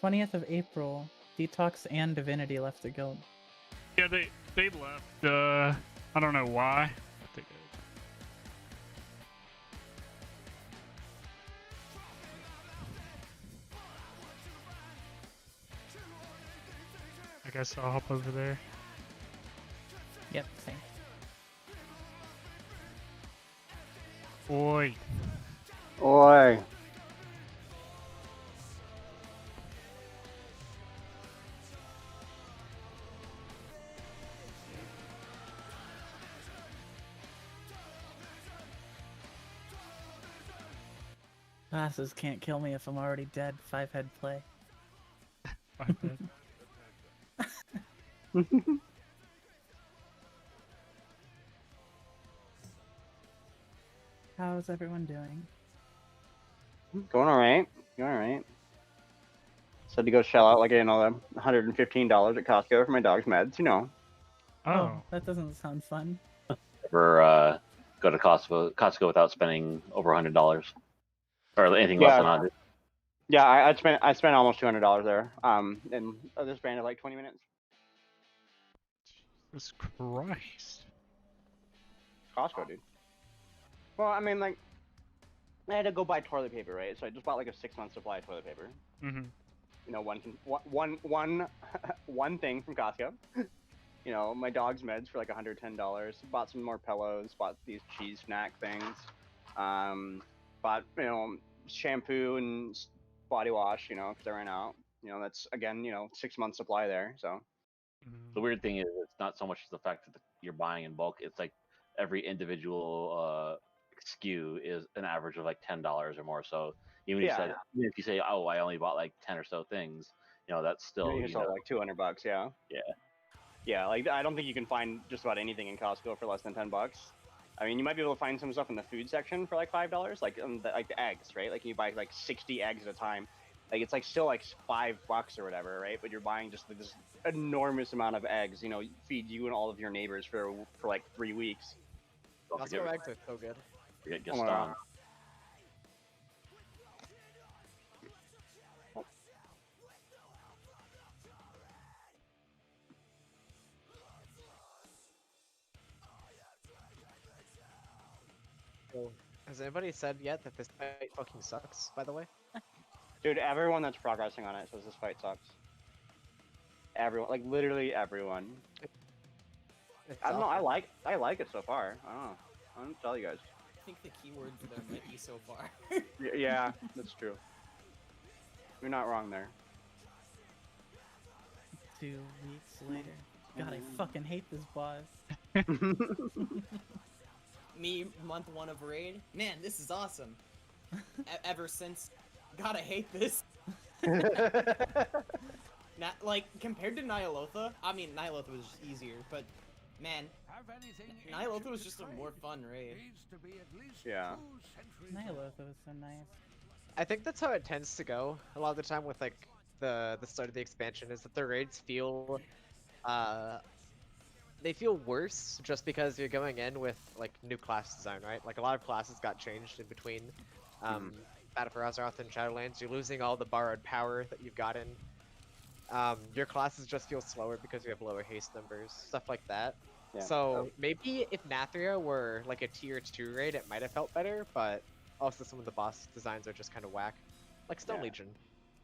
20th of April, Detox and Divinity left the guild. Yeah, they left. I don't know why. But they did. I guess I'll hop over there. Yep, same. Oi. Oi. Classes can't kill me if I'm already dead. 5-head play. My bad. How's everyone doing? Going alright. Going alright. So to go shell out like $115 at Costco for my dog's meds, you know. Oh. That doesn't sound fun. Ever go to Costco without spending over $100 or anything less than 100? Yeah, I spent almost $200 there. And this ran in like 20 minutes. Jesus Christ. Costco, dude. Well, I mean, like, I had to go buy toilet paper, right? So I just bought like a 6-month supply of toilet paper. Mm-hmm. You know, one thing from Costco. You know, my dog's meds for like $110. Bought some more pillows. Bought these cheese snack things. Bought, you know, shampoo and body wash. You know, because I ran out. You know, that's again, you know, 6-month supply there. So The weird thing is, it's not so much the fact that you're buying in bulk. It's like every individual SKU is an average of like $10 or more. So even if you say, oh, I only bought like 10 or so things, you know, that's still you know, like $200. Yeah. Yeah. Yeah, like I don't think you can find just about anything in Costco for less than $10. I mean, you might be able to find some stuff in the food section for like $5, like like the eggs, right? Like you buy like 60 eggs at a time. Like it's like still like $5 or whatever, right? But you're buying just like this enormous amount of eggs. You know, feed you and all of your neighbors for like 3 weeks. Costco eggs are so good. Forget Gaston. Has anybody said yet that this fight fucking sucks, by the way? Dude, everyone that's progressing on it says this fight sucks. Everyone, like literally everyone. I don't know. I like it so far. I don't know. I don't tell you guys. I think the keyword there might be so far. Yeah, that's true. You're not wrong there. 2 weeks later. God, I fucking hate this boss. Me, month 1 of raid. Man, this is awesome. Ever since, God, I hate this. Like compared to Nyalotha, I mean Nyalotha was just easier, but man, Nyalotha was just a more fun raid. Yeah. Nyalotha was so nice. I think that's how it tends to go a lot of the time with like the start of the expansion, is that the raids feel they feel worse just because you're going in with like new class design, right? Like a lot of classes got changed in between Battle for Azeroth and Shadowlands. You're losing all the borrowed power that you've gotten. Your classes just feel slower because you have lower haste numbers, stuff like that. Yeah. So maybe if Nathria were like a tier 2 raid, it might have felt better, but also some of the boss designs are just kind of whack, like Stone Legion.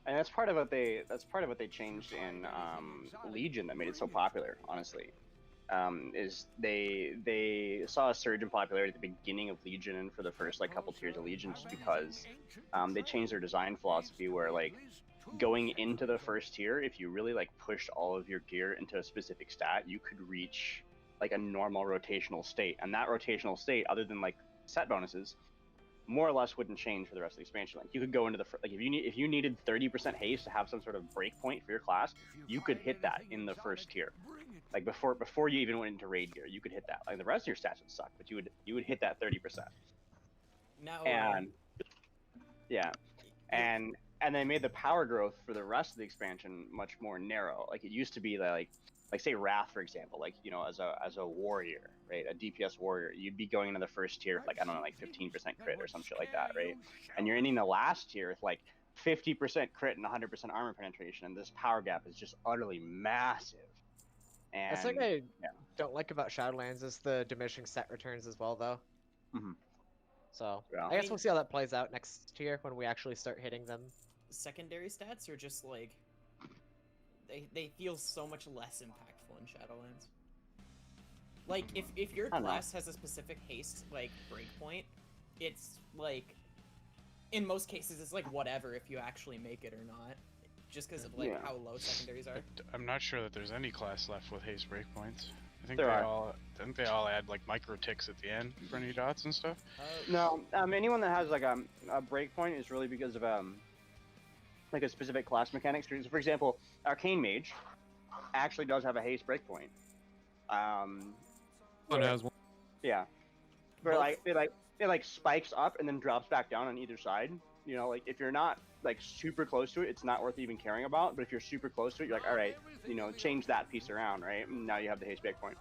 And that's part of what they changed in Legion that made it so popular. Honestly, is they saw a surge in popularity at the beginning of Legion and for the first like couple tiers of Legion, just because they changed their design philosophy where like going into the first tier, if you really like pushed all of your gear into a specific stat, you could reach like a normal rotational state, and that rotational state, other than like set bonuses, more or less wouldn't change for the rest of the expansion. Like you could go into the like if you needed 30% haste to have some sort of break point for your class, you could hit that in the first tier. Like before you even went into raid gear, you could hit that. Like the rest of your stats would suck, but you would hit that 30%. Now, And yeah, and they made the power growth for the rest of the expansion much more narrow. Like it used to be like say Wrath, for example, like, you know, as a warrior, right, a DPS warrior, you'd be going into the first tier with like, I don't know, like 15% crit or some shit like that, right? And you're ending the last tier with like 50% crit and 100% armor penetration, and this power gap is just utterly massive. And That's something I yeah. don't like about Shadowlands is the diminishing set returns as well, though. Mhm. So Yeah. I guess we'll see how that plays out next year when we actually start hitting them. Secondary stats are just like they feel so much less impactful in Shadowlands. Like if your I don't know. class has a specific haste like breakpoint, it's like in most cases it's like whatever if you actually make it or not, just because of like Yeah. how low secondaries are. I'm not sure that there's any class left with haste breakpoints. I think There they are. all didn't they all add like micro ticks at the end for any dots and stuff. No, anyone that has like a breakpoint is really because of like a specific class mechanics. For example, Arcane Mage actually does have a haste breakpoint. One has one. Yeah, where like it like spikes up and then drops back down on either side. You know, like if you're not like super close to it, it's not worth even caring about. But if you're super close to it, you're like, all right, you know, change that piece around, right? And now you have the haste breakpoint.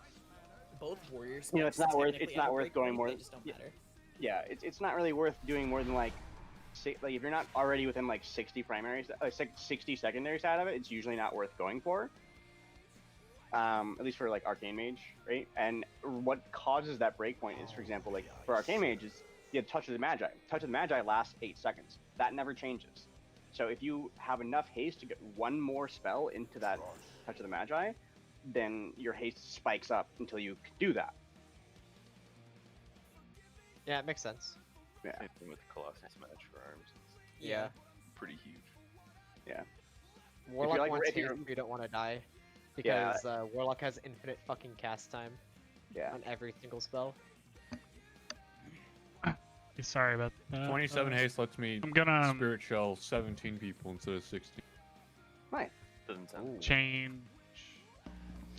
Both warrior specs You know, it's not worth technically have a going breakpoint, more. They just don't matter. Yeah, it's not really worth doing more than like if you're not already within like 60 primaries, 60 secondaries out of it, it's usually not worth going for. At least for like Arcane Mage, right? And what causes that breakpoint is, for example, like for Arcane Mage is you have Touch of the Magi. Touch of the Magi lasts 8 seconds. That never changes. So if you have enough haste to get one more spell into that Touch of the Magi, then your haste spikes up until you can do that. Yeah, it makes sense. Yeah. Same thing with Colossus Smash for arms. It's Yeah. pretty huge. Yeah. Warlock like, wants if you're- haste if you don't want to die. Yeah. Because Warlock has infinite fucking cast time Yeah. on every single spell. Sorry about that. 27 haste lets me I'm gonna spirit shell 17 people instead of 16. Doesn't sound change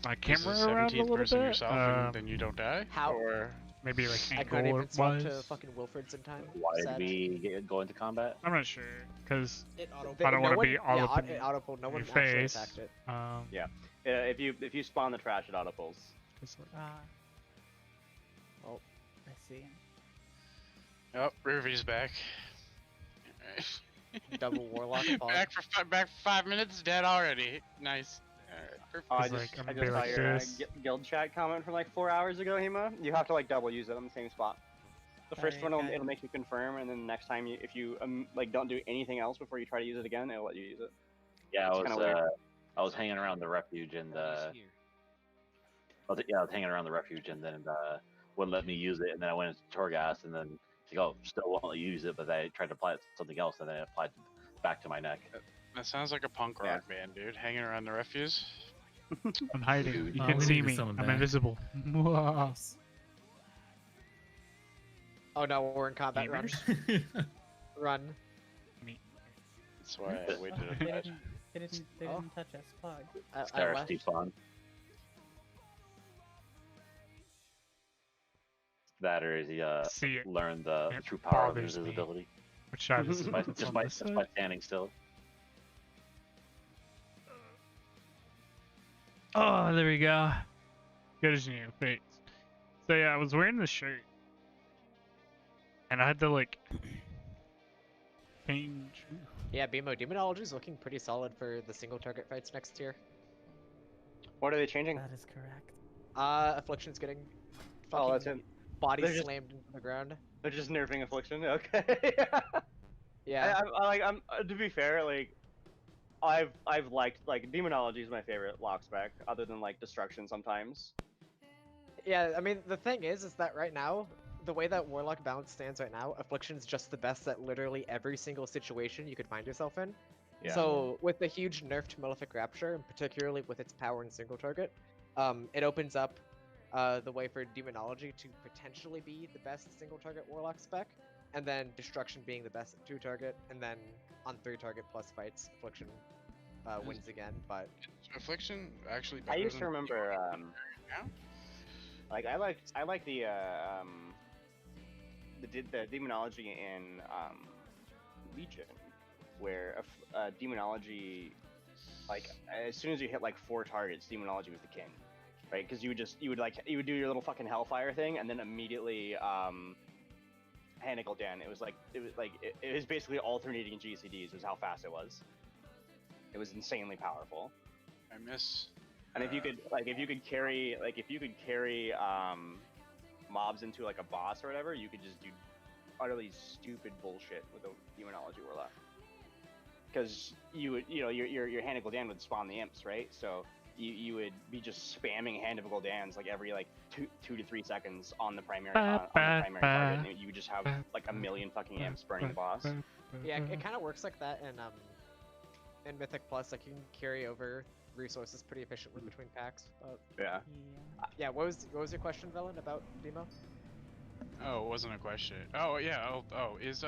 my Is camera the around a 17th little Uh, bit. yourself and then you don't die? How? Or maybe like I couldn't even swap to wise? fucking Wilfred's in time. Why did Sad. we go into combat? I'm not sure because It auto. They- I don't no wanna one- be all yeah, up in it auto-pulled. No your one actually face. attacked it. Yeah. If you spawn the trash, it auto-pulls. it's like- Oh, I see. Oh, Ruby's back. Double Warlock fog. back for 5 minutes, dead already. Nice. Alright, Oh, I He's just, like, I'm I gonna just be saw like your this. guild chat comment from like 4 hours ago, Hema. You have to like double use it on the same spot. The first Alright, one got it'll make you confirm, and then the next time if you like don't do anything else before you try to use it again, it'll let you use it. Yeah, It's kinda weird. I was hanging around the refuge and I was hanging around the refuge and then wouldn't let me use it, and then I went into Torghast and then it's like, oh, still won't let you use it, but I tried to apply it to something else and then it applied back to my neck. That sounds like a punk Yeah. rock band, dude. Hanging around the refuse. I'm hiding. You Oh, can we see need to me. summon I'm back. invisible. Nice. Oh no, we're in combat. Run. Gamers? Run. That's why I waited a They bit. didn't. They didn't. They Oh. didn't touch us. Pog. I Skyr left. Stefan. That or is he See it. learned the It true power of bothers me. invisibility Which side is it? by, It's just on by this just by side? standing still. Oh, there we go. Good as new. Wait. So yeah, I was wearing this shirt, and I had to like change. Yeah, BMO Demonology is looking pretty solid for the single target fights next year. What are they changing? That is correct. Affliction's getting fucking Oh, that's it. body They're just- slammed into the ground. They're just nerfing Affliction. Okay. Yeah. I'm to be fair, like I've liked like Demonology is my favorite lock spec, other than like Destruction sometimes. Yeah, I mean, the thing is that right now, the way that Warlock balance stands right now, Affliction's just the best at literally every single situation you could find yourself in. Yeah. So, with the huge nerf to Malefic Rapture, and particularly with its power and single target, it opens up the way for Demonology to potentially be the best single target Warlock spec, and then Destruction being the best at 2 target, and then on 3 target plus fights, Affliction wins again, but... Affliction actually. I better used to than- remember, now? like I like the Demonology in Legion, where Demonology, like as soon as you hit like 4 targets, Demonology was the king, right? Because you would do your little fucking Hellfire thing, and then immediately Hand Gul'dan. It was basically alternating GCDs. Was how fast it was. It was insanely powerful. I miss. And if you could carry mobs into like a boss or whatever, you could just do utterly stupid bullshit with the Demonology Warlock. Because your Hand of Gul'dan would spawn the imps, right? So you would be just spamming Hand of Gul'dans like every like 2 to 3 seconds on the primary target, and you would just have like a million fucking imps burning the boss. Yeah, it kind of works like that in Mythic Plus. Like you can carry over resources pretty efficiently between packs. But Yeah. yeah. What was your question, Velen, about Demo? Oh, it wasn't a question. Oh yeah. Oh, is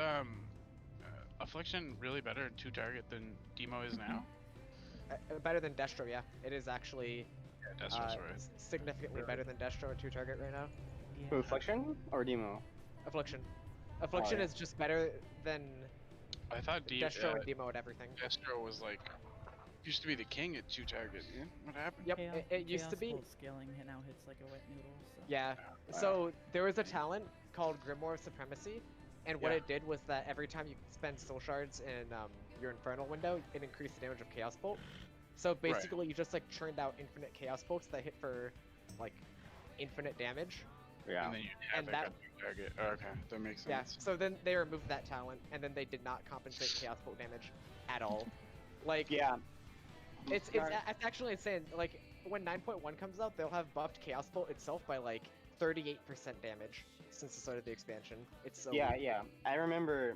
Affliction really better at 2-target than Demo is now? Better than Destro, yeah. It is actually Yeah, Destro's right. significantly better than Destro at 2-target right now. Who, Affliction or Demo? Affliction. Affliction is just better than I thought Destro and Demo at everything. Destro was like used to be the king at 2-target. Yeah? What happened? Yep, it used to be. Chaos Bolt scaling now hits like a wet noodle. So. Yeah. So there was a talent called Grimoire of Supremacy, and what it did was that every time you spend soul shards in your Infernal window, it increased the damage of Chaos Bolt. So basically, you just like churned out infinite Chaos Bolts that hit for like infinite damage. Yeah. And then you have that 2-target. Oh, okay, that makes sense. Yeah. So then they removed that talent, and then they did not compensate Chaos Bolt damage at all. Like it's actually insane. Like when 9.1 comes out, they'll have buffed Chaos Bolt itself by like 38% damage since the start of the expansion. It's so yeah. I remember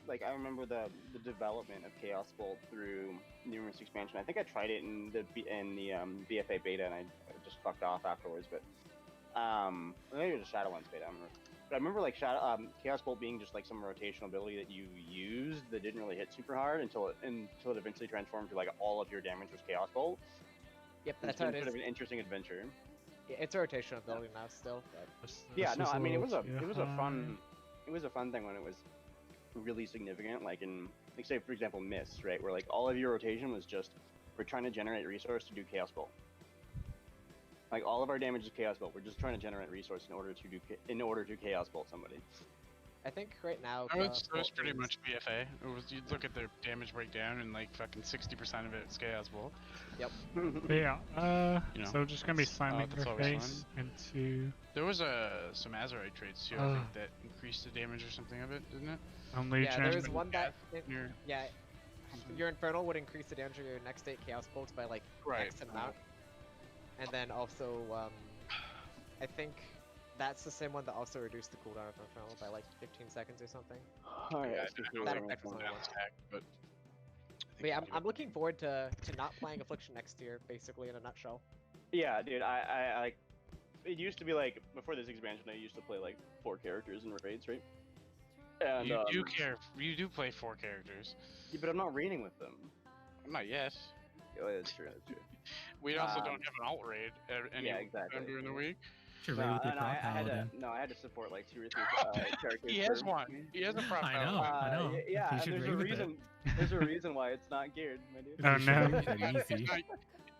the development of Chaos Bolt through numerous expansion. I think I tried it in the BFA beta and I just fucked off afterwards. But maybe it was a Shadowlands beta. I don't remember. But I remember like Chaos Bolt being just like some rotational ability that you used that didn't really hit super hard until it eventually transformed to like all of your damage was Chaos Bolt. Yep, that's how it is. Sort of an interesting adventure. Yeah, it's a rotational ability now still. But... Yeah, no, I mean it was a fun thing when it was really significant. Like in say for example Mist, right, where like all of your rotation was just we're trying to generate resource to do Chaos Bolt. Like all of our damage is Chaos Bolt. We're just trying to generate resource in order to Chaos Bolt somebody. I think right now. It was pretty much BFA. You'd look at their damage breakdown and like fucking 60% of it is Chaos Bolt. Yep. Yeah. So just gonna be slamming your face into. There was some Azerite traits too. I think that increased the damage or something of it, didn't it? Yeah, there was one that. Your Infernal would increase the damage of your next 8 Chaos Bolts by like X amount. And then also, I think that's the same one that also reduced the cooldown of Infernal by like 15 seconds or something. Oh yeah, that effect was only one. But yeah, I'm looking forward to not playing Affliction next year, basically in a nutshell. Yeah, dude, I like. It used to be like before this expansion, I used to play like 4 characters in raids, right? And, you do play 4 characters. Yeah, but I'm not raiding with them. Not yet. Oh, that's true. That's true. We also don't have an alt raid time during the week. I had to support like 2 or 3 characters. He has one. He has a prop. I know. Yeah, and there's a reason. There's a reason why it's not geared, my dude. Oh no.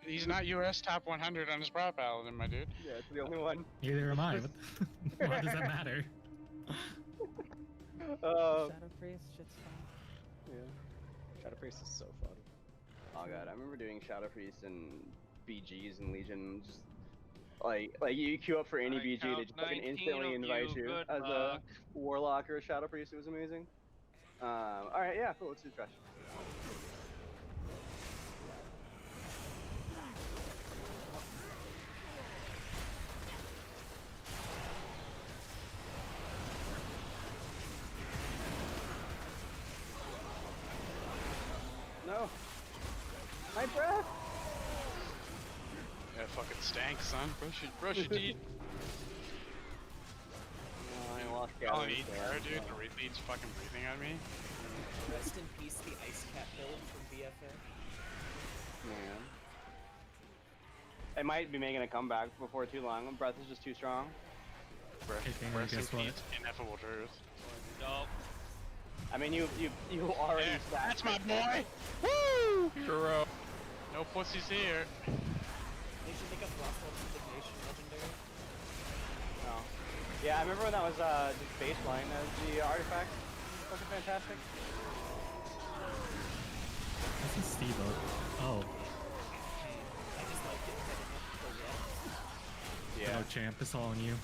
He's not US top 100 on his prop paladin, my dude. Yeah, it's the only one. Neither am I. Why does that matter? Shadow Priest, shit's fun. Yeah. Shadow Priest is so fun. Oh god, I remember doing Shadow Priest and BGs and Legion. Just like you queue up for any BG, they just fucking instantly invite you as a Warlock or a Shadow Priest. It was amazing. All right, yeah, cool. Let's do trash. No. My breath. Yeah, fucking stank, son. Brush your teeth. I lost Colony there, dude. The Wraith Lead's fucking breathing on me. Rest in peace, the Ice Cat build from BFA. Man. It might be making a comeback before too long. Breath is just too strong. Breath is ineffable truth. Nope. I mean, you already. Yeah, that's my boy. Woo! Hero. No pussies here. They should make a Frostwolf Indignation legendary. No. Yeah, I remember when that was just baseline as the artifact. Fucking fantastic. This is Steve. Oh, I just like it. Yeah. no champ, it's all on you.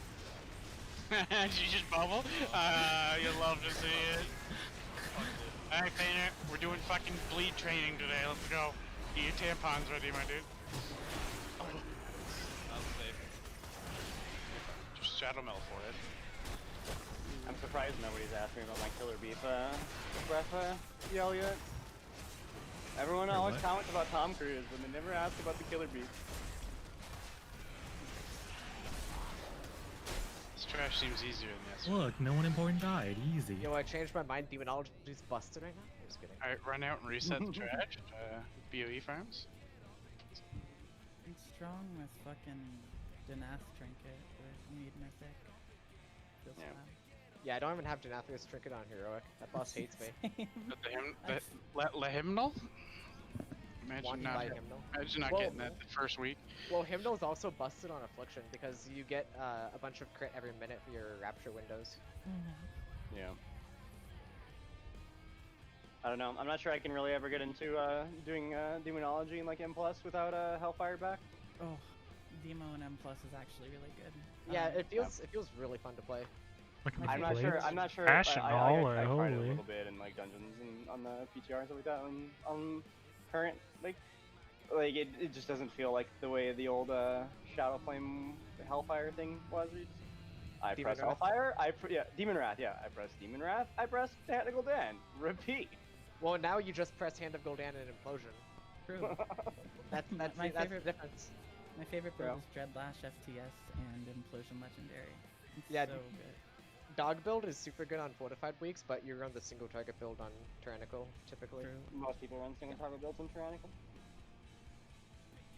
Did you just bubble? You love to see it. Alright, Painter, we're doing fucking bleed training today. Let's go. Get your tampons ready, my dude. I'll save. Just Shadow Melt for it. I'm surprised nobody's asked me about my killer beef breath yell yet. Everyone Wait, always what? comments about Tom Cruise, but they never ask about the killer beef. This trash seems easier than yesterday. Look, no one important died. Easy. Yo, I changed my mind. Demonology's busted right now. I'm just kidding. Alright, run out and reset the trash. BOE farms. I'm strong with fucking Denath Trinket with Need Mythic. Feels Yeah. fine. Yeah, I don't even have Denathrius Trinket on Heroic. That boss hates me. The hymnal? Imagine Wanted not, by Hymnal. imagine not Well- getting that the first week. Well, Hymnal's also busted on Affliction because you get a bunch of crit every minute for your Rapture windows. Yeah. I don't know. I'm not sure I can really ever get into doing demonology in like M+ without Hellfire back. Oh, Demo and M+ is actually really good. Yeah, it feels really fun to play. I'm not sure. I'm not sure. Passion I all, tried it a holy. little bit in like dungeons and on the PTR and stuff like that on current like it just doesn't feel like the way the old Shadow Flame Hellfire thing was. I Demon press Wrath? Hellfire. Demon Wrath. Yeah, I press Demon Wrath. I press Tactical Dan. Repeat. Well, now you just press Hand of Gul'dan and Implosion. True. That's My the favorite- difference. My favorite build Yeah. is Dreadlash FTS and Implosion Legendary. It's Yeah, so good. Dog build is super good on fortified weeks, but you run the single target build on Tyrannical typically. True. Most people run single target builds in Tyrannical.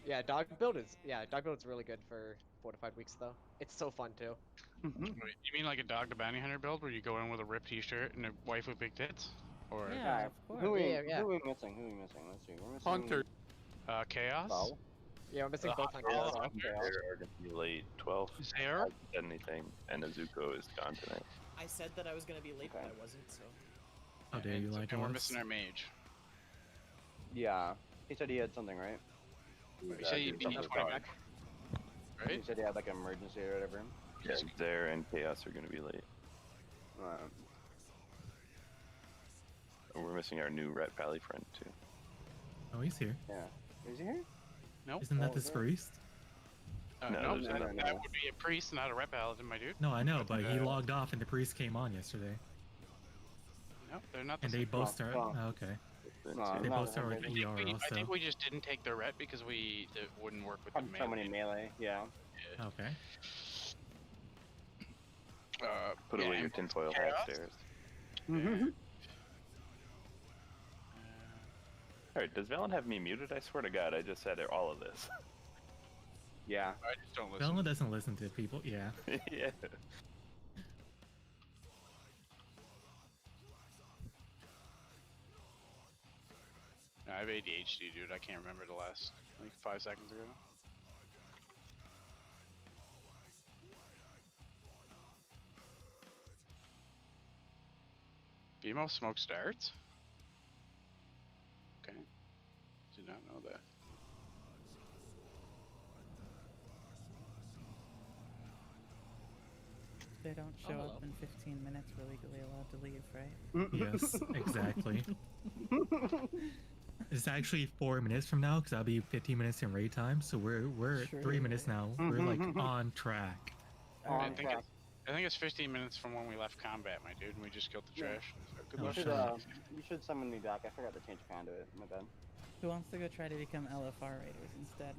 Yeah, dog build is really good for fortified weeks though. It's so fun too. Wait, you mean like a Dog the Bounty Hunter build where you go in with a ripped t-shirt and a wife with big tits? Or Yeah, of course. Who we Yeah. who we missing? Who we missing? Let's see. We're missing Hunter. Chaos? Bo. Yeah, we're missing both on Yeah, Chaos. Chaos. They're going to be late. 12. There? Hasn't said anything, and Azuko is gone tonight. I said that I was gonna be late, but Okay. I wasn't. So How dare you like And we're us? missing our mage. Yeah. He said he had something, right? You say you need 20 back. He Right? said he had like an emergency or whatever. Yeah, there and Chaos are going to be late. And we're missing our new Rat Valley friend, too. Oh, he's here. Yeah. Is he here? Nope. Isn't that Oh, this is it? priest? No, No, there's that, another that one. would be a priest, not a rep paladin, my dude. No, I know, but he logged off and the priest came on yesterday. No, they're not the And they same. both start. well. Oh, okay. No, They no, both start with I ER I also. think we just didn't take their ret because it wouldn't work with the So many melee. Yeah. Okay. Put away your tinfoil hat Chaos? stairs. Mm-hmm. Alright, does Valen have me muted? I swear to God, I just said all of this. Yeah. I just don't listen. Velma doesn't listen to people. Yeah. Yeah. I have ADHD, dude. I can't remember the last, like, 5 seconds ago. BMO smoke starts? Okay. Did not know that. If they don't show hello. up in 15 minutes, we're legally allowed to leave, right? Yes, exactly. It's actually 4 minutes from now because that'll be 15 minutes in raid time. So we're at 3 minutes now. We're like on track. I think it's 15 minutes from when we left combat, my dude, and we just killed the trash. So good Oh, luck. shut up. You should summon me back. I forgot to change conduit. My bad. Who wants to go try to become LFR raiders instead?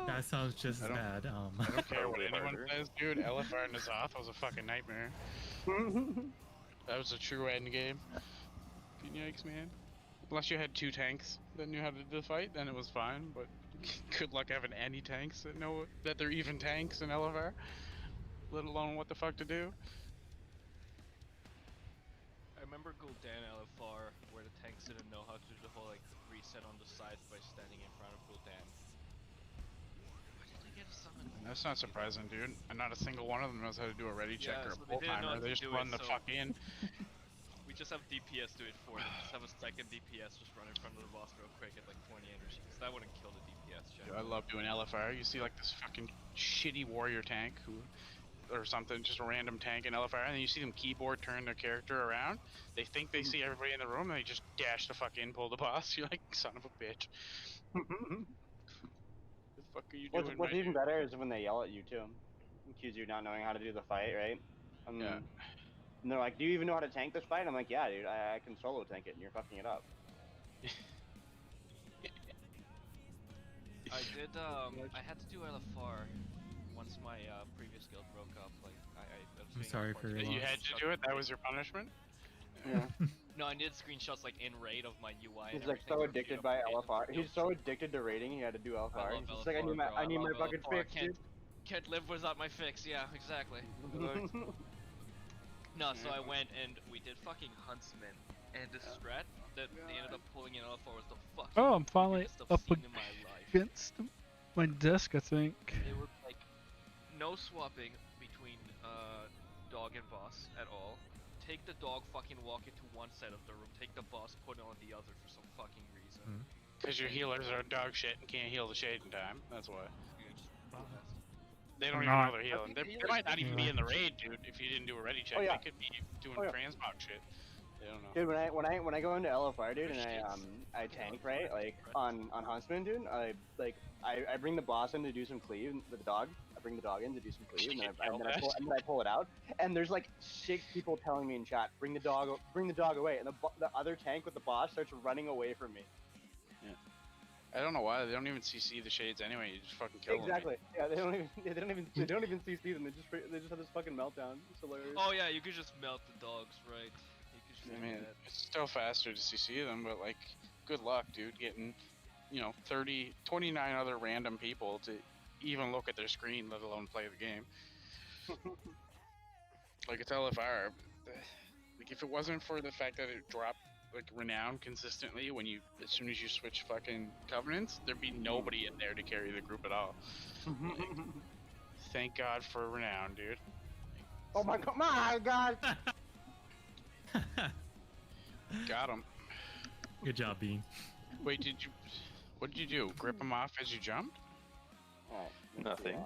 That sounds just as I don't- bad. I don't care what Probably anyone harder. says, dude. LFR and Nazoth was a fucking nightmare. That was a true end game. Yikes, man. Unless you had 2 tanks that knew how to fight, then it was fine. But good luck having any tanks that know that they're even tanks in LFR, let alone what the fuck to do. I remember Gul'dan LFR where the tanks didn't know how to do the whole like reset on the sides by standing in front of Gul'dan. get a summon. That's not surprising, dude. And not a single one of them knows how to do a ready check or a so pull they didn't know timer. how They to just do run it, the so fuck in. we just have DPS do it for them. Just have a second DPS just run in front of the boss real quick at like 20 energy. Because that wouldn't kill the DPS check. Dude, I love doing LFR. You see like this fucking shitty warrior tank who, or something, just a random tank in LFR, and then you see them keyboard turn their character around. They think they see everybody in the room, and they just dash the fuck in, pull the boss. You're like, son of a bitch. The fuck are you doing? What's even better is when they yell at you too, accuse you of not knowing how to do the fight, right? Yeah. And they're like, "Do you even know how to tank this fight?" I'm like, "Yeah, dude, I can solo tank it, and you're fucking it up." I did. I had to do LFR once my previous guild broke up. Like I was I'm being sorry for your unfortunate. You had to do it? That was your punishment? Yeah. No, I needed screenshots like in raid of my UI. He's and like everything so to addicted repeat by up LFR. the He's so addicted to raiding, he had to do I LFR. love He's just LFR, like, I need my love fucking LFR. fix, dude. Can't live without my fix. Yeah, exactly. No, so I went and we did fucking Huntsman, and the strat that they ended up pulling in LFR was the fucking Oh, I'm finally weirdest up I've seen in my life. against my desk, I think. It was like no swapping between dog and boss at all. Take the dog, fucking walk it to one side of the room. Take the boss, put it on the other for some fucking reason. Because your healers are dog shit and can't heal the shade in time. That's why. They don't even know they're healing. They might not even be in the raid, dude. If you didn't do a ready check, they could be doing transmog shit. They don't know. Dude, when I go into LFR, dude, and I tank, right, like on Huntsman, dude, I bring the boss in to do some cleave with the dog. I bring the dog in to do some cleave, and then I pull it out. And there's like 6 people telling me in chat, bring the dog away, and the other tank with the boss starts running away from me. Yeah. I don't know why they don't even CC the shades anyway. You just fucking kill them. Exactly. Yeah, they don't even CC them. They just have this fucking meltdown. It's hilarious. Oh yeah, you could just melt the dogs, right? You could just I mean, it's still faster to CC them, but like, good luck, dude, getting, 29 other random people to even look at their screen, let alone play the game. Like, it's LFR. Like, if it wasn't for the fact that it dropped like renown consistently as soon as you switch fucking covenants, there'd be nobody in there to carry the group at all. Like, thank God for renown, dude. Oh my god! Got him. Good job, Bean. Wait, what did you do? Grip him off as you jumped? Oh, nothing.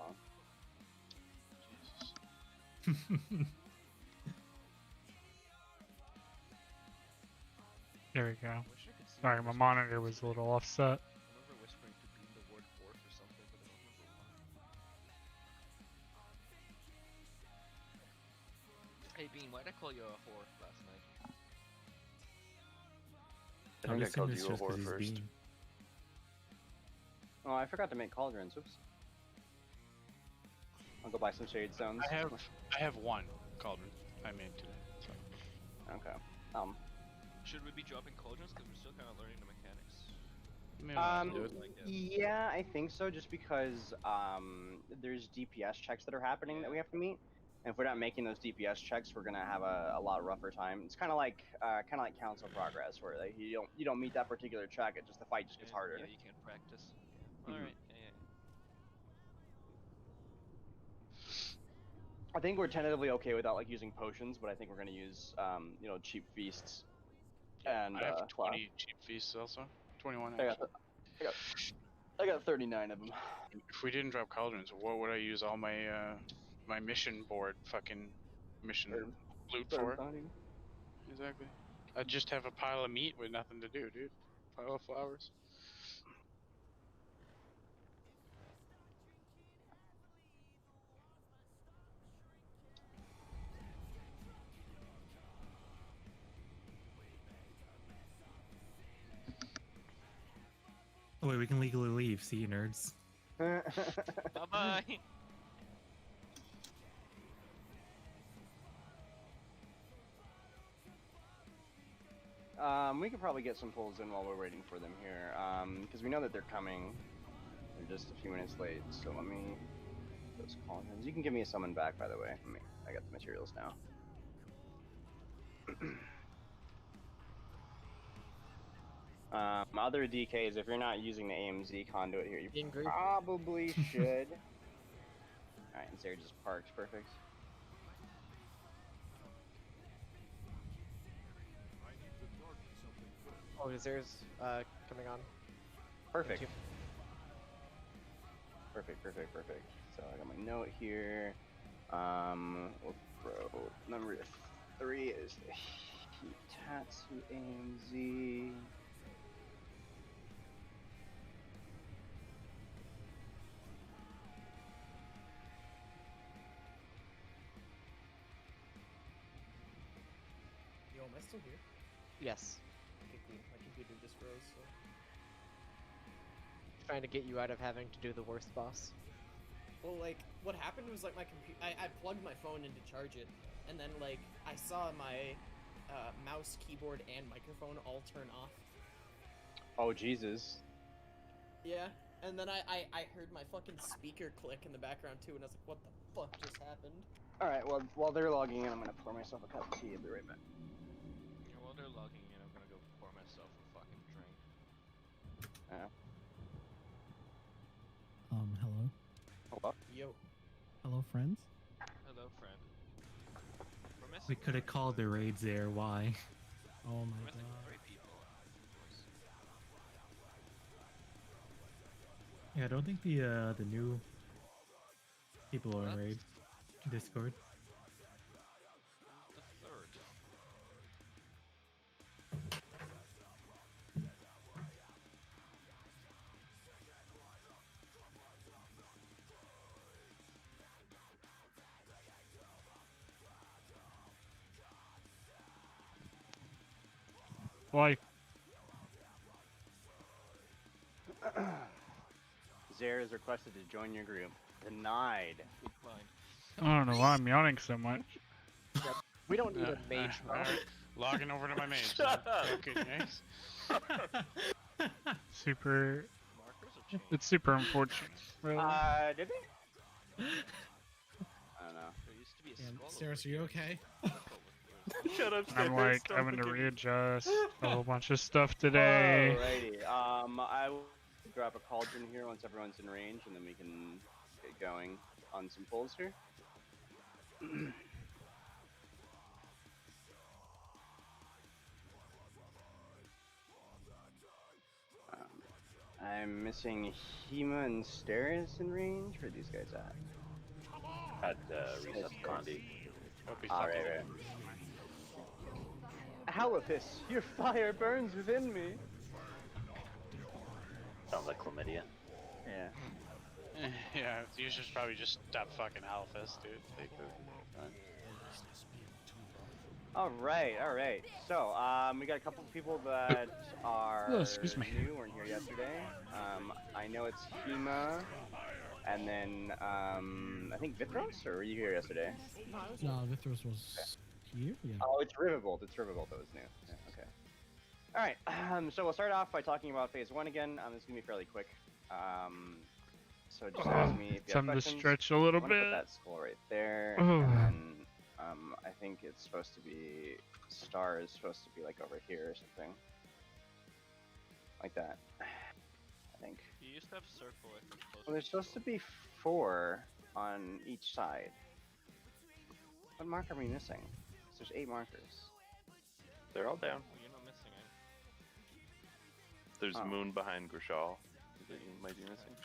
There we go. Sorry, my monitor was a little offset. I remember whispering to Bean the word whore for something, but I don't remember why. Hey Bean, why'd I call you a whore last night? I think I called you a whore first. Oh, I forgot to make cauldrons. Oops. I'll go buy some shade stones. I have one cauldron I made today. So. Okay. Should we be dropping cauldrons because we're still kind of learning the mechanics? Yeah, I think so. Just because there's DPS checks that are happening that we have to meet, and if we're not making those DPS checks, we're gonna have a lot rougher time. It's kind of like Council Progress, where like you don't meet that particular check, the fight just gets harder. Yeah, you can't practice. Yeah. All right. Yeah. I think we're tentatively okay without like using potions, but I think we're gonna use cheap feasts. And I have 20 cheap feasts also. 21 I actually. got 39 of them. If we didn't drop cauldrons, what would I use all my my mission board fucking mission loot for? Exactly. I'd just have a pile of meat with nothing to do, dude. Pile of flowers. Oh wait, we can legally leave. See you, nerds. Bye-bye. We could probably get some pulls in while we're waiting for them here, because we know that they're coming. They're just a few minutes late, so let me... Those cauldrons. You can give me a summon back, by the way. I got the materials now. Other DKs, if you're not using the AMZ conduit here, you probably should. Alright, and Zare just parks, perfect. Oh, Zare's coming on. Perfect. Perfect. So I got my note here. We'll throw number 3 is the Hitatsu AMZ. Yo, am I still here? Yes. Okay, cool. My computer just froze, so. Trying to get you out of having to do the worst boss. Well, like, what happened was, like, my computer... I plugged my phone in to charge it, and then, like, I saw my mouse, keyboard, and microphone all turn off. Oh, Jesus. Yeah, and then I heard my fucking speaker click in the background, too, and I was like, what the fuck just happened? Alright, well, while they're logging in, I'm gonna pour myself a cup of tea. I'll be right back. Yeah, while they're logging in, I'm gonna go pour myself a fucking drink. Hello. Hello? Yo. Hello, friends. Hello, friend. We're missing We could have called the raids there. Why? Oh my we're missing god. 3 people. Yeah, I don't think the new people are in raid Discord. The 3rd. Why? Zare is requested to join your group. Denied. I don't know why I'm yawning so much. We don't need a mage, bro. Alright, logging over to my mage. Shut up. Okay, thanks. Super. Markers have changed. It's super unfortunate. Really. Did they? I don't know. There used to be a And skull. Saris, are you okay? Shut up, I'm Stefan, like stop having to looking at me. readjust a whole bunch of stuff today. Alrighty. I will drop a cauldron here once everyone's in range, and then we can get going on some pulls here. I'm missing Hema and Stairs in range. Where are these guys at? Had recess Condi. Alright, right. Halifis, your fire burns within me. Sounds like chlamydia. Yeah. Yeah, you should probably just stop fucking Halfist, dude. Alright. So, we got a couple of people that are Oh, excuse me. new, weren't here yesterday. I know it's Hema, and then, I think Vithros, or were you here yesterday? No, Vithros was here. Yeah. Oh, it's Riverbolt. It's Riverbolt that was new. Yeah, okay. Alright, so we'll start off by talking about Phase 1 again. This is going to be fairly quick. So just ask me if you have Time to questions. stretch a little I'm gonna bit. put that skull right there, Oh. and then I think it's supposed to be star is supposed to be like over here or something, like that. I think. You used to have circle, I think. Well, there's supposed to be 4 on each side. What mark are we missing? 'Cause there's 8 markers. They're all down. Oh, you're not missing any. There's Oh. Moon behind Grishal that you might be missing.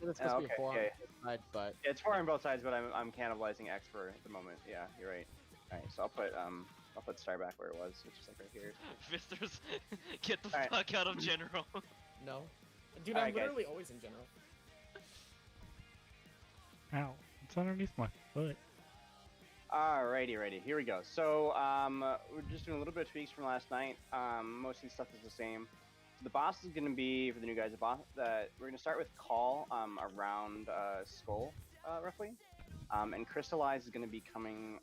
It's supposed to be Okay, 4 yeah. on the side, but Yeah, it's 4 on both sides, but I'm cannibalizing X for at the moment. Yeah, you're right. All right, so I'll put star back where it was, which is like right here. Visters, get the Alright. fuck out of general. No. Dude, Alright, I'm guys. literally always in general. Ow. It's underneath my foot. Alrighty, here we go. So, we're just doing a little bit of tweaks from last night. Most of the stuff is the same. So the boss is going to be, for the new guys, we're going to start with Call around Skull, roughly. And Crystallize is going to be coming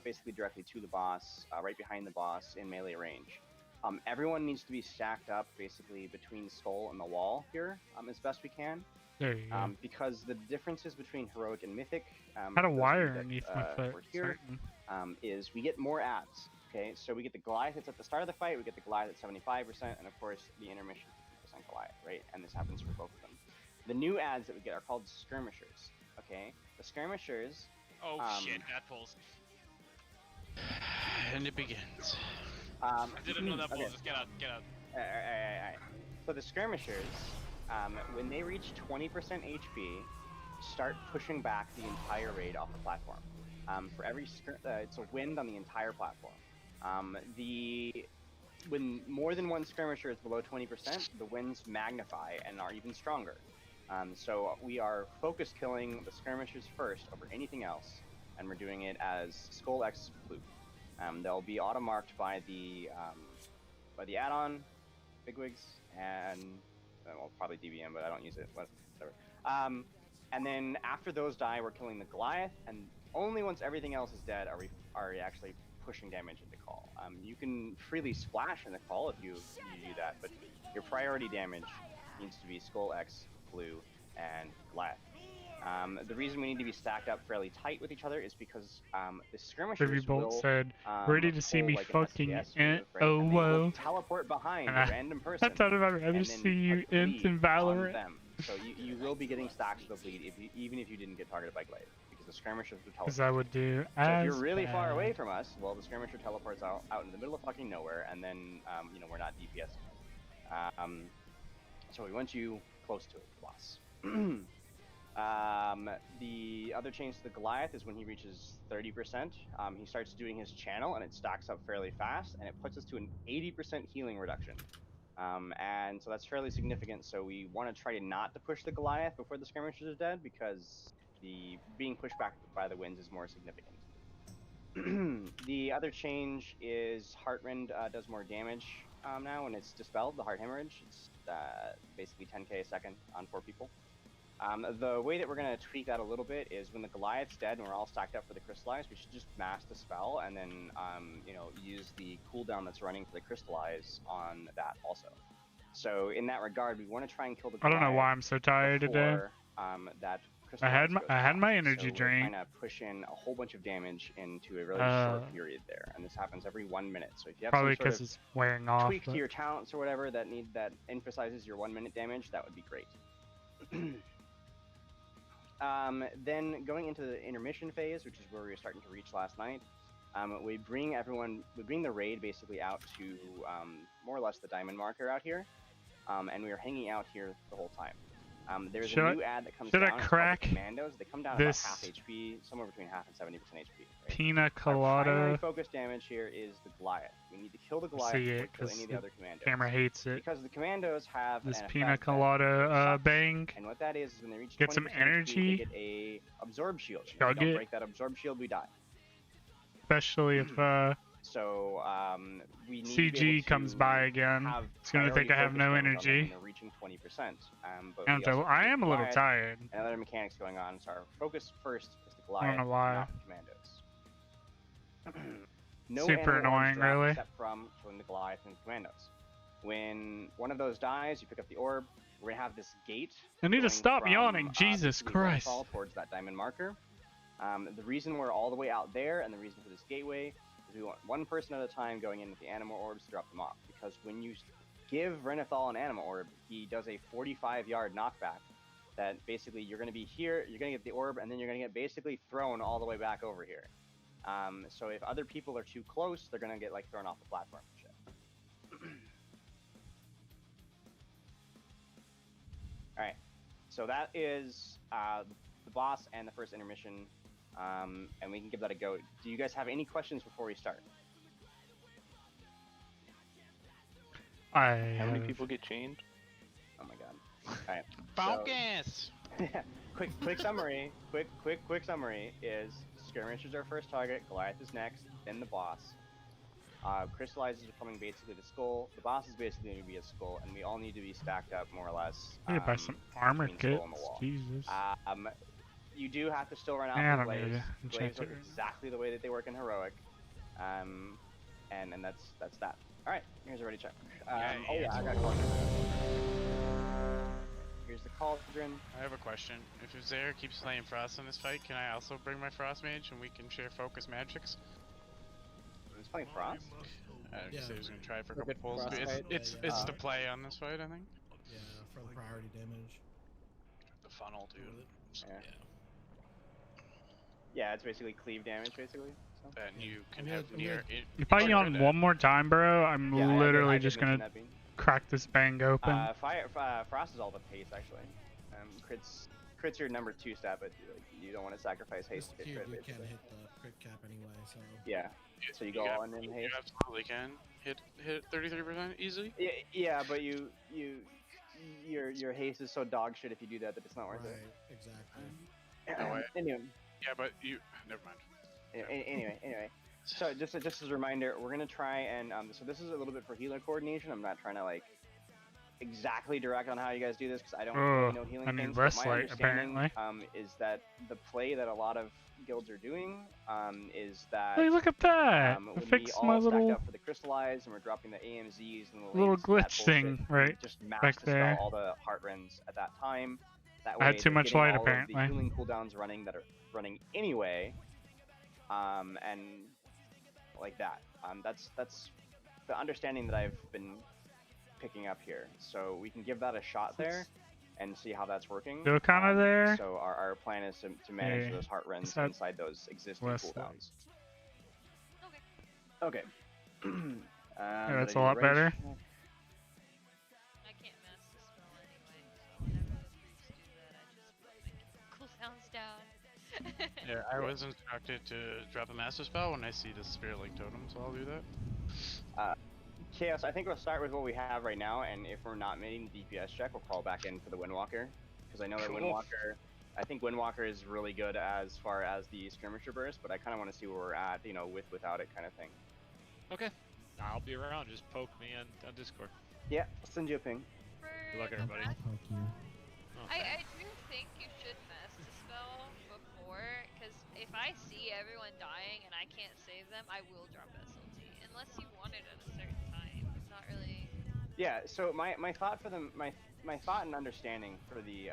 basically directly to the boss, right behind the boss in melee range. Everyone needs to be stacked up basically between Skull and the wall here as best we can. There you go. Because the differences between Heroic and Mythic, Had a for those of you wire that, underneath my foot. were here, is we get more ads. Okay, so we get the Goliath that's at the start of the fight, we get the Goliath at 75%, and of course the intermission 50% Goliath, right? And this happens for both of them. The new ads that we get are called skirmishers. Okay, the skirmishers. Oh shit, that pulls. And it begins. I didn't know that pulls. Okay. Just get out, get out. Alright. So the skirmishers, when they reach 20% HP, start pushing back the entire raid off the platform. For every it's a wind on the entire platform. When more than one skirmisher is below 20%, the winds magnify and are even stronger. So we are focus killing the skirmishers first over anything else, and we're doing it as Skull X Blue. They'll be auto-marked by the add-on, Bigwigs, and well, probably DBM, but I don't use it. Whatever. And then after those die, we're killing the Goliath, and only once everything else is dead are we actually pushing damage into Call. You can freely splash in the Call if you do that, but your priority damage needs to be Skull X, Blue, and Goliath. The reason we need to be stacked up fairly tight with each other is because the skirmishers Baby Bolt will said, ready to see pull, me like, an fucking STS in move, right? oh And they will whoa. teleport behind And a random person. I thought I'd rather and then see you int bleed in on Valorant. them. So you will be getting stacks of the bleed even if you didn't get targeted by Glaive, because the skirmishers would teleport. Because I would do So if you're as really far bad. away from us, well, the skirmisher teleports out in the middle of fucking nowhere, and then we're not DPS. So we want you close to it, boss. The other change to the Goliath is when he reaches 30%, he starts doing his channel, and it stacks up fairly fast, and it puts us to an 80% healing reduction. And so that's fairly significant, so we want to try not to push the Goliath before the skirmishers are dead, because the being pushed back by the winds is more significant. The other change is Heartrend does more damage now when it's dispelled, the Heart Hemorrhage. It's basically 10k a second on 4 people. The way that we're going to tweak that a little bit is when the Goliath's dead and we're all stacked up for the Crystallize, we should just mass the spell and then use the cooldown that's running for the Crystallize on that also. So in that regard, we want to try and kill the I Goliath don't know why I'm so tired today. before, that I had Crystallize goes my down. energy So drink. we're trying to push in a whole bunch of damage into a really short period there, and this happens every 1 minute. So if you have Probably some sort because of it's wearing off. tweak to your talents or whatever that emphasizes your 1 minute damage, that would be great. Then going into the intermission phase, which is where we were starting to reach last night, we bring the raid basically out to more or less the diamond marker out here, and we are hanging out here the whole time. There's a new ad that comes down. It's called the Commandos. They come down about half HP, somewhere between half and 70% HP. Right? Pina Our primary colada. focus damage here is the Goliath. We need to kill the Goliath See before it, we kill 'cause any of the other Commandos. Camera hates it. Because the Commandos have This an pina effect that colada sucks. bang. And what that is when they reach Get some 20% energy. HP, they get a absorb shield. If we Chug don't it. break that absorb shield, we die. Especially if So we need CG to be able to comes by again. have It's gonna think priority I have focus no damage on them energy. when they're reaching 20%. But And we so also I need am a little Goliath tired. and other mechanics going on. So our focus first is the I Goliath, don't know why. not the Commandos. No Super animal orbs annoying, drop really. except from killing the Goliath and Commandos. When one of those dies, you pick up the orb. We're gonna have this gate. I need to going stop from, yawning. Jesus basically Christ. Renfall towards that diamond marker. The reason we're all the way out there and the reason for this gateway is we want one person at a time going in with the animal orbs to drop them off. Because when you give Renethal an animal orb, he does a 45-yard knockback. That basically you're going to be here, you're going to get the orb, and then you're going to get basically thrown all the way back over here. So if other people are too close, they're going to get like thrown off the platform and shit. All right, so that is the boss and the first intermission, and we can give that a go. Do you guys have any questions before we start? How many people get chained? Oh my god! All right. Focus. Quick summary. Quick summary is skirmishers are first target. Goliath is next. Then the boss. Crystallizers are coming basically to skull. The boss is basically going to be a skull, and we all need to be stacked up more or less. I need to buy some armor between skull kits. and the wall. Jesus. You do have to still run out Man, for I'm Glaives. gonna Glaives check work it. exactly the way that they work in Heroic. And that's that. Alright, here's a ready check. Oh yeah, I got cauldron. Here's the cauldron. I have a question. If Zaire keeps playing Frost in this fight, can I also bring my Frost Mage and we can share focus magics? He's playing Frost? I just was gonna try for a For couple good pulls. Frost It's fight? it's the play on this fight, I think. Yeah, for the priority damage. The funnel, dude. Yeah. Yeah, it's basically cleave damage, basically. So. And you can I'm have gonna- near. If I yawn one more time, bro, I'm Yeah, I literally did just mention gonna that, Bean. crack this bang open. Frost is all the haste actually. Crits your number 2 stat, but you don't want to sacrifice haste This to get cube, crit. you Basically. can't hit the crit cap anyway, so. Yeah. So you go all in You haste. absolutely can hit 33% easily. Yeah, but your haste is so dog shit if you do that it's not worth Right, it. exactly. No way. Anyway. Yeah, but you. Never mind. Anyway. So just as a reminder, we're gonna try and so this is a little bit for healer coordination. I'm not trying to like exactly direct on how you guys do this because I don't really know healing I need things. less But my light, understanding apparently. is that the play that a lot of guilds are doing is that Hey, look at that! I when we fixed all my stacked little up for the crystallized and we're dropping the AMZs and the little lates and that glitch bullshit, thing we right just mass back dispel there. all the heart rends at that time. That I way had too they're much getting light, all of apparently. the healing cooldowns running that are running anyway, and like that. That's the understanding that I've been picking up here. So we can give that a shot there and see how that's working. Still kind of there. So our plan is to manage Hey, those heart rends that inside those existing less cooldowns. Okay. Okay. Yeah, did that's I a do lot the better. race? I can't mass the spell anyway, so whenever the priests do that, I just put my cooldowns down. Yeah, I was instructed to drop a master spell when I see the Spirit Link totem, so I'll do that. Chaos, I think we'll start with what we have right now, and if we're not making the DPS check, we'll crawl back in for the Windwalker. Because I know that Windwalker, I think Windwalker is really good as far as the Skirmisher Burst, but I kind of want to see where we're at, without it kind of thing. Okay. I'll be around. Just poke me on Discord. Yeah, I'll send you a ping. Good luck, everybody. I'll poke you. I do think you should mass dispel before, because if I see everyone dying and I can't save them, I will drop SLT, unless you want it at a certain time. It's not really. Yeah. So my thought for my thought and understanding for the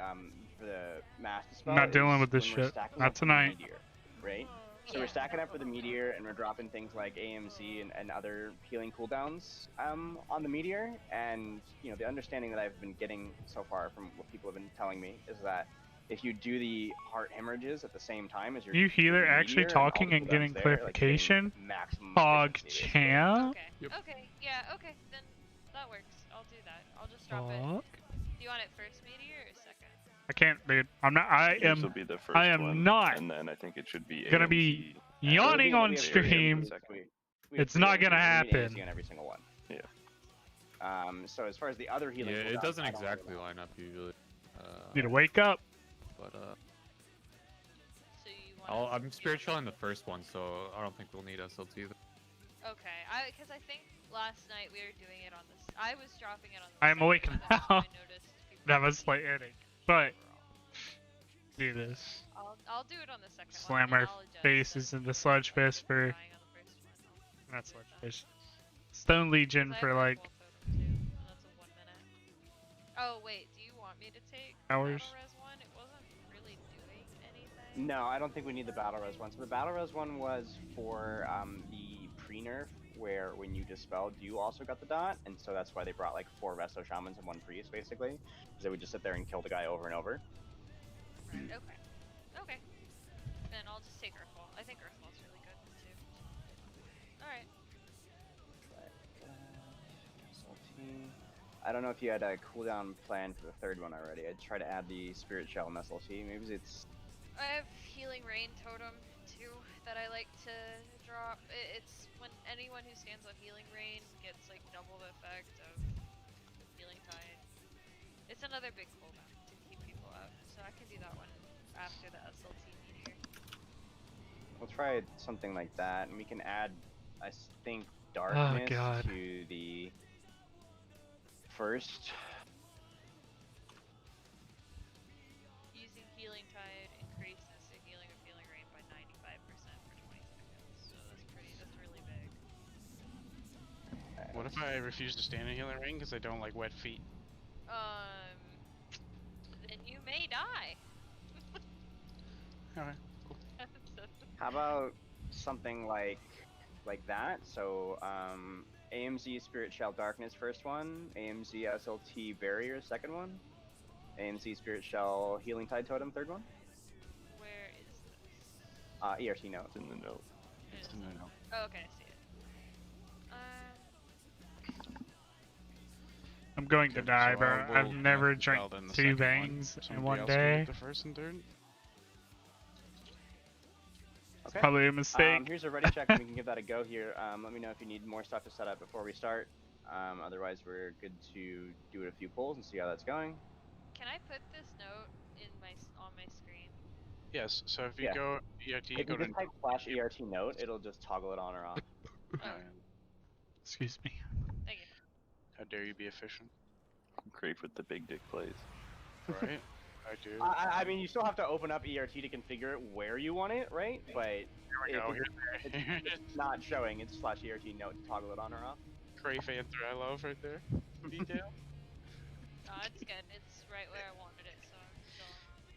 mass dispel. Not dealing is with this when we're shit. stacking Not up for the tonight. Meteor, right? So we're stacking up for the Meteor, and we're dropping things like AMZ and other healing cooldowns on the Meteor. And the understanding that I've been getting so far from what people have been telling me is that if you do the heart hemorrhages at the same time as your You healer actually talking and getting clarification? Fog champ? Okay, yeah, okay, then that works. I'll do that. I'll just drop it. Fuck. Do you want it first meteor or second? I can't, dude. I'm not. I Yours am. will be the first I am one, not and then I think it should be gonna be yawning on stream. It's not gonna happen. On every single one. Yeah. So as far as the other healing, Yeah, it cooldowns, doesn't I don't really exactly know. line up usually. Need to wake up. But So you want I'm spiritual in the first one, so I don't think we'll need SLT. Okay, because I think last night we were doing it on this. I was dropping it on the I'm second awake one, and now. I noticed people That was slight headache, but do this. I'll do it on the second Slam one. our faces into sludge fist for not sludge fist. Stone Legion for like Oh wait, do you want me to take hours. Battle Res one? It wasn't really doing anything. No, I don't think we need the battle res one. So the battle res one was for the pre-nerf, where when you dispelled, you also got the dot, and so that's why they brought like 4 Resto Shamans and 1 Priest, basically, because they would just sit there and kill the guy over and over. Right, okay. Okay. Then I'll just take Earthfall. I think Earthfall's really good too. Alright. I don't know if you had a cooldown plan for the third one already. I'd try to add the Spirit Shell and SLT. Maybe it's... I have Healing Rain Totem too that I like to drop. It's when anyone who stands on Healing Rain gets like double the effect of Healing Tide. It's another big cooldown to keep people out, so I can do that one after the SLT meteor. We'll try something like that, and we can add, I think, Darkness God. to the first. Using Healing Tide increases the healing of Healing Rain by 95% for 20 seconds, so that's really big. What if I refuse to stand in Healing Ring because I don't like wet feet? Then you may die. Alright, cool. How about something like that? So AMZ Spirit Shell Darkness first one, AMZ SLT Barrier second one, AMZ Spirit Shell Healing Tide Totem third one. Where is this? ERT note. It's in the note. It's in the note. Oh, okay, I see it. I'm going to die, So bro. I I've will never connect drank Zelda in the 2 second bangs in Somebody one else can day. get the first and third. Okay. Probably a mistake. Here's a ready check, and we can give that a go here. Let me know if you need more stuff to set up before we start. Otherwise, we're good to do a few pulls and see how that's going. Can I put this note in on my screen? Yes. So if you Yeah. go ERT, If go you to just type flash ERT note, it'll just toggle it on or off. Excuse me. Thank you. How dare you be efficient? Crave with the big dick plays. Right. I do. I mean, you still have to open up ERT to configure it where you want it, right? But Here we go. it's not showing. It's flash ERT note to toggle it on or off. Crave answer I love right there. Detail. No, it's good. It's right where I wanted it, so I'm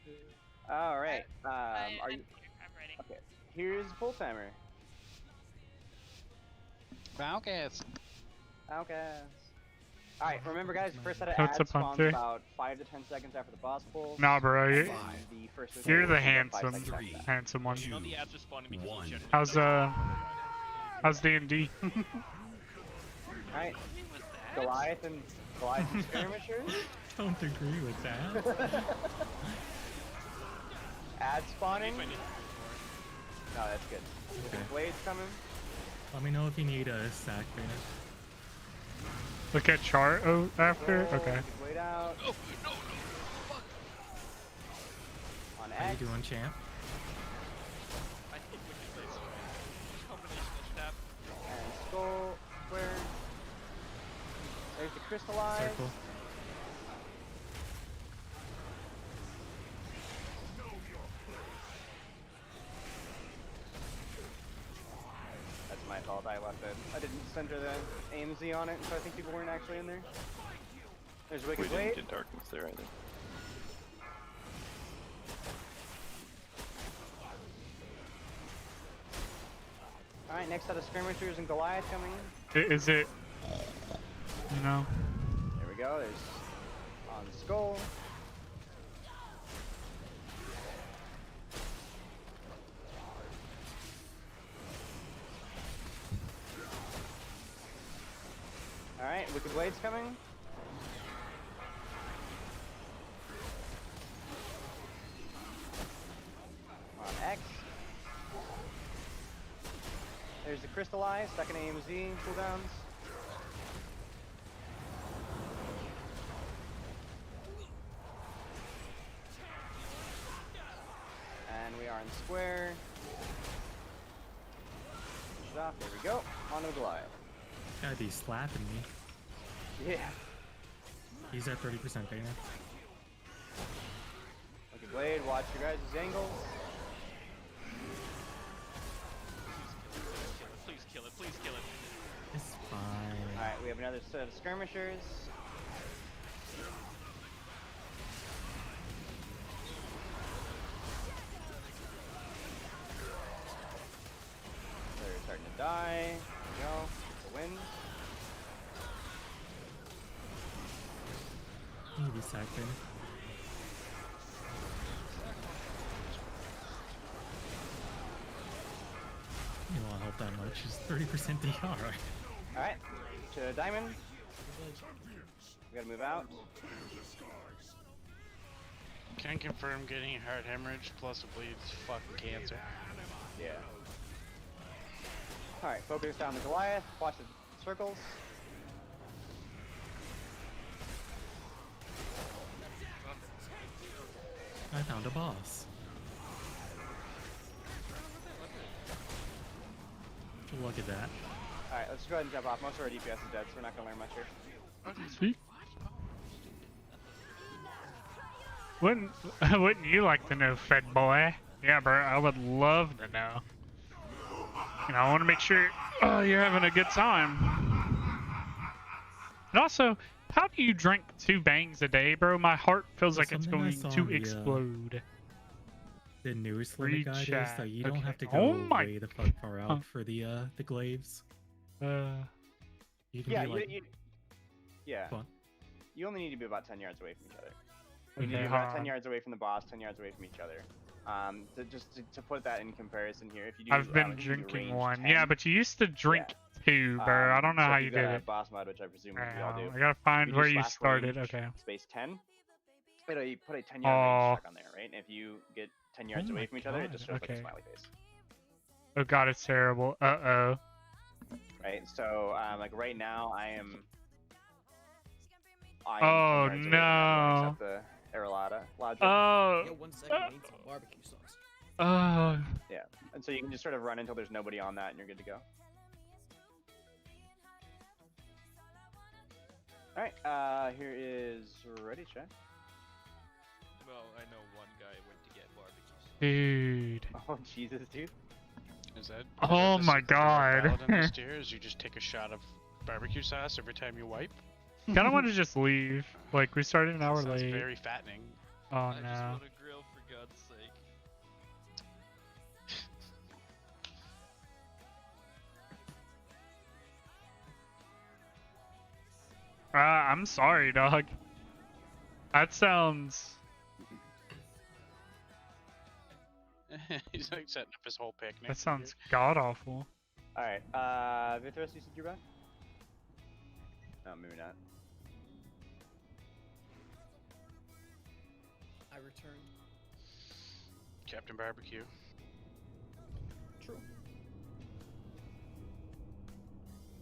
still. All right. Are you? I'm ready. Okay. Here's the pull timer. Falcus. All right. Remember, guys. First set of What's ads up, spawns Hunter? about 5 to 10 seconds after the boss pulls. Nah, bro. The first You're the will get 5 handsome seconds after that. handsome one. You know the ads are spawning because you generally How's D&D? Alright. Goliath and skirmishers. Don't agree with that. Ad spawning. No, that's good. Okay. Blades coming. Let me know if you need a sack banner. Look at chart after? Okay. Blade out. Oh, no. On How you X. doing, champ? I think we can play some combination of stab. And skull. Square. There's the crystallize. Circle. That's my fault. I left it. I didn't center the AMZ on it, so I think people weren't actually in there. There's We Wicked didn't Blade. get darkness there either. Alright, next set of skirmishers and Goliath coming in. Is it... You know? There we go. There's on skull. Alright, Wicked Blade's coming. On X. There's the Crystallize, second AMZ cooldowns. And we are in square. Finish it off. There we go. On to Goliath. Gotta be slapping me. Yeah. He's at 30% banner. Wicked Blade, watch your guys' angles. Please kill it. Please kill it. It's fine. Alright, we have another set of skirmishers. They're starting to die. There we go. The win. Maybe sack banner. You won't help that much. It's 30% DR. Alright, to Diamond. We gotta move out. Can confirm getting heart hemorrhage plus it bleeds fucking cancer. Yeah. Alright, focus down the Goliath. Watch the circles. I found a boss. Look at that. Alright, let's go ahead and jump off. Most of our DPS is dead, so we're not gonna learn much here. Sweet. Wouldn't you like to know, Fed boy? Yeah, bro, I would love to know. You know, I want to make sure you're having a good time. And also, how do you drink 2 bangs a day, bro? My heart feels like it's Something I going saw to on the, explode. The newest limit guide is Chat. that you don't Okay. have to go Oh my- way the fuck far out for the glaives. You can Yeah, be like, yeah. Fun. You only need to be about 10 yards away from each other. You need to Okay, be about hold 10 on. yards away from the boss, 10 yards away from each other. To put that in comparison here, if you do, I've I been think you do drinking range one. 10. Yeah, but you used to drink two, bro. I don't know so how if you you've did got a it. boss mod, which I presume we all do. I gotta find you where do you slash started. range, Okay. Space 10. You put a 10-yard range Oh. check on there, right? And if you get 10 yards Oh away my from each other, it God, just shows like a okay. smiley face. Oh god, it's terrible. Uh-oh. Right. So like right now, I am Oh 10 yards away from everyone no. except the Aralata logic. Oh. Yo, 1 second, I need some barbecue sauce. Oh. Yeah. And so you can just sort of run until there's nobody on that, and you're good to go. All right. Here is ready check. Well, I know one guy went to get barbecue sauce. Dude. Oh Jesus, dude. Is that? Oh my god. Is you just take a shot of barbecue sauce every time you wipe? Kinda want to just leave. Like, we started an hour Sounds late. very fattening. Oh I just no. want to grill for God's sake. I'm sorry, dog. That sounds... He's like setting up his whole picnic. That sounds god-awful. All right. Vithros, you said you're back? No, maybe not. I return. Captain Barbecue. True.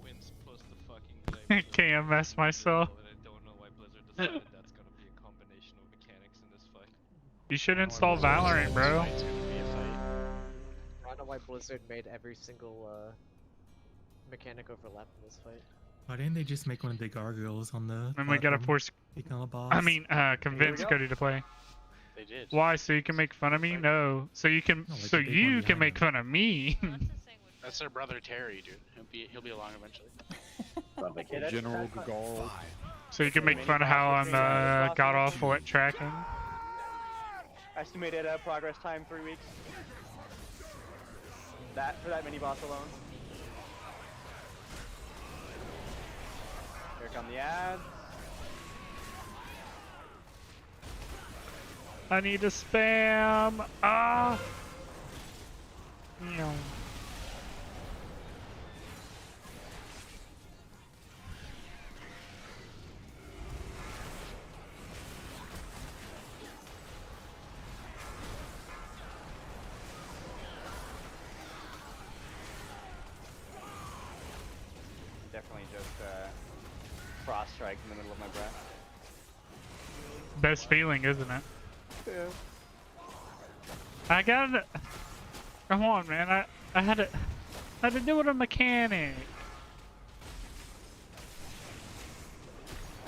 Wins plus the fucking delay. KMS myself. And I don't know why Blizzard decided that's gonna be a combination of mechanics in this fight. You should install Valorant, bro. I don't know why Blizzard made every single mechanic overlap in this fight. Why didn't they just make one of the gargoyles on the And we gotta platform force... become a boss? I mean, convince go. Cody to play. They did. Why? So you can make fun of me? No. So you can... No, like so the big you one can behind make them. fun of me. That's their brother Terry, dude. He'll be along eventually. Okay, that's- General that's fine. Gagol. So you can make fun of how I'm god-awful at tracking. Estimated progress time 3 weeks. That for that mini boss alone. Here come the ads. I need to spam. Ah. No. Definitely just frost strike in the middle of my breath. Best feeling, isn't it? Yeah. I gotta... Come on, man. I had to do it a mechanic.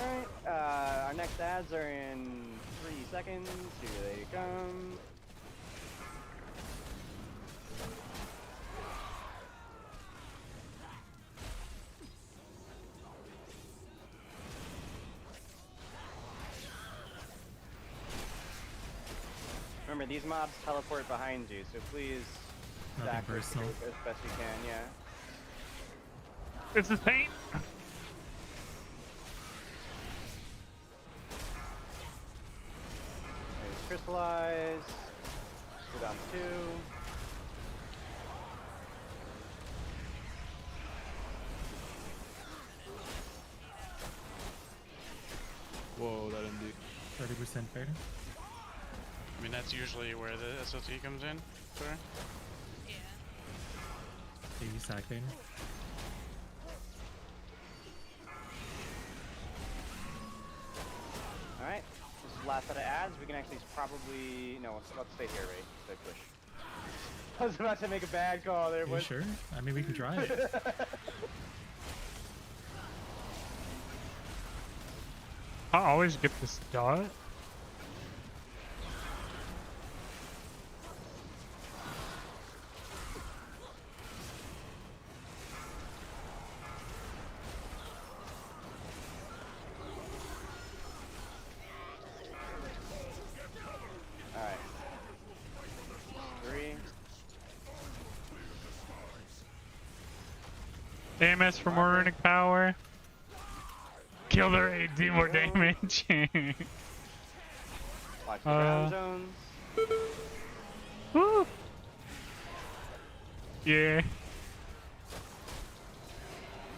Alright, our next ads are in 3 seconds. Here they come. Remember, these mobs teleport behind you, so please Nothing stack your personal. group as best you can, yeah. This is pain. There's crystallize. Go down 2. Whoa, that ended. 30% fair. I mean, that's usually where the SLT comes in. Sorry. Yeah. 80 sack fader. Alright, this is the last set of ads. We can actually probably... No, let's stay here, Ray. Stay push. I was about to make a bad call there, You boys. sure? I mean, we can try it. I always get this dot. Alright. 3. AMS for more runic power. Kill their AD, do more damage. Watch the ground zones. Woo! Yeah.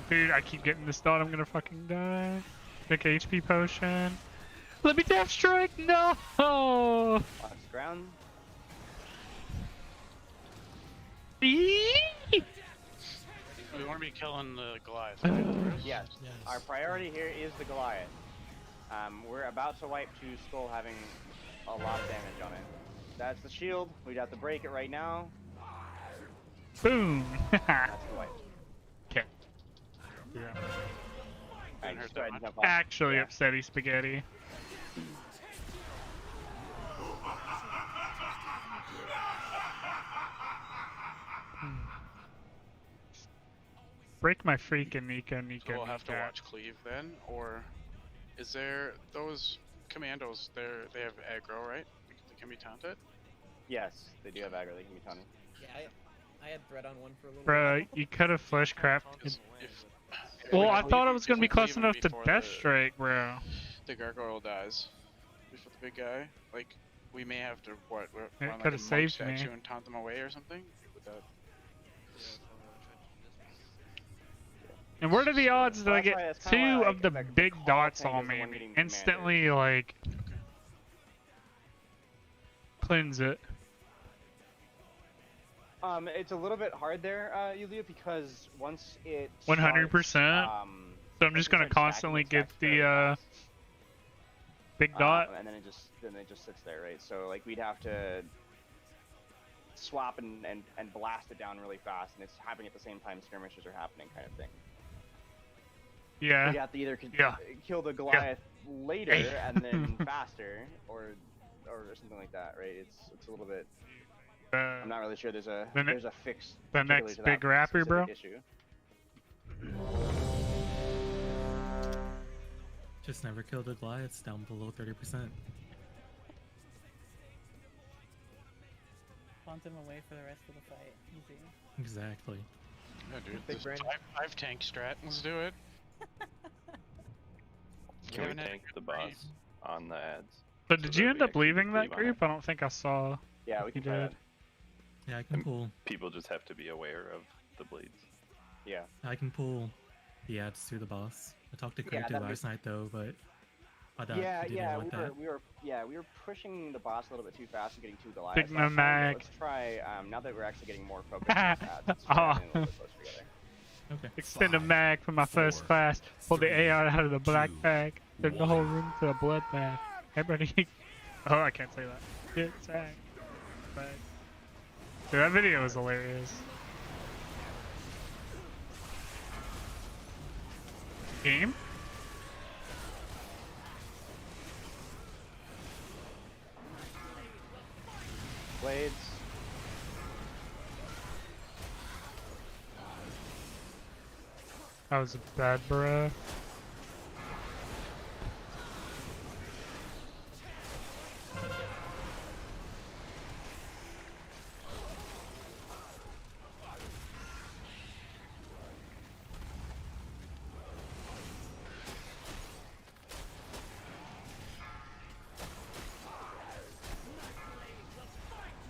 Dude, I keep getting this thought I'm gonna fucking die. Pick HP potion. Let me death strike! No! Lost ground. Eee! We want to be killing the Goliath. Yes. Our priority here is the Goliath. We're about to wipe 2 Skull having a lot of damage on it. That's the shield. We'd have to break it right now. Boom! That's the wipe. Okay. Yeah. Alright, just go ahead and jump off. Actually upsetty spaghetti. Break my freaking Nico. So we'll have to watch Cleave then, or is there those commandos? They have aggro, right? They can be taunted. Yes, they do have aggro. They can be taunted. Yeah, I had thread on one for a little Bruh, while. you could have flesh crafted. Well, I thought I was gonna be close enough to Death Strike, bro. The gargoyle dies before the big guy. Like, we may have to what? It Run like coulda a monk saved me. statue and taunt them away or something. With that. And what are the odds that I Well, get that's why 2 it's kinda of the like the big call dots tank on is the me one and getting instantly, like, cleanse it? It's a little bit hard there, Yulia, because once it 100%. starts, So I'm just gonna constantly get the big dot. and then it just sits there, right? So like we'd have to swap and blast it down really fast, and it's happening at the same time skirmishes are happening, kind of thing. Yeah. You have to either Yeah. kill the Goliath later and then faster, or something like that, right? It's a little bit. I'm not really sure there's a fix. The next big rapper, bro. Issue. Just never kill the Goliaths down below 30%. Punt him away for the rest of the fight. Easy. Exactly. Yeah, dude. Big This brain. 5 tank strat. Let's do it. Can we haven't had tank the boss on the ads? So did so you that end we up actually leaving that cleave on it? group? I don't think I saw. Yeah, we you can try did. that. Yeah, I can pull. People just have to be aware of the bleeds. Yeah. I can pull the ads through the boss. I talked to Yeah, Craig that'd last night though, but I thought Yeah, he didn't yeah, want that. we were pushing the boss a little bit too fast and getting too Goliath. Sigma mag. Let's try now that we're actually getting more focused. Let's try Oh. getting a little bit closer together. Okay. Extend a mag for my first class. Pull the AR out of the black bag. Turn the whole room to a blood bag. Everybody. Oh, I can't say that. Get sack. But dude, that video was hilarious. Game? Blades. That was a bad bruh.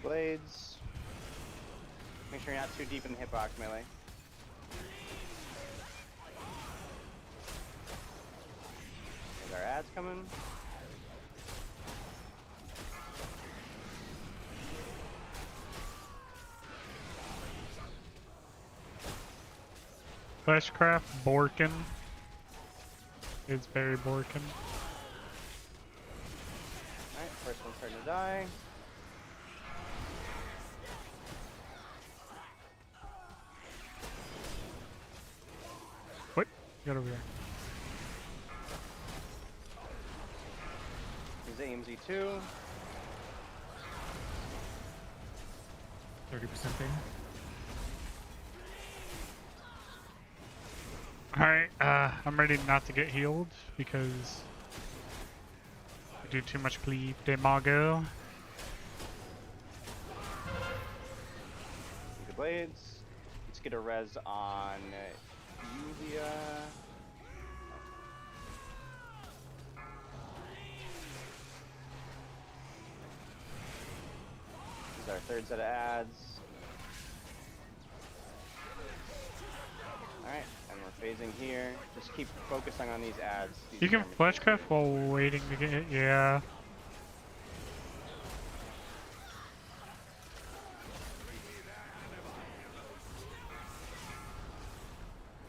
Blades. Make sure you're not too deep in the hitbox melee. There's our ads coming. Fleshcraft Borkin. It's very Borkin. Alright, first one's starting to die. What? Get over here. There's AMZ2. 30% thing. Alright, I'm ready not to get healed because I do too much cleave demago. The blades. Let's get a res on Yulia. This is our Third set of ads. Alright, and we're phasing here. Just keep focusing on these ads. These You can skirmishes. fleshcraft while waiting to get hit. Yeah.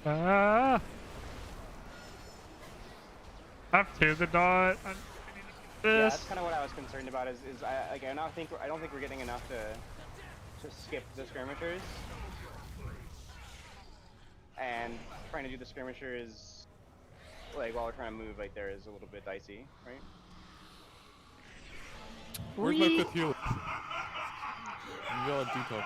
Ah! Up to the dot. Yeah, that's kind of what I was concerned about. Is I don't think we're getting enough to skip the skirmishers, and trying to do the skirmishers like while we're trying to move like there is a little bit dicey, right? Where's my 5th healer? Valid detox.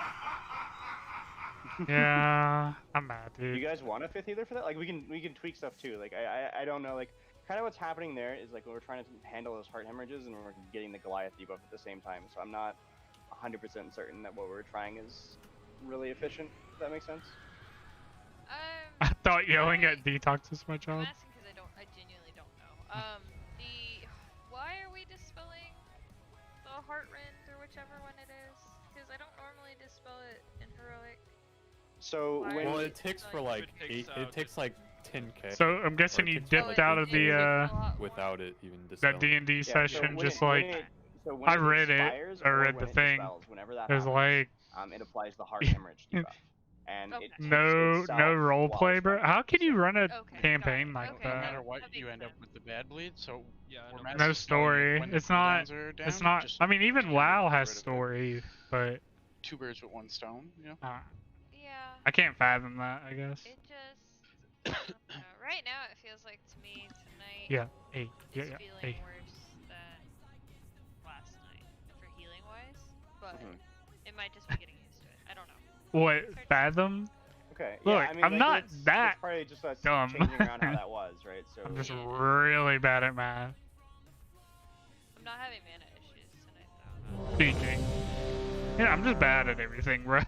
Yeah, I'm mad, dude. You guys want a 5th healer for that? Like we can tweak stuff too. Like I don't know. Like kind of what's happening there is like we're trying to handle those heart hemorrhages and we're getting the Goliath debuff at the same time. So I'm not 100% certain that what we're trying is really efficient. If that makes sense. I thought yelling at detox is my job. I'm asking because I genuinely don't know. Why are we dispelling the heart rend or whichever one it is? Because I don't normally dispel it in heroic. So well, it takes for like it takes like 10k. So I'm guessing you dipped out of the without it even that dispelling. D&D session, just like So when I it read it. expires I or read when the it thing. dispels, whenever that It was happens, like it applies the heart hemorrhage debuff. And it takes no itself role while play, it's bro. running. How can you run a campaign like No that? matter what, you end up with the bad bleed. So No story. It's not. It's not. I mean, even WoW has story, but two birds with one stone. You know. Yeah. I can't fathom that. I guess. It just right now it feels like to me tonight. Yeah. Hey. Yeah. Is Yeah. feeling Hey. worse than last night for healing wise, but it might just be getting used to it. I don't know. What fathom? Okay. Look, yeah, I mean, I'm like, not it's that probably just us dumb. changing around how that was, right? So I'm just really bad at math. I'm not having mana issues tonight though. PG. Yeah, I'm just bad at everything, bro.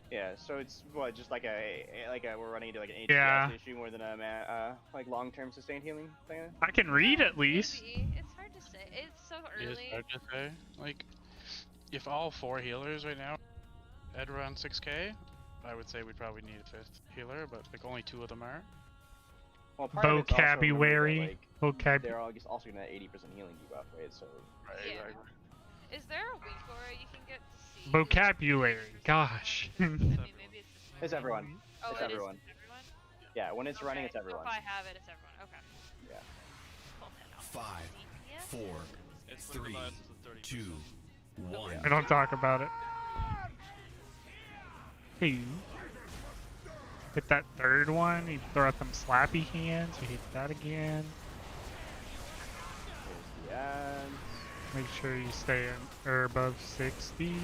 yeah, so it's what just like we're running into like an HPS Yeah. issue more than a like long-term sustained healing thing. I can read at least. Maybe. It's hard to say. It's so early. It's hard to say. Like, if all 4 healers right now at around 6k, I would say we probably need a 5th healer, but like only 2 of them are. Well, part of it's also, remember, Vocabulary. like, they're all just also gonna 80% healing debuff, right? So. Right. Yeah. Is there a weak aura you can get to see? Vocabulary. Gosh. I mean, maybe it's just It's everyone. Oh, it's it is everyone. everyone? Yeah, when it's running, it's So everyone. if I have it, it's everyone. Okay. Yeah. Pull that out. 5, 4, 3, 2, 1. I don't talk about it. Hey. Hit that third one. You throw out them slappy hands. You hit that again. Yeah. Make sure you stay in or above 60.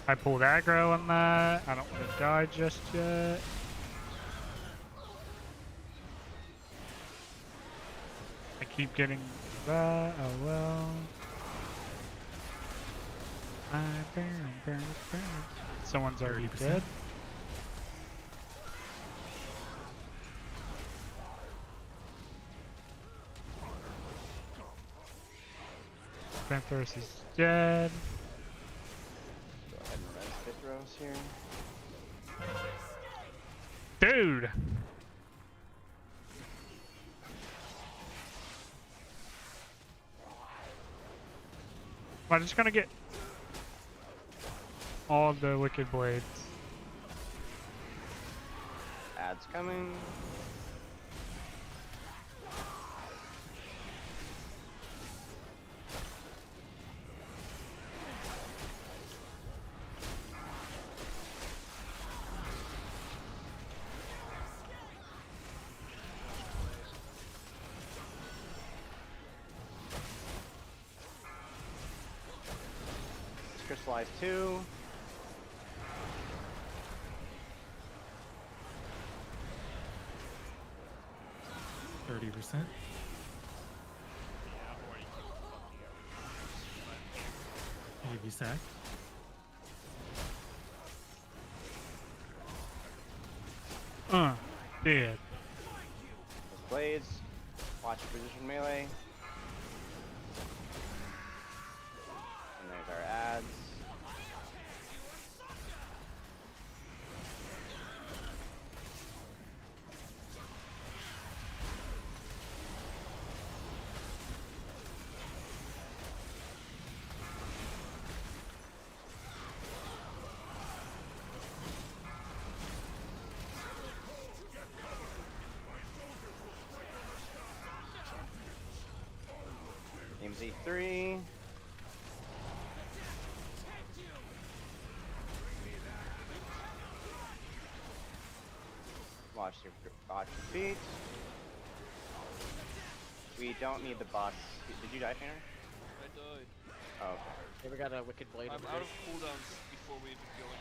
I pulled aggro on that. I don't want to die just yet. I keep getting that. Oh well. I burn. Someone's already 30%. dead. Panthers is dead. Go ahead and run Spithros here. Dude! I'm just gonna get all the wicked blades. Ads coming. Crystallize 2. %. Maybe sack. Dead. Blades. Watch your position melee. And there's our ads. Z3. Watch your feet. We don't need the boss. Did you die, Tanner? I died. Oh, okay. Hey, we got a Wicked Blade. I'm out of cooldowns before we even go into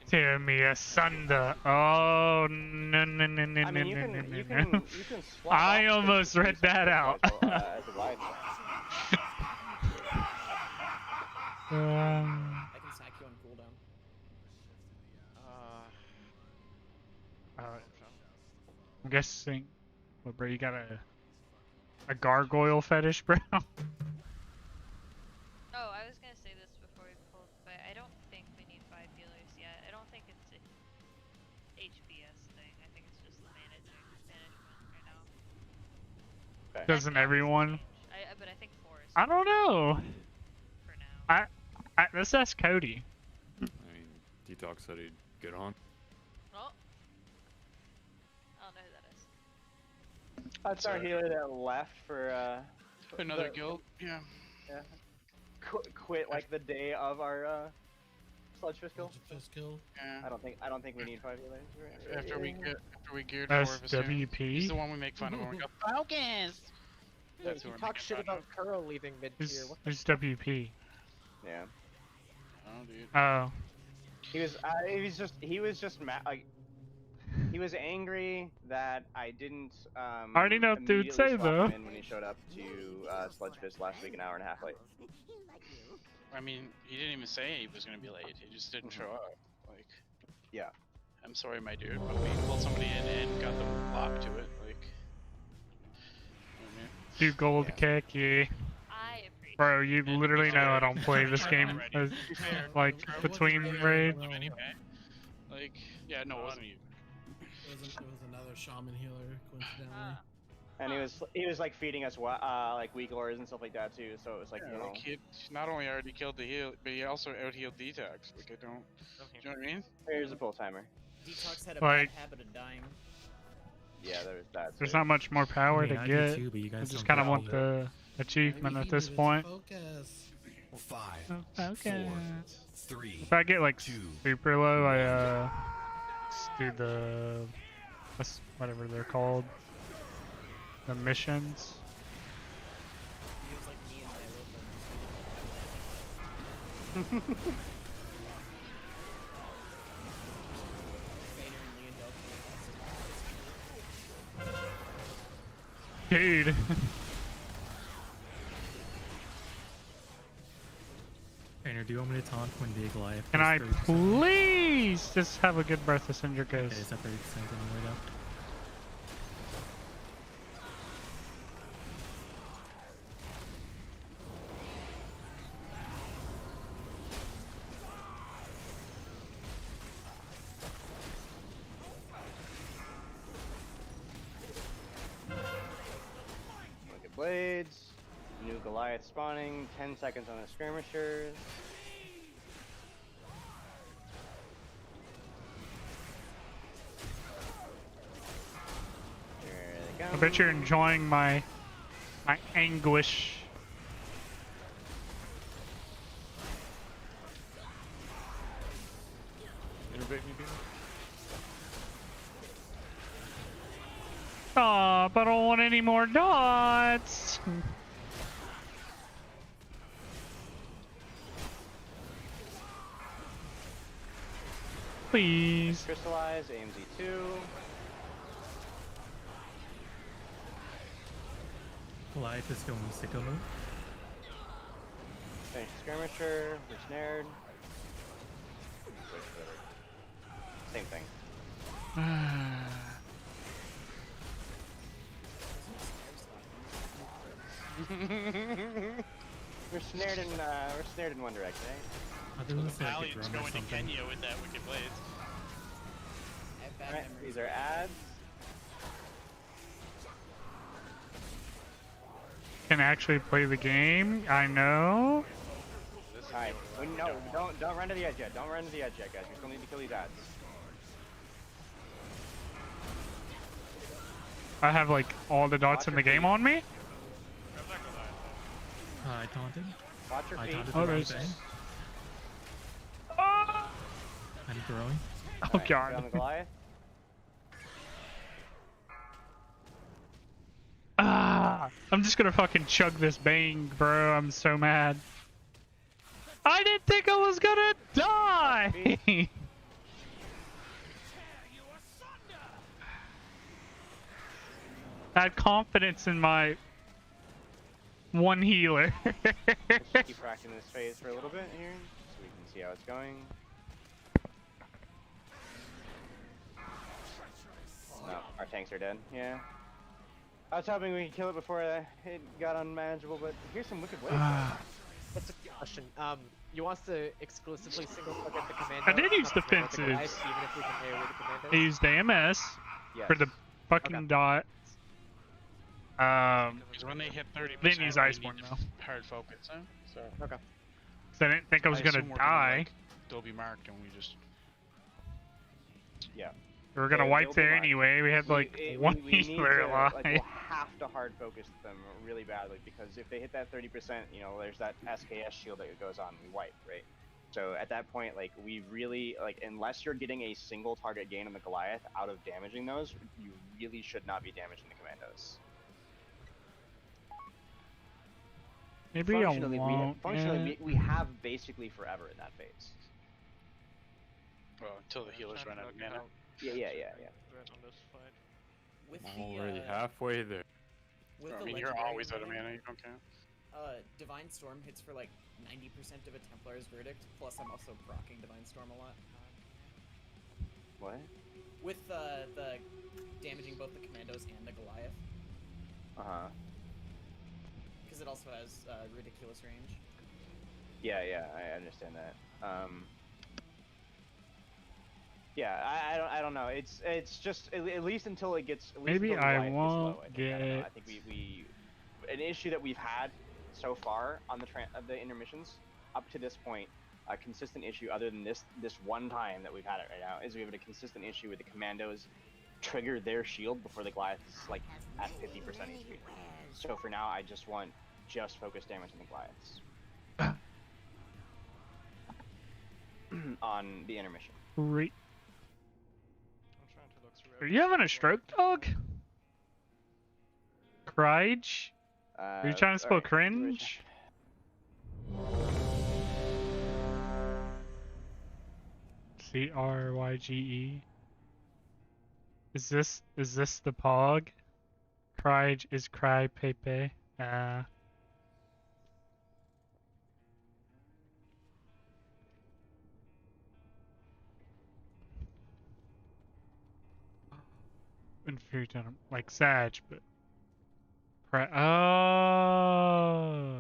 Tear me asunder. Oh no no no no I mean, no no you no no. can swap I off almost read that out. as a live. I can sack you on cooldown. I'm guessing, well, bro, you got a gargoyle fetish, bro. Oh, I was gonna say this before we pulled, but I don't think we need 5 healers yet. I don't think it's a HBS thing. I think it's just the management right now. Okay. Doesn't everyone? But I think 4 is. I don't know. For now. Let's ask Cody. I mean, Detox said he'd get on. Well, I don't know who that is. That's our healer that left for another guild. Yeah. Yeah. Quit like the day of our sludge fist kill. Yeah. I don't think we need 5 healers. After we geared 4 of us. SWP. He's the one we make fun of when we go focus. That's who talk shit about Kuro leaving mid-tier. Who's WP? Yeah. Oh, dude. Oh. He was just mad. Like, he was angry that I didn't. I already know what dude say though. Him in when he showed up to Sludge Fist last week, an hour and a half late. I mean, he didn't even say he was gonna be late. He just didn't show up. Like. Yeah. I'm sorry, my dude, but we pulled somebody in and got them locked to it. Like. Do gold khaki. Bro, you literally know I don't play this game as, like between raids. Like, yeah, no, it wasn't you. It was another shaman healer, coincidentally. And he was like feeding us like weak lores and stuff like that too. So it was like, Yeah, you know. like he not only already killed the heal, but he also out healed Detox. Like I don't. Do you know what I mean? Here's a pull timer. Detox had a Like- bad habit of dying. Yeah, there's that. There's not much more power to I get. do too, but you guys I just don't kind of get want all the achievement at this point. Focus. 5, Okay. 4, 3. If I get like super low, I just do the whatever they're called, the missions. He was like me and my Dude. Trainer, do you want me to taunt when the Goliath? Can I please just have a good Breath of Cinder Okay, Ghost? it's at 30% anyway though. Look at blades. New Goliath spawning. 10 seconds on the skirmishers. There they I go. bet you're enjoying my anguish. Innovate me, Bean. Aw, but I don't want any more dots. Please. Crystallize, AMZ2. Goliath is going sicko mode. Finish skirmisher, snared. Same thing. We're snared in one direction, eh? I think it was like a Valiant's drum or going to something. Kenya with that wicked blades. I have bad Alright, memories. these are ads. Can actually play the game. I know. Alright, no, don't run to the edge yet. Don't run to the edge yet, guys. We still need to kill these ads. I have like all the dots in the game on me. I taunted. Watch your I feet. taunted Oh, the wrong there's- thing. Ah! I'm throwing. Oh Alright, god. down the Goliath. Ah! I'm just gonna fucking chug this bang, bro. I'm so mad. I didn't think I was gonna die. I had confidence in my one healer. Let's keep racking this phase for a little bit here, so we can see how it's going. No, our tanks are dead. Yeah. I was hoping we could kill it before it got unmanageable, but here's some wicked waves. That's a question. You want us to exclusively single target the commando? I did use not the commando, the defensives. Goliath, even if we can AoE the commandos? I used AMS for the fucking dots. Because when they hit 30%, didn't use we Iceborne need though. hard focus, huh? So. Okay. So I didn't think I was gonna assume we're die. like, they'll be marked, and we just. Yeah. We were gonna wipe there anyway. We had like one we need healer to, alive. like, we'll have to hard focus them really badly, because if they hit that 30%, you know, there's that SKS shield that goes on, we wipe, right? So at that point, like, we really, like, unless you're getting a single target gain on the Goliath out of damaging those, you really should not be damaging the commandos. Maybe I Functionally, won't. we have basically forever in that phase. Well, until the healers run out of mana. Yeah. With I'm the, already halfway there. With I the mean, you're legendary always out of rating, mana, you don't count. Divine Storm hits for like 90% of a Templar's verdict, plus I'm also proccing Divine Storm a lot. What? With the damaging both the commandos and the Goliath. Uh-huh. Because it also has ridiculous range. Yeah, I understand that. Yeah, I don't know. It's just at least until it gets. At least Maybe until the I Goliath gets won't low, I think. I don't know. get- I think we an issue that we've had so far on the intermissions up to this point, a consistent issue other than this one time that we've had it right now, is we have a consistent issue with the commandos trigger their shield before the Goliath is like at 50% HP. So for now, I just want focus damage on the Goliaths. On the intermission. Great. Are you having a stroke, dog? Cryge? Are you trying to spell alright, cringe? CRYGE. Is this the pog? Cryge is cry pepe. Inferior to like Sag, but oh,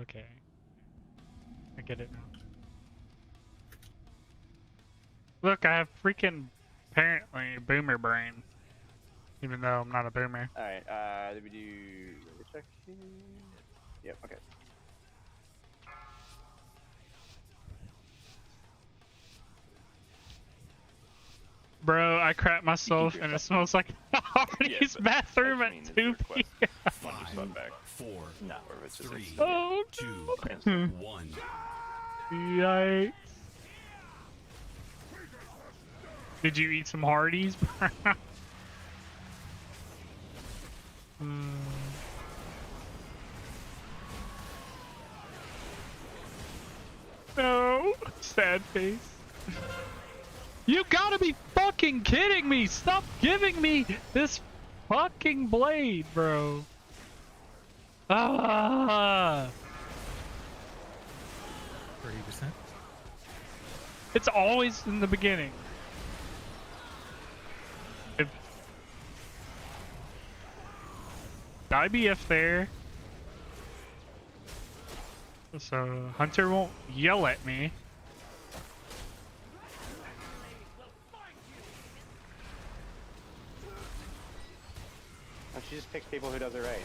okay. I get it now. Look, I have freaking apparently boomer brain, even though I'm not a boomer. All right. Did we do check? Yep. Okay. Bro, I crap myself and it smells like Hardy's bathroom at 2 p.m. 5, 4, no, 3, Oh, 2, no. 1. Yikes. Did you eat some Hardee's? No, sad face. You gotta be fucking kidding me! Stop giving me this fucking blade, bro. Ah. 30%. It's always in the beginning. If IBF there. So Hunter won't yell at me. Oh, she just picks people who does it right.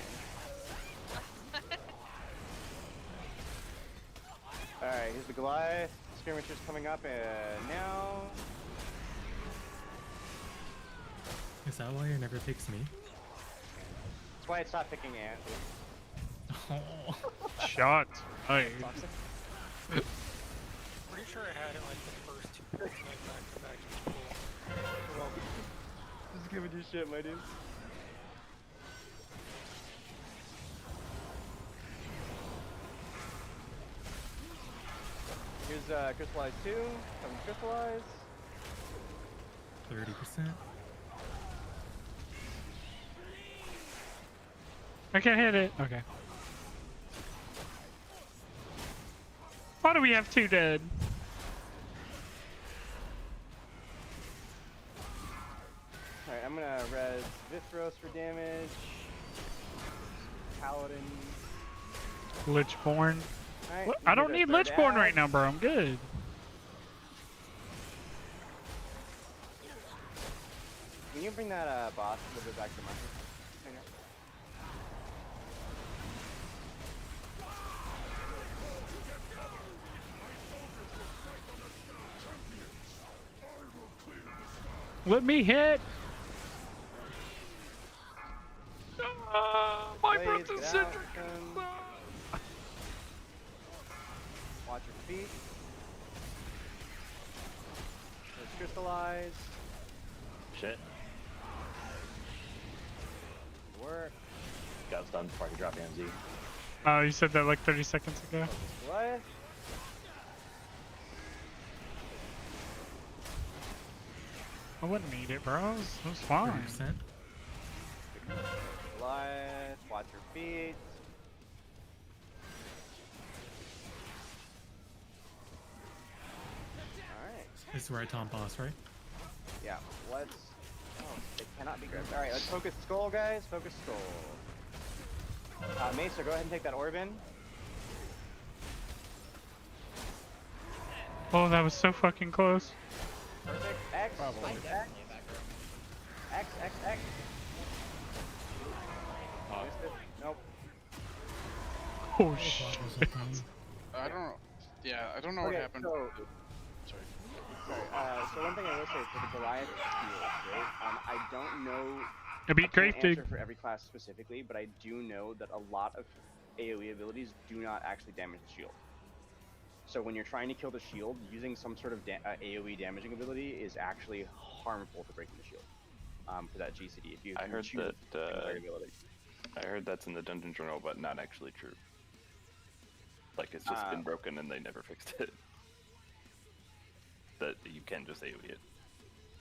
Alright, here's the Goliath. Skirmishers coming up, and now... Is that why it never picks me? That's why it stopped picking Ant. Oh. Shot. Hey. Pretty sure I had it like the first 2 picks and like back to back. Cool. Just giving you shit, my dude. Here's Crystallize 2. Coming to Crystallize. 30%. I can hit it. Okay. Why do we have 2 dead? Alright, I'm gonna res Vithros for damage. Paladin. Lichborn. Alright, I don't need Lichborn right now, bro. I'm good. Can you bring that boss a little bit back to market? Let me hit. My breath is citric. Watch your feet. Let's crystallize. Shit. Work. Got stunned before I could drop MZ. Oh, you said that like 30 seconds ago. What? I wouldn't need it, bro. It was fine. 30%. Watch your feet. Alright. This is where I taunt boss, right? Yeah, let's... Oh, it cannot be grabbed. Alright, let's focus skull, guys. Focus skull. Mesa, go ahead and take that orb in. Oh, that was so fucking close. Perfect. X. Probably. X. X. Missed it. Nope. Oh shit. I don't know. Yeah, I don't know what happened. So, Sorry. So one thing I will say for the Goliath shield, right? I don't know. I beat can't Grave Dig. answer for every class specifically, but I do know that a lot of AoE abilities do not actually damage the shield. So when you're trying to kill the shield, using some sort of AoE damaging ability is actually harmful to breaking the shield. For that GCD, if you I heard choose that. ability. I heard that's in the dungeon journal, but not actually true. Like it's just been broken and they never fixed it. That you can just AoE it.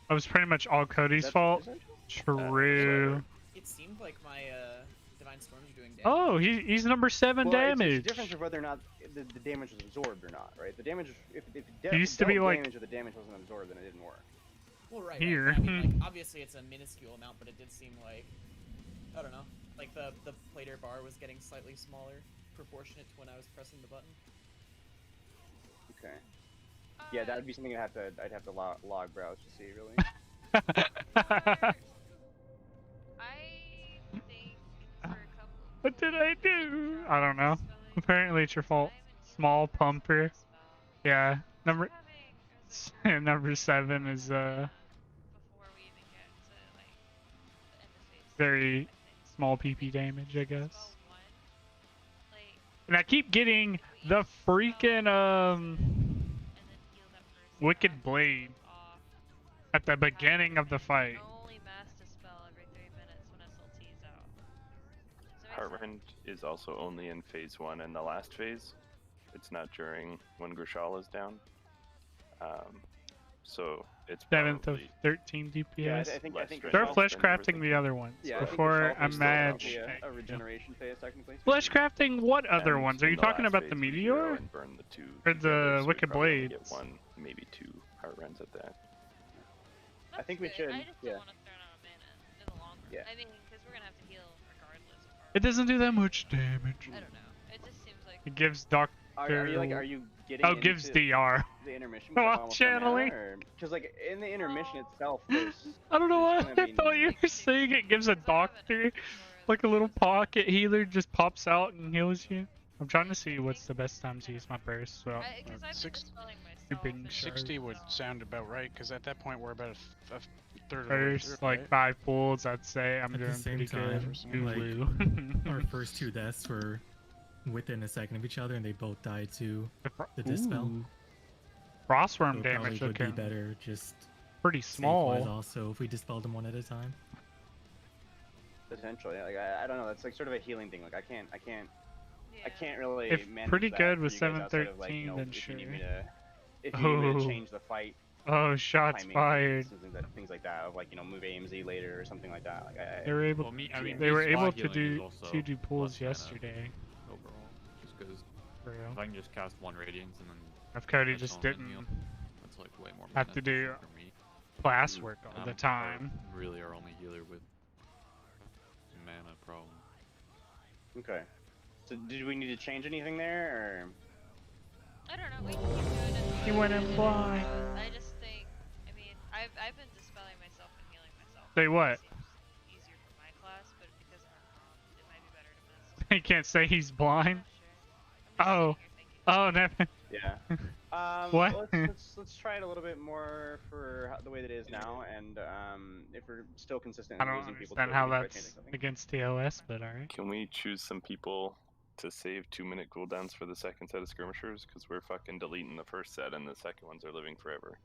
That was pretty much all Cody's fault. True. It seemed like my Divine Storms are doing damage. Oh, he's number 7 damage. It's the difference of whether or not the damage was absorbed or not, right? The damage, if it used to be like damage or the damage wasn't absorbed, then it didn't work. Well, right. Here. Right. I mean, like, obviously it's a minuscule amount, but it did seem like, I don't know, like the plater bar was getting slightly smaller, proportionate to when I was pressing the button. Okay. Yeah, that would be something I'd have to log browse to see, really. What did I do? I don't know. Apparently it's your fault. Small pumper. Yeah. Number 7 is very small PP damage, I guess. And I keep getting the freaking Wicked Blade at the beginning of the fight. Heartrend is also only in phase 1 and the last phase. It's not during when Grishal is down. So it's 7th probably... of 13 DPS. Yeah, I think They're Grishal- flesh crafting the other ones before a match. A regeneration phase, technically. Flesh crafting what other And ones? Are in you the talking last about the phase, we hero Meteor? and burn the 2 Or together, the so we Wicked probably only Blades? Get 1, maybe 2 Heartrends at that. I think we should. I just Yeah. don't want to throw out mana in the long run. Yeah. I mean, because we're gonna have to heal regardless of our. It doesn't do that much damage. I don't know. It just seems like. It gives Doc Are you getting Oh, gives into DR. the intermission Oh, with, like, I'm almost no mana, channeling. or because like in the intermission itself, there's I don't know why gonna I be thought you were saying it gives a doctor, like a little pocket healer just pops out and heals you. I'm trying to see what's the best time to use my burst. So, Because I've been dispelling myself. stupid 60 would sound about right, because at that point we're about a third of the way First, through, like right? 5 pulls, I'd say I'm At the doing same pretty time, good. like Hulu. our first 2 deaths were within a second of each other, and they both died to the dispel. Ooh. Frostworm So it damage probably would be looking better just pretty safe-wise small. also if we dispelled them one at a time. potentially. Like I don't know. That's like sort of a healing thing. Like I can't really. If manage pretty that good for with you guys outside of, 713, like, you know, then if sure. you need me to, if you need me to Oh. change the fight. Oh, shots timing, fired. Things like that, of like, you know, move AMZ later or something like that. Like They were able. They were able to do two pulls yesterday. Overall, just because For real. if I can just cast 1 Radiance and then If Cody catch just someone didn't heal, that's like way more have mana to do for me. class work all And the I'm time. really our only healer with mana problem. Okay. So did we need to change anything there, or? I don't know. We can keep doing it. He went in blind. I just think. I mean, I've been dispelling myself and healing myself. Say what? It seems easier for my class, but because I'm not, it might be better to miss. He can't say he's blind. Oh. Oh, never. Yeah. What? Let's try it a little bit more for the way that it is now, and if we're still consistent I in don't losing people, understand to it, how we can try that's changing something. against TOS, but alright. Can we choose some people to save 2-minute cooldowns for the second set of skirmishers? Because we're fucking deleting the first set, and the second ones are living forever.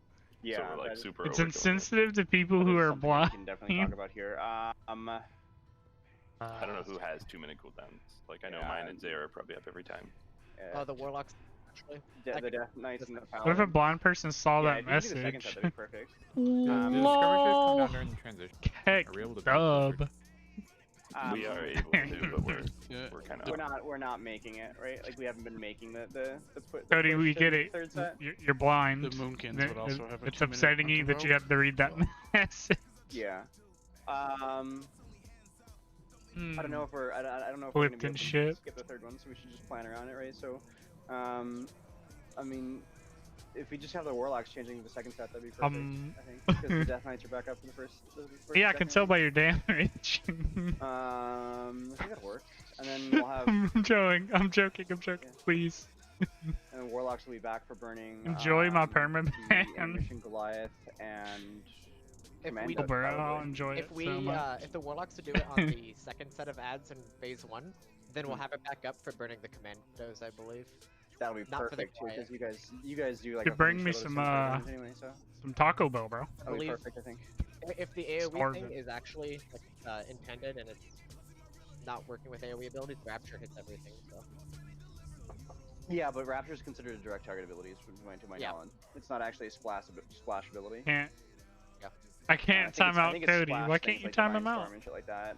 Yeah, so we're like that is- super. It's overkilling it. insensitive to people who are blind. We can definitely talk about here. I don't know who has 2-minute cooldowns. Like I know mine and Zara probably up every time. Oh, the warlocks. Actually, The Death Knights and the What if a blind person saw Yeah, that if you could do the second message? set, that'd be perfect. Do the skirmishers come down during the transition? Heck, Are we able to dub. We are able to, but we're kind of. We're not making it, right? Like we haven't been making the Cody, we push to get the it. third set. You're blind. The Moonkins would also have a It's 2-minute upsetting you that you control. have to read that message. Yeah. I don't know if we're. I don't know if Flipped we're gonna be and able to shit. skip the third one, so we should just plan around it, right? So, I mean, if we just have the warlocks changing the second set, that'd be perfect. I think because the Death Knights are back up for the first. Yeah, I can tell by your damage. I think that'll work, and then we'll have. I'm joking. Please. And then warlocks will be back for burning. Enjoy my the permaban. Ammunition Goliath and. If we, Commando, Bro, I'll probably. enjoy if it we, so much. if the warlocks to do it on the second set of ads in phase 1, then we'll have it back up for burning the commandos, I believe. That'll be Not for the perfect too, quiet. because you guys do like. Could a bring full me shitload of some stuff anyway, so some Taco Bell, bro. that'll be believe- perfect, I think. If the AoE Starving. thing is actually like, intended and it's not working with AoE abilities, Rapture hits everything. So Yeah, but Raptor is considered a direct target ability, to my Yeah. knowledge. It's not actually a splash ability. Can't. Yeah. I can't time out it's Cody. splash Why things can't you like time Divine him out? Storm and shit like that,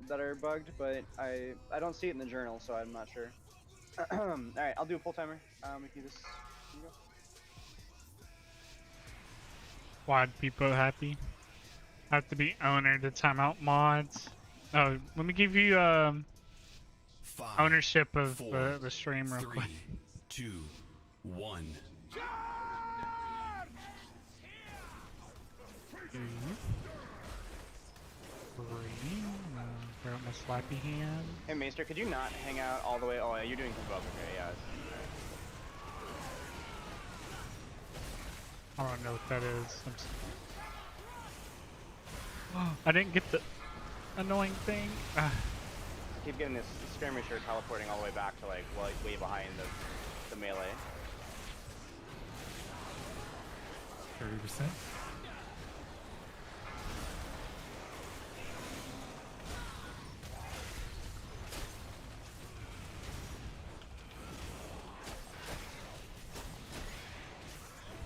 that are bugged, but I don't see it in the journal, so I'm not sure. All right, I'll do a pull timer. If you just. Here you go. Why'd people happy? Have to be owner to time out mods. Oh, let me give you 5, ownership of 4, the stream real 3, quick. 2, 1. Throw out my slappy hand. Hey, Maester, could you not hang out all the way? Oh, yeah, you're doing some okay, yeah. I don't know what that is. I didn't get the annoying thing. Keep getting this skirmisher teleporting all the way back to like way behind the melee. 30%.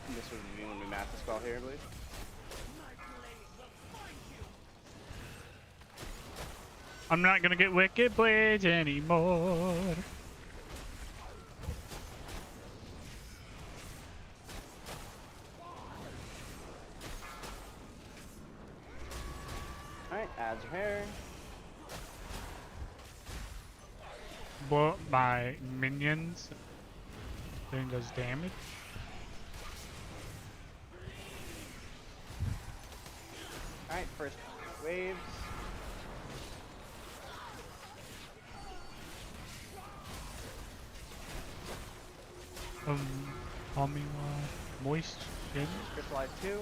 And this would be when we math the spell here, I believe. I'm not gonna get Wicked Blades anymore. Alright, adds your hair. Blow up my minions. Thing does damage. Alright, first waves. Humming moist shin. Crystallize 2.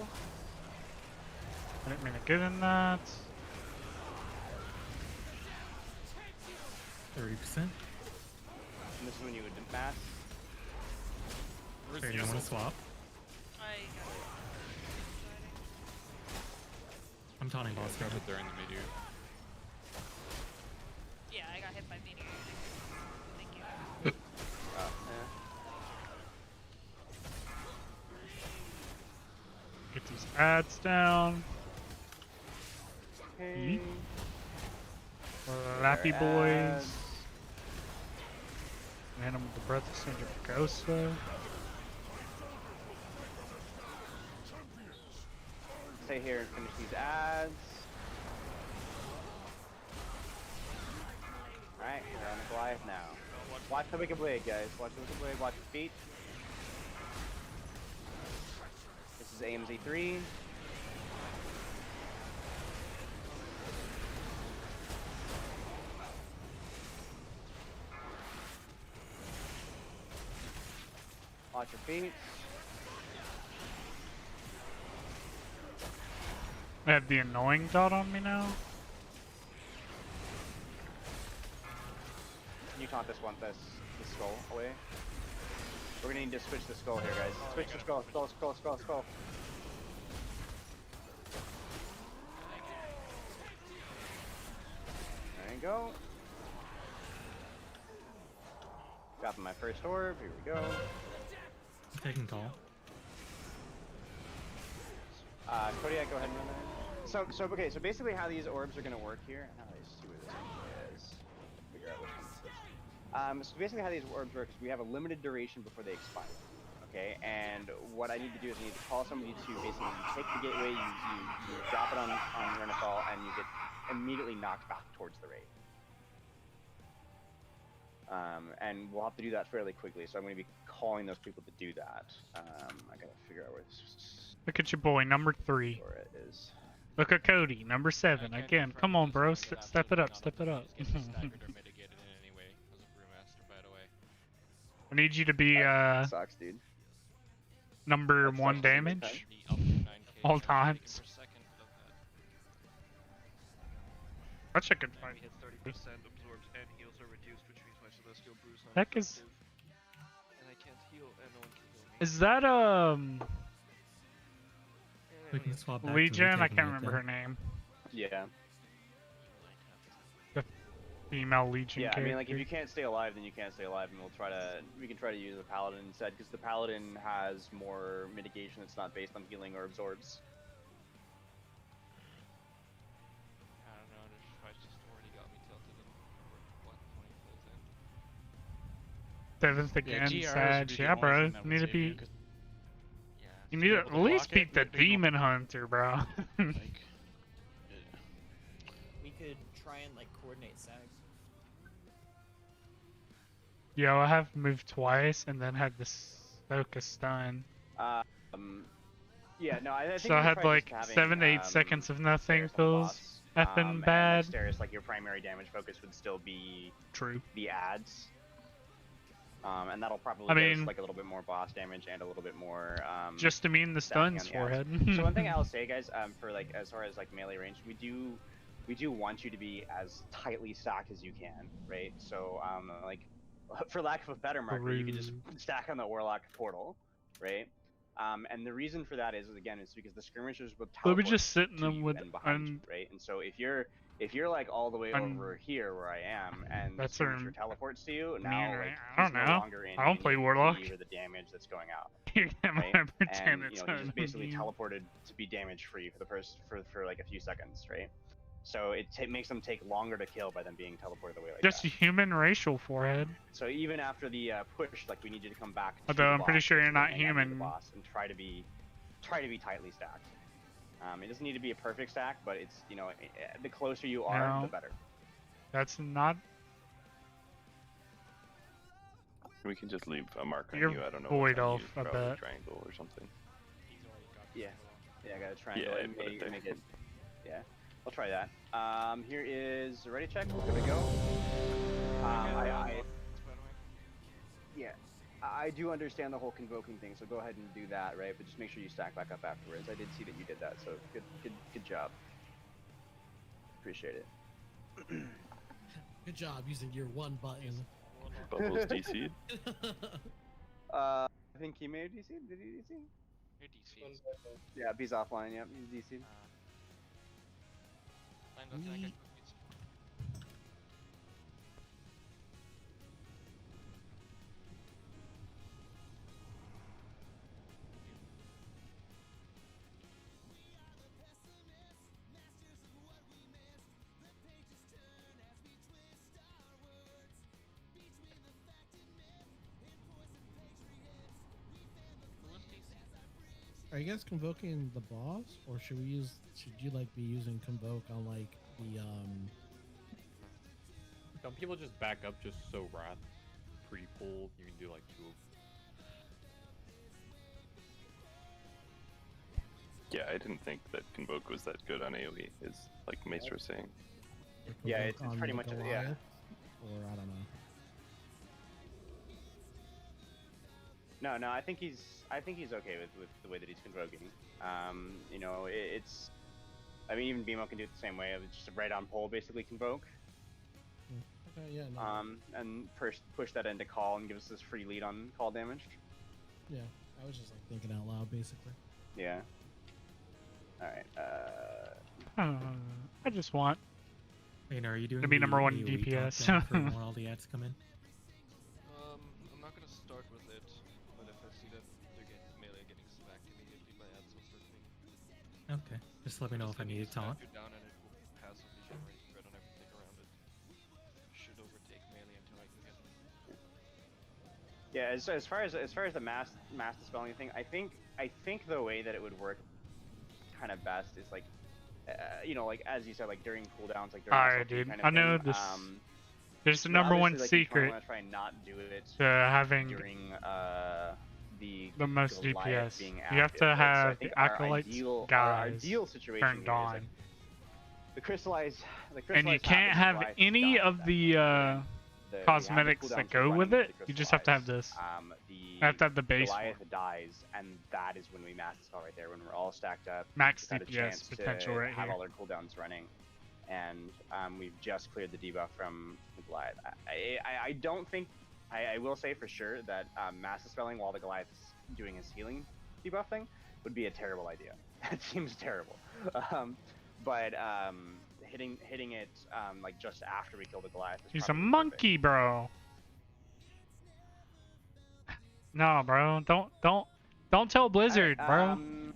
I didn't mean to get in that. 30%. And this is when you would mass. Hey, you want to swap? I'm taunting boss guard. During the meteor. Yeah, I got hit by meteor. Thank you. Get these ads down. Okay. Lappy boys. Man, I'm with the breath of Sandra Picosa. Stay here and finish these ads. Alright, we're on the Goliath now. Watch the Wicked Blade, guys. Watch the Wicked Blade, watch your feet. This is AMZ 3. Watch your feet. I have the annoying dot on me now. You can't just want this skull away. We're gonna need to switch the skull here, guys. Switch the skull. Skull. There you go. Dropping my first orb. Here we go. I'm taking call. Kodiak, go ahead and run that. So okay. So basically, how these orbs are gonna work here. How do I see where this one is? Figure out which one this is. So basically, how these orbs work is we have a limited duration before they expire. Okay, and what I need to do is I need to call somebody to basically take the gateway, you drop it on Renethal, and you get immediately knocked back towards the raid. And we'll have to do that fairly quickly, so I'm going to be calling those people to do that. I gotta figure out where this is. Look at your boy, number 3. Where it is. Look at Cody, number 7. Again, come on, bro, step it up, step it up. I need you to be Sucks, dude. number 1 damage all times. That's a good fight. Hit 30%, absorbs and heals are reduced, which means my celestial bruise is Heck is. and I can't heal, and no one can heal me. Is that We can swap back Legion? to I can't remember her name. Yeah. The female Legion. Yeah, I mean, like, if character. you can't stay alive, then you can't stay alive, and we can try to use a paladin instead, because the paladin has more mitigation that's not based on healing or absorbs. I don't know, this fight just already got me tilted in, what, 20 plays in? 7th again, GRs would Sag. be the Yeah, only bro. thing that You would need to save you, be. 'cause- You need to able at to least block it, beat the there's no- Demon Hunter, bro. We could try and like coordinate Sag. Yo, I have moved twice and then had this focus stun. Yeah, no, I think So I we had tried like just having, 7 to 8 seconds of nothing Steris on the feels boss. effing And bad. like Steris, like your primary damage focus would still be True. the ads. And that'll probably I give us mean- like a little bit more boss damage and a little bit more Just to mean the stacking stuns on the ads. forehead. So one thing I'll say, guys, for like as far as like melee range, we do want you to be as tightly stacked as you can, right? So like for lack of a better marker, you could just stack on the Warlock portal, right? And the reason for that is again, it's because the skirmishers will Let me teleport just sit in to them you with and behind you, un- right? And so if you're like all the way over here where I am, and the That's skirmisher an- teleports to you, mean, now like I he's don't no know. longer in I don't any play of the Warlock. key or the damage that's going out. You're gonna Right? pretend And it's you know, he's just basically immune. teleported to be damage free for the first for like a few seconds, right? So it makes them take longer to kill by them being teleported away like Just that. human racial forehead. So even after the push, like we need you to come back. To Although the I'm pretty boss, sure you're not basically, and then do the human. boss and try to be tightly stacked. It doesn't need to be a perfect stack, but it's the closer you are, No. the better. That's not. We can just leave a mark on You're you. I don't know. void what off, I probably bet. triangle or something. Yeah. Yeah, I got a triangle. Yeah, and put it there. make it. Yeah, I'll try that. Here is a ready check. We're good to go. Yeah, I do understand the whole convoking thing, so go ahead and do that, right? But just make sure you stack back up afterwards. I did see that you did that, so good job. Appreciate it. Good job using your one button. Bubbles DC'd. I think he may have DC'd. Did he DC? You're DC'd. Yeah, he's offline. Yep, he's DC'd. Are you guys convoking the boss, or should you like be using convoke on like the Don't people just back up just so Wrath pre-pull? You can do like 2 of Yeah, I didn't think that Convoke was that good on AoE, is like Maester was saying. Yeah, it's on pretty the much Goliath, yeah. or I don't know. No, I think he's okay with the way that he's convoking. You know, it's. I mean, even BMO can do it the same way. It's just a right on pull, basically convoke. Okay, yeah. No. And push that into call and give us this free lead on call damage. Yeah, I was just like thinking out loud, basically. Yeah. All right. I just want Wait, are you doing to be number one the AoE DPS. countdown for when all the ads come in? I'm not gonna start with it, but if I see that they're getting melee getting smacked immediately by ads, I'll start doing. Okay, just let me know if I need a taunt. You down and it will passively generate spread on everything around it. Should overtake melee until I can get it. Yeah, as far as the mass dispelling thing, I think the way that it would work kind of best is like, you know, like as you said, like during cooldowns, like during Alright, SLP dude. kind of I know thing. this. There's the but number one obviously, like, secret You want to try and not do it to having during the most Goliath DPS. being You have active, to right? So I have think the acolytes our guys ideal situation turned here is, on. like, the crystallized And you can't have any of the cosmetics that go with it. You just have to have this. You have to have the base one. Goliath dies, and that is when we mass dispel right there. When we're all stacked up, Max we've had a DPS chance potential to right have here. all our cooldowns running, and we've just cleared the debuff from the Goliath. I don't think. I will say for sure that mass dispelling while the Goliath is doing his healing debuff thing would be a terrible idea. That seems terrible. But hitting it like just after we kill the Goliath is He's a probably monkey, bro. No, bro. Don't tell Blizzard, bro. I need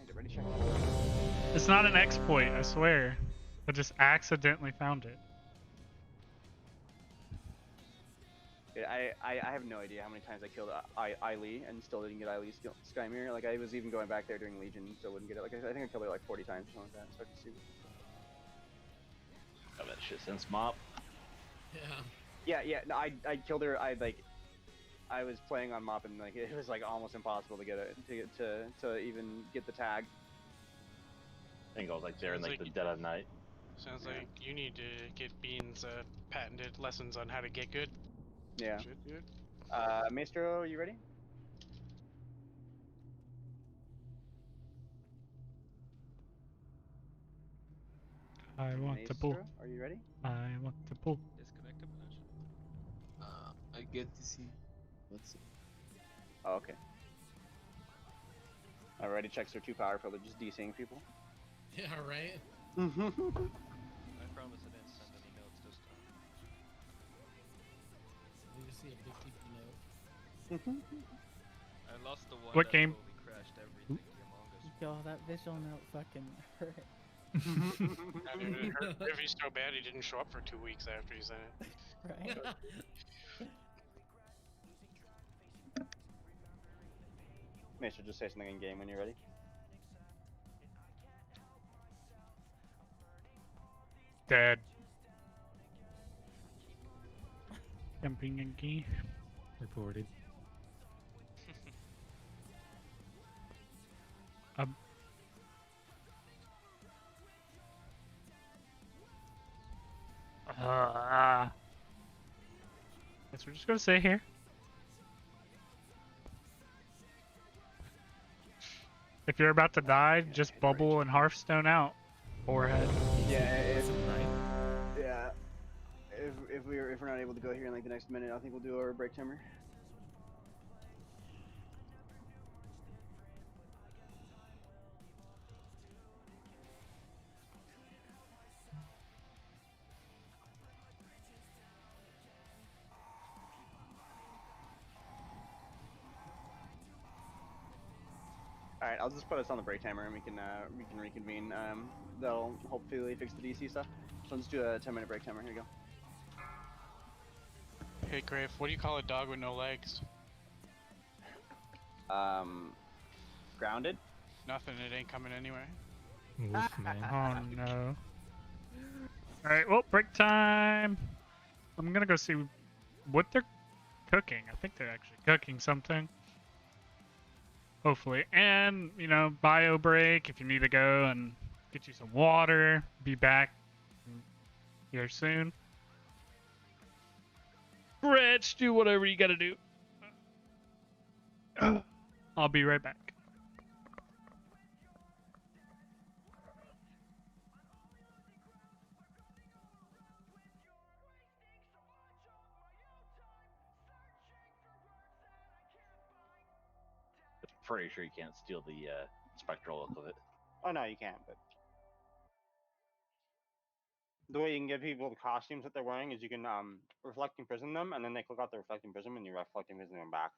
to ready check. It's not an exploit, I swear. I just accidentally found it. I have no idea how many times I killed Eileen and still didn't get Eileen's Sky Mirror. Like, I was even going back there during Legion and still wouldn't get it. Like, I think I killed her like 40 times, something like that. So I can see. Got that shit since mop. Yeah. No, I killed her. I was playing on mop and like it was like almost impossible to get it to even get the tag. I think I was like there in Sounds like the like dead of night. Sounds like you need to get Bean's patented lessons on how to get good. Yeah. Shit, dude. Maestro, are you ready? I want to pull. Maestro, are you ready? I want to pull. Disconnect a bunch. I get to see. What's it? Oh, okay. Alrighty, checks are too powerful. They're just DCing people. Yeah, right. I promise I didn't send any notes this time. We just see a big TP note. I lost the one What that game? totally crashed everything. The Among Us. Yo, that visual note fucking hurt. I mean, it hurt if he's so bad he didn't show up for 2 weeks after he sent it. Right. Maestro, just say something in game when you're ready. Dead. Jumping again. Reported. Guess we're just gonna stay here. If you're about to die, just bubble and Hearthstone out. Forehead. Yeah, yeah. If we're not able to go here in like the next minute, I think we'll do our break timer. All right, I'll just put us on the break timer and we can reconvene. They'll hopefully fix the DC stuff. So let's do a 10-minute break timer. Here you go. Hey, Grave, what do you call a dog with no legs? Grounded? Nothing, it ain't coming anywhere. Oof, man. Oh no. Alright, well, break time. I'm gonna go see what they're cooking. I think they're actually cooking something. Hopefully. And, you know, bio break if you need to go and get you some water. Be back here soon. Rich, do whatever you gotta do. I'll be right back. Pretty sure you can't steal the spectral look of it. Oh no, you can't. But the way you can get people the costumes that they're wearing is you can reflecting prism them, and then they click out the reflecting prism, and you reflecting prism them back.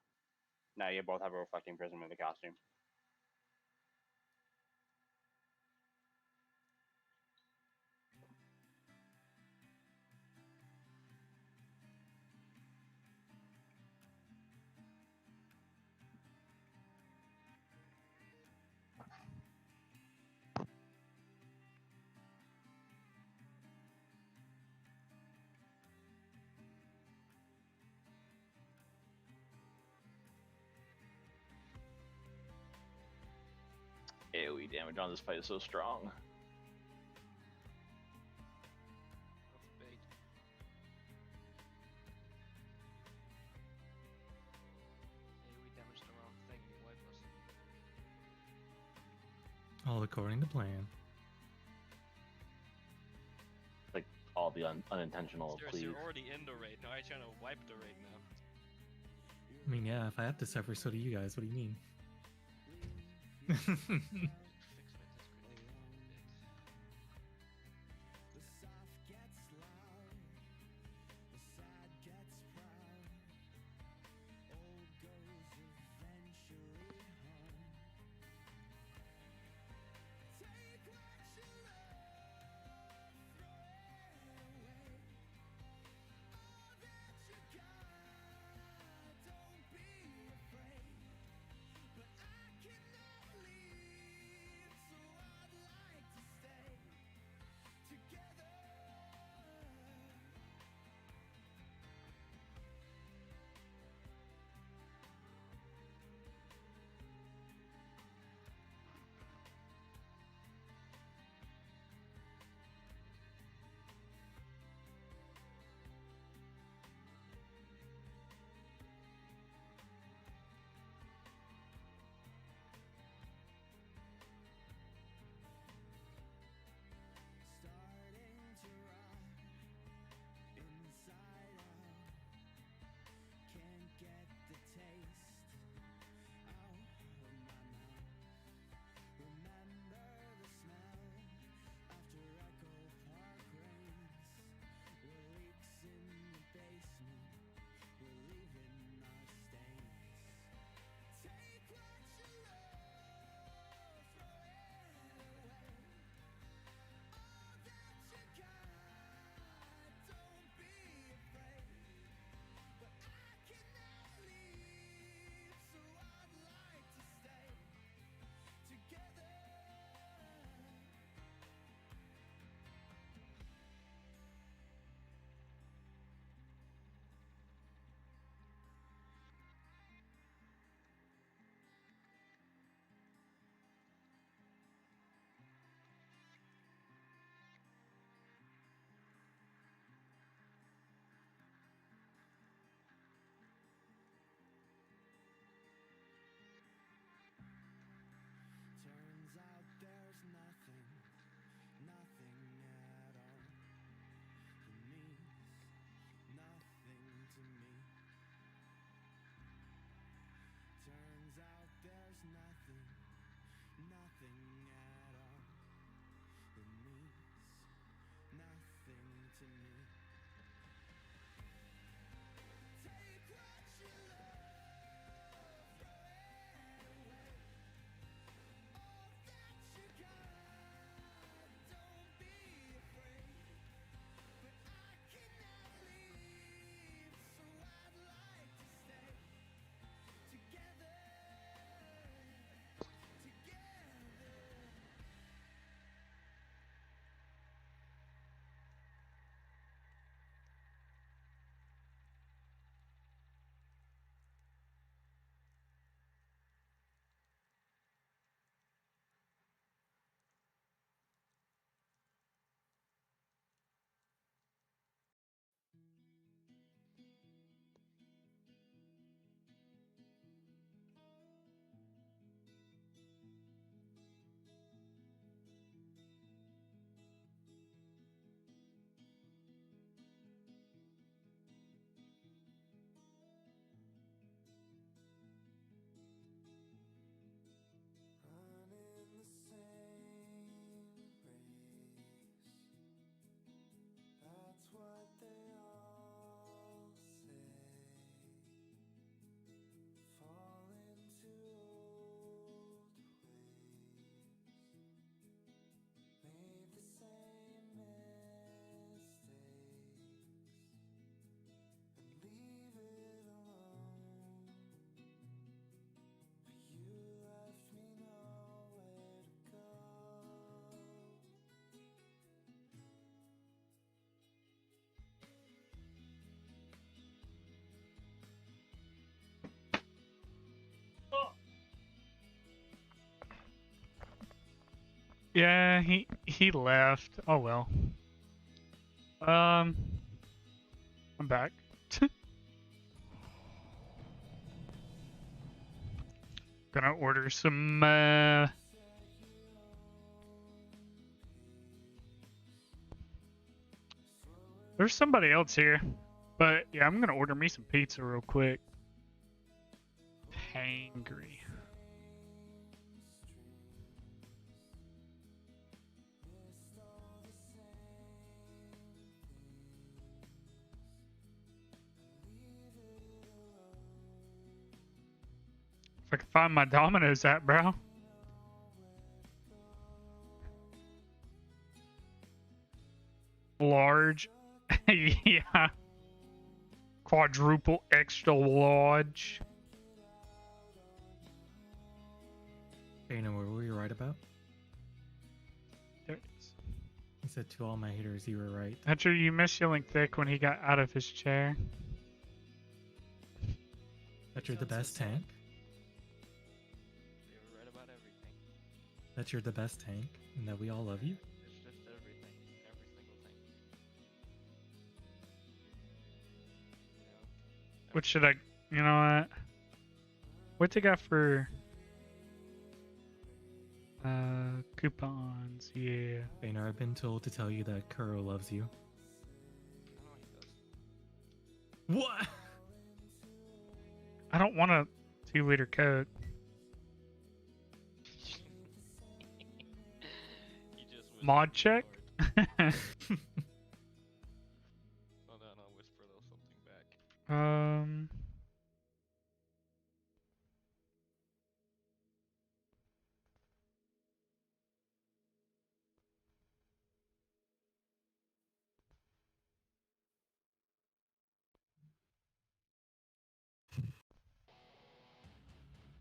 Now you both have a reflecting prism with the costume. AoE damage on this fight is so strong. All according to plan. Like all the unintentional Seriously, cleave. you're already in the raid. Now I'm trying to wipe the raid now. I mean, yeah, if I have to suffer, so do you guys. What do you mean? Yeah, he left. Oh well. I'm back. Gonna order some there's somebody else here. But yeah, I'm gonna order me some pizza real quick. Hangry. If I can find my Domino's at, bro. Large. Yeah. Quadruple extra large. Dana, what were you right about? There it is. He said to all my haters, you were right. Hunter, you missed yelling thick when he got out of his chair. That you're the best tank? You were right about everything. That you're the best tank? And that we all love you? It's just everything. Every single thing. What should I... You know what? What's it got for... coupons, yeah. Dana, I've been told to tell you that Kuro loves you. What? I don't want a 2-liter Coke. Mod check? Oh no, no, whisper a little something back.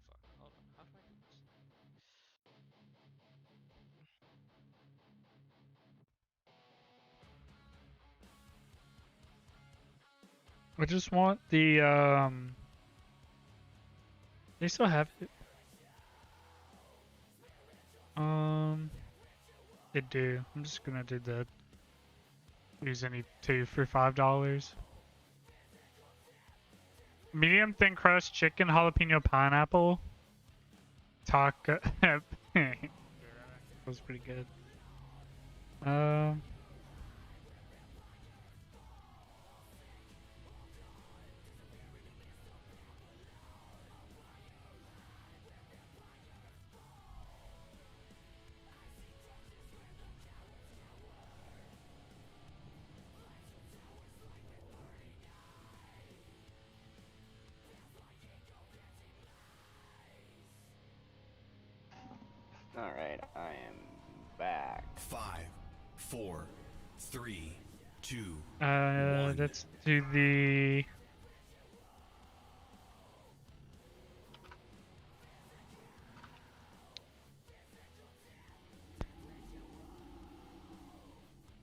Fuck, hold on, how do I do this? I just want the, They still have it. They do. I'm just gonna do the... Use any two for $5. Medium thin crust chicken jalapeno pineapple. Taco. That was pretty good. All right, I am back. 5, 4, 3, 2. Let's do the...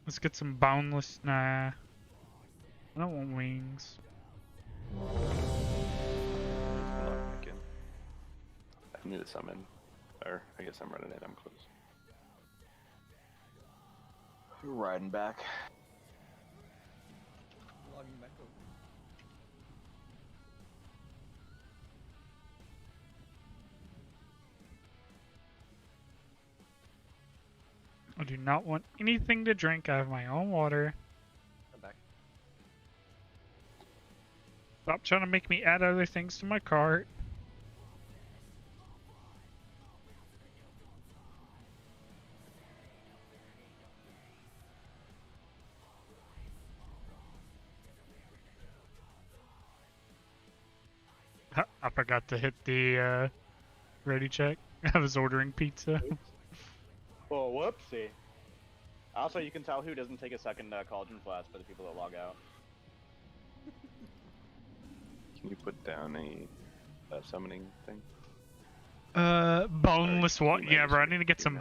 Let's get some boneless. Nah. I don't want wings. I need to summon. Or, I guess I'm running it. I'm close. We're riding back. Logging back over. I do not want anything to drink. I have my own water. I'm back. Stop trying to make me add other things to my cart. I forgot to hit the ready check. I was ordering pizza. Oh, whoopsie. Also, you can tell who doesn't take a second collagen flask by the people that log out. Can you put down a summoning thing? Boneless water. Yeah, bro, I need to get some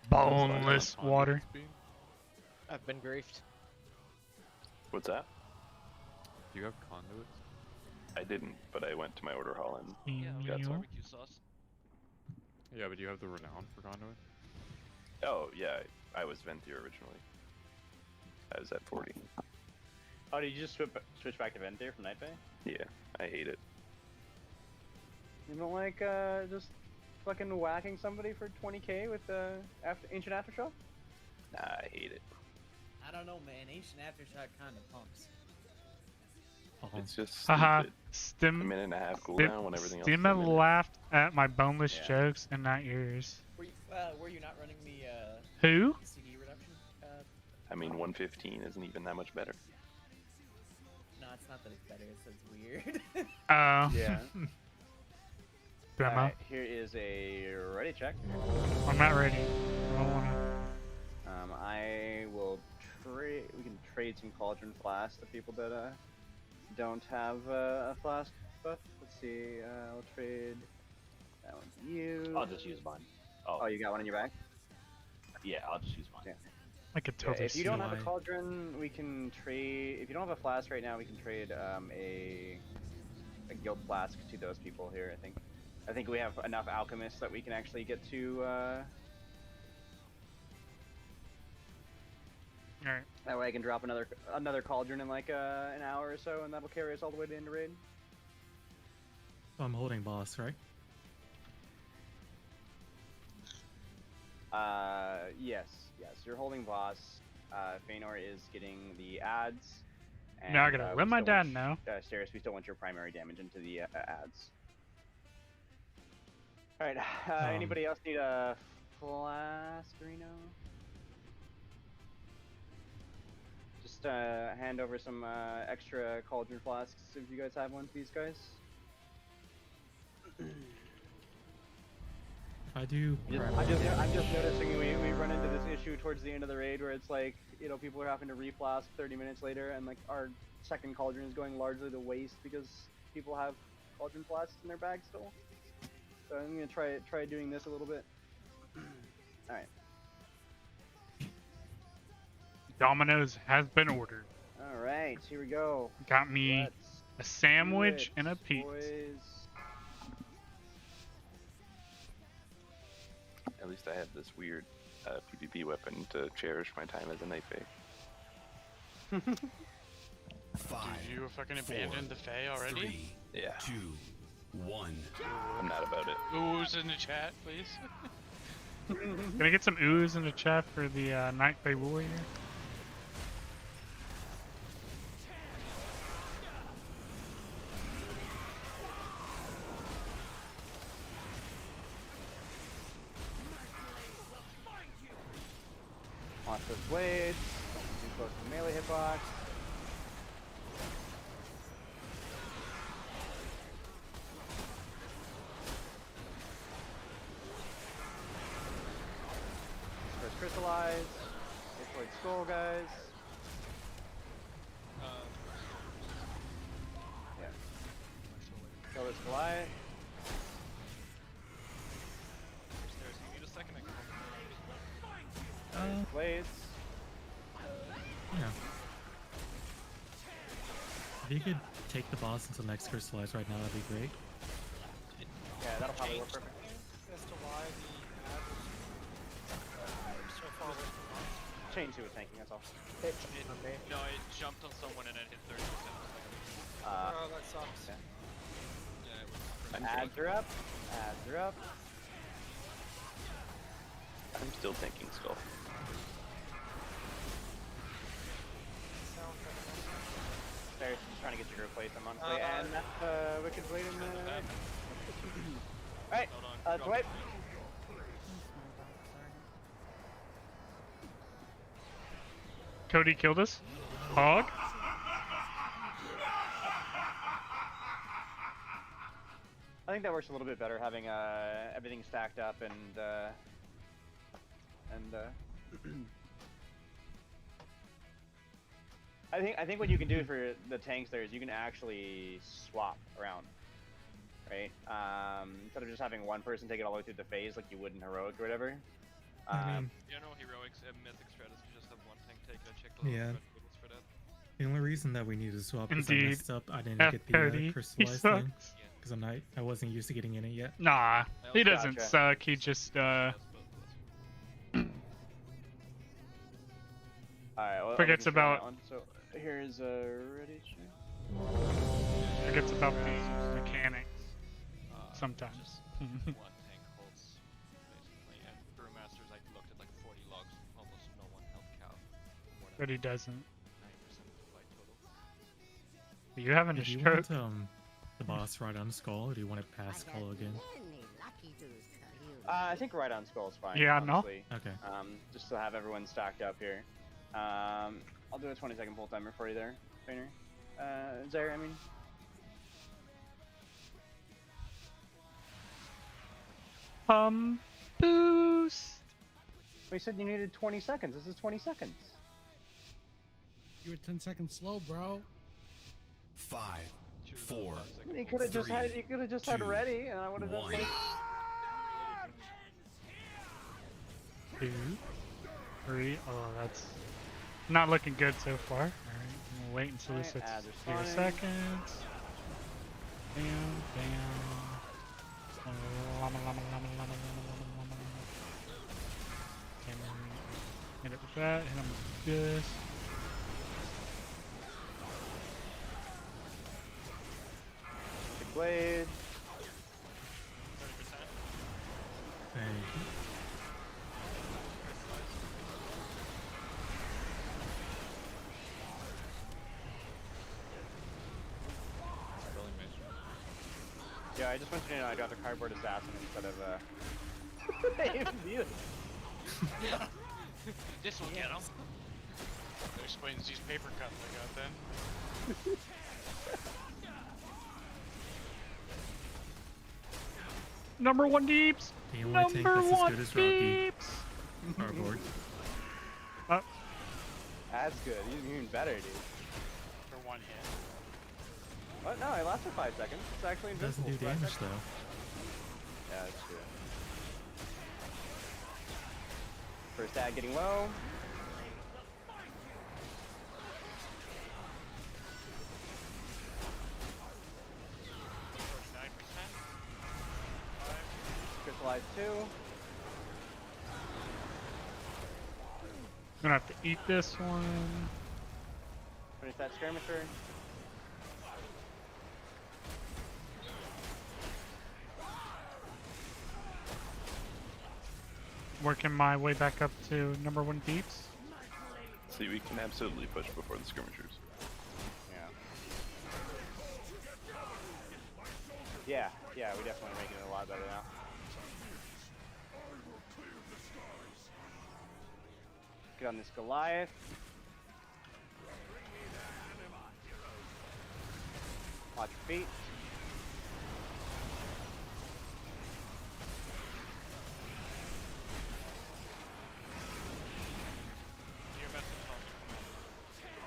boneless water. I've been griefed. What's that? Do you have conduits? I didn't, but I went to my order hall and Yeah, got some. barbecue sauce. Yeah, but do you have the renown for conduit? Oh yeah, I was Venthyr originally. I was at 40. Oh, did you just switch back to Venthyr from Night Bay? Yeah, I hate it. You don't like just fucking whacking somebody for 20k with Ancient Aftershock? Nah, I hate it. I don't know, man. Ancient Aftershock kind of pumps. It's just Haha. stupid. A minute and a half cooldown when everything else is a Stima minute. laughed at my boneless jokes and not yours. Were you not running the Who? CD reduction? I mean, 115 isn't even that much better. No, it's not that it's better. It's weird. Oh. Yeah. Demo. Alright, here is a ready check. I'm not ready. I don't wanna. I will trade. We can trade some Cauldron Flasks to people that don't have a flask buff. Let's see. I'll trade that one to you. I'll just use mine. Oh, you got one in your bag? Yeah, I'll just use mine. Yeah. I could totally If you don't have a see Cauldron, we can trade. If you don't have a flask right now, we can trade a guild flask to those people here. I think we have enough alchemists that we can actually get to. Alright. That way I can drop another cauldron in like an hour or so, and that'll carry us all the way to end of raid. So I'm holding boss, right? Yes, you're holding boss. Feanor is getting the ads. And, Now I gotta let my dad know. Steris, we still want your primary damage into the ads. Alright, anybody else need a flask, Reno? Just hand over some extra cauldron flasks if you guys have one to these guys. I do. I'm just noticing we run into this issue towards the end of the raid where it's like, you know, people are having to reflask 30 minutes later, and like our second cauldron is going largely to waste because people have cauldron flasks in their bag still. So I'm gonna try doing this a little bit. All right. Domino's has been ordered. All right, here we go. Got me a sandwich and a pizza. Boys. At least I have this weird PvP weapon to cherish my time as a Night Fae. Did you fucking abandon the Fae already? Yeah. 2, 1. I'm not about it. Ooze in the chat, please. Can I get some ooze in the chat for the Night Fae Warrior? Monstrous blades. Don't be too close to the melee hitbox. First crystallize. Deployed skull, guys. Yeah. Kill this Goliath. You need a second, I can Blades. Yeah. If you could take the boss until next crystallize right now, that'd be great. Yeah, that'll probably work perfect. As to why the ad was so far away from us. Change who was tanking, that's all. No, it jumped on someone and it hit 30%. Oh, that sucks. Okay. Yeah, it was Ads are up. Ads are up. I'm still tanking Skull. There's just trying to get you to replace them, honestly. And that's Wicked Blade in the... Alright, Dwight. Cody killed us? Hog? I think that works a little bit better, having everything stacked up and I think what you can do for the tanks there is you can actually swap around, right? Instead of just having one person take it all the way through the phase like you would in heroic or whatever. I mean, yeah, no, heroics and mythic strategy just have one tank take. I checked all the Yeah. rules for that. The only reason that we need to swap is I Indeed. messed up. I didn't F get the Cody, he crystallized thing sucks. because I wasn't used to getting in it yet. Nah, he doesn't Gotcha. suck. He just Alright, well, Forgets I'll be sure on about- that one. So here's ready. Forgets about the mechanics sometimes. One tank holds, basically, and Brewmasters, I looked at like 40 logs, almost no one held cow. But he doesn't. 9% of the fight total. Are you having a Do you stroke? want the boss right on skull, or do you want it past skull again? I think right on skull is fine. Yeah, no? honestly. Okay. Just to have everyone stacked up here. I'll do a 20-second pull timer for you there, trainer. Zaire, I mean. Boost. We said you needed 20 seconds. This is 20 seconds. You were 10 seconds slow, bro. 5, 4. You could have just had. You could have just had 2, ready, and I would have done. 1. Like... 2, 3. Oh, that's not looking good so far. Alright, we'll wait until this hits 0 seconds. Bam, bam. Hit it with that, hit him with this. Big blade. 30%. Thank you. Yeah, I just want you to know I got the cardboard assassin instead of This will get him. That explains these paper cuts I got then. Number 1 deeps. The only tank Number that's as 1 good as Rocky. deeps. Cardboard. That's good. He's even better, dude. For 1 hit. What? No, it lasts for 5 seconds. It's actually Doesn't invincible. do for 5 damage seconds. though. Yeah, that's true. First ad getting low. Crystallize 2. Gonna have to eat this one. Finish that skirmisher. Working my way back up to number 1 deeps. See, we can absolutely push before the skirmishers. Yeah. Yeah, we definitely making it a lot better now. Get on this Goliath. Watch your feet.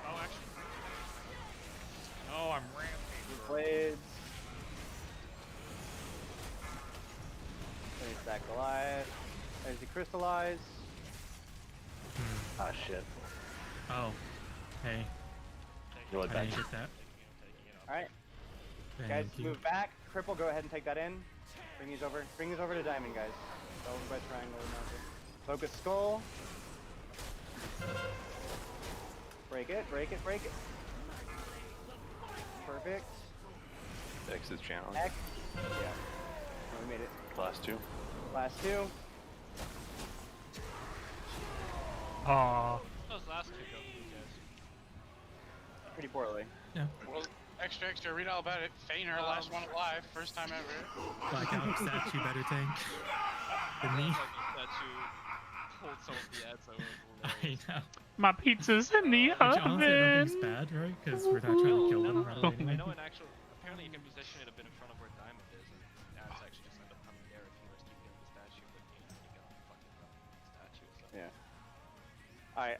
Oh, actually. Oh, I'm ramping. Blades. Finish that Goliath. There's the crystallize. Ah, shit. Oh. Hey. You know what, I that didn't get that. Alright. Thank Guys, you. move back. Cripple, go ahead and take that in. Bring these over. Bring these over to diamond, guys. Over by triangle. Focus skull. Break it, break it, break it. Perfect. X is challenge. X. Yeah. Oh, we made it. Last 2. Last 2. Aww. Those last 2 go, you guys. Pretty poorly. Yeah. Well, extra, read all about it. Feiner, last one alive, first time ever. Blackout statue better tank than me. That you pulled some of the ads, I was I know. My pizza's in the Which honestly I don't think oven. it's bad, right? Because we're not trying to kill them right away I anyway. know in actual, apparently you can position it a bit in front of where diamond is, and ads actually just end up coming there if you were to keep getting the statue, but you know, you got the fucking statue, so. Yeah. Alright,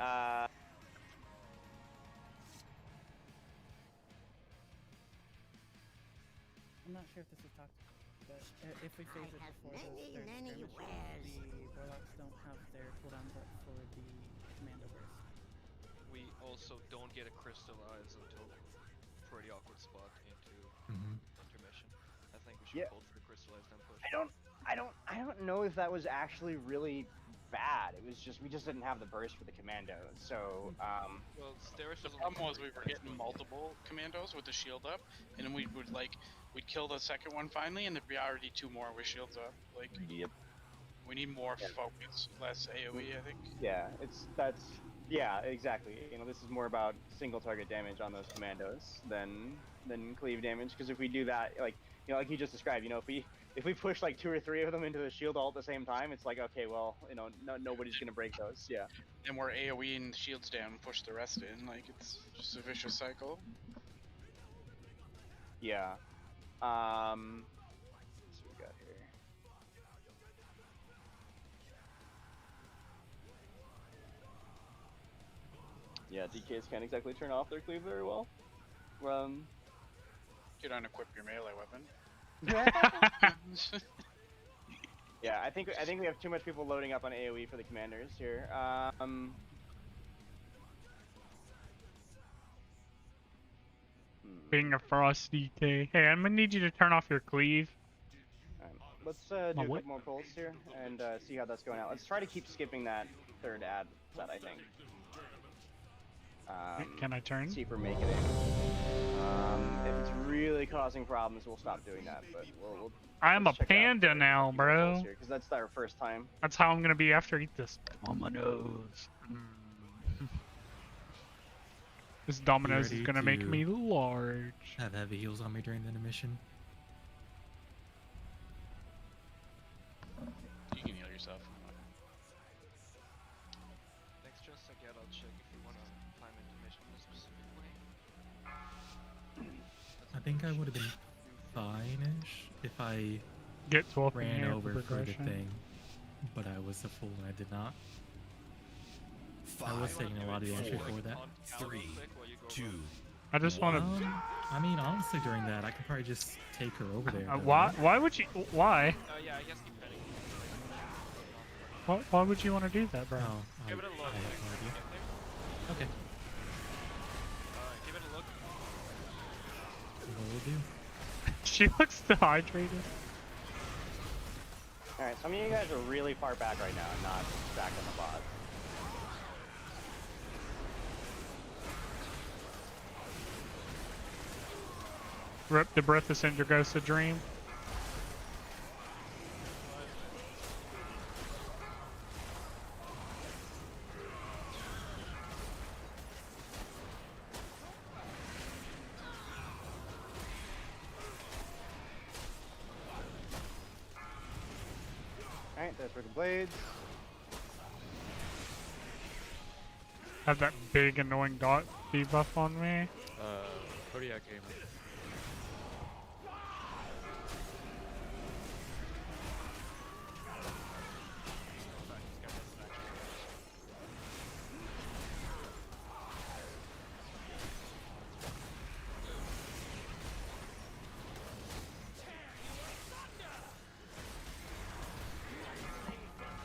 I'm not sure if this was talked about, but if we phase it before those third skirmishes, the warlocks don't have their cooldowns up for the commando burst. We also don't get a crystallize until pretty awkward spot into intermission. I think we should Yeah. hold for the crystallize then push. I don't know if that was actually really bad. It was just we just didn't have the burst for the commando. So Well, Steris The was problem was we were getting multiple commandos with the shield up, and then we'd kill the second one finally, and there'd be already 2 more with shields up. Like, yep. we need more focus, less AOE, I think. Yeah, yeah, exactly. You know, this is more about single target damage on those commandos than cleave damage. Because if we do that, like like you just described, if we push like 2 or 3 of them into the shield all at the same time, it's like okay, well, nobody's gonna break those. Yeah. Then we're AOE and shields down and push the rest in. Like, it's just a vicious cycle. Yeah. What we got here? Yeah, DKs can't exactly turn off their cleave very well. You don't equip your melee weapon. Yeah, I think we have too much people loading up on AOE for the commanders here. Being a frost DK. Hey, I'm gonna need you to turn off your cleave. Let's do a couple more pulls here and see how that's going out. Let's try to keep skipping that 3rd ad set, I think. Can I turn? See if we're making it. If it's really causing problems, we'll stop doing that. But we'll I'm a panda now, bro. Because that's our first time. That's how I'm gonna be after I eat this Domino's. This Domino's is gonna make me large. Have heavy heals on me during the intermission. You can heal yourself. Next just again, I'll check if you want to climb into mission specifically. I think I would have been fine-ish if I get 12 ran over for the thing, but I was a fool and I did not. I was taking a lot of damage before that. 3, 2. I just want to. I mean, honestly, during that, I could probably just take her over there. Why would you? Why? Yeah, I guess depending. Why would you want to do that, bro? Give it a look. Okay. Give it a look. What will do? She looks dehydrated. Alright, some of you guys are really far back right now and not back in the bot. Rip the breath of Cinder Ghost a dream. Alright, there's Wicked Blades. Have that big annoying dot debuff on me. Kodiak came in.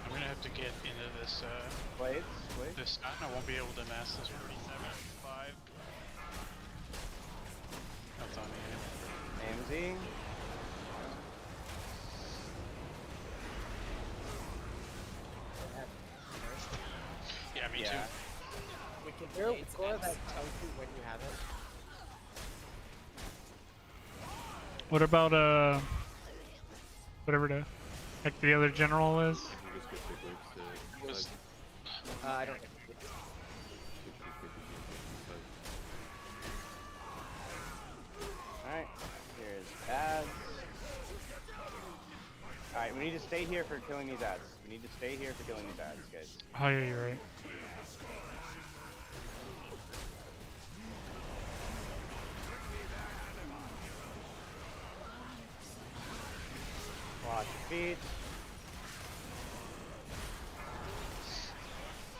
I'm gonna have to get into this, Blades? this stun. I won't be able to mass this 5. That's on me. AMZ. Yeah, me too. We can hear a score that tells you when you have it. What about whatever the other general is? I don't. Alright, here's ads. Alright, we need to stay here for killing these ads. We need to stay here for killing these ads, guys. Oh yeah, you're right. Watch your feet.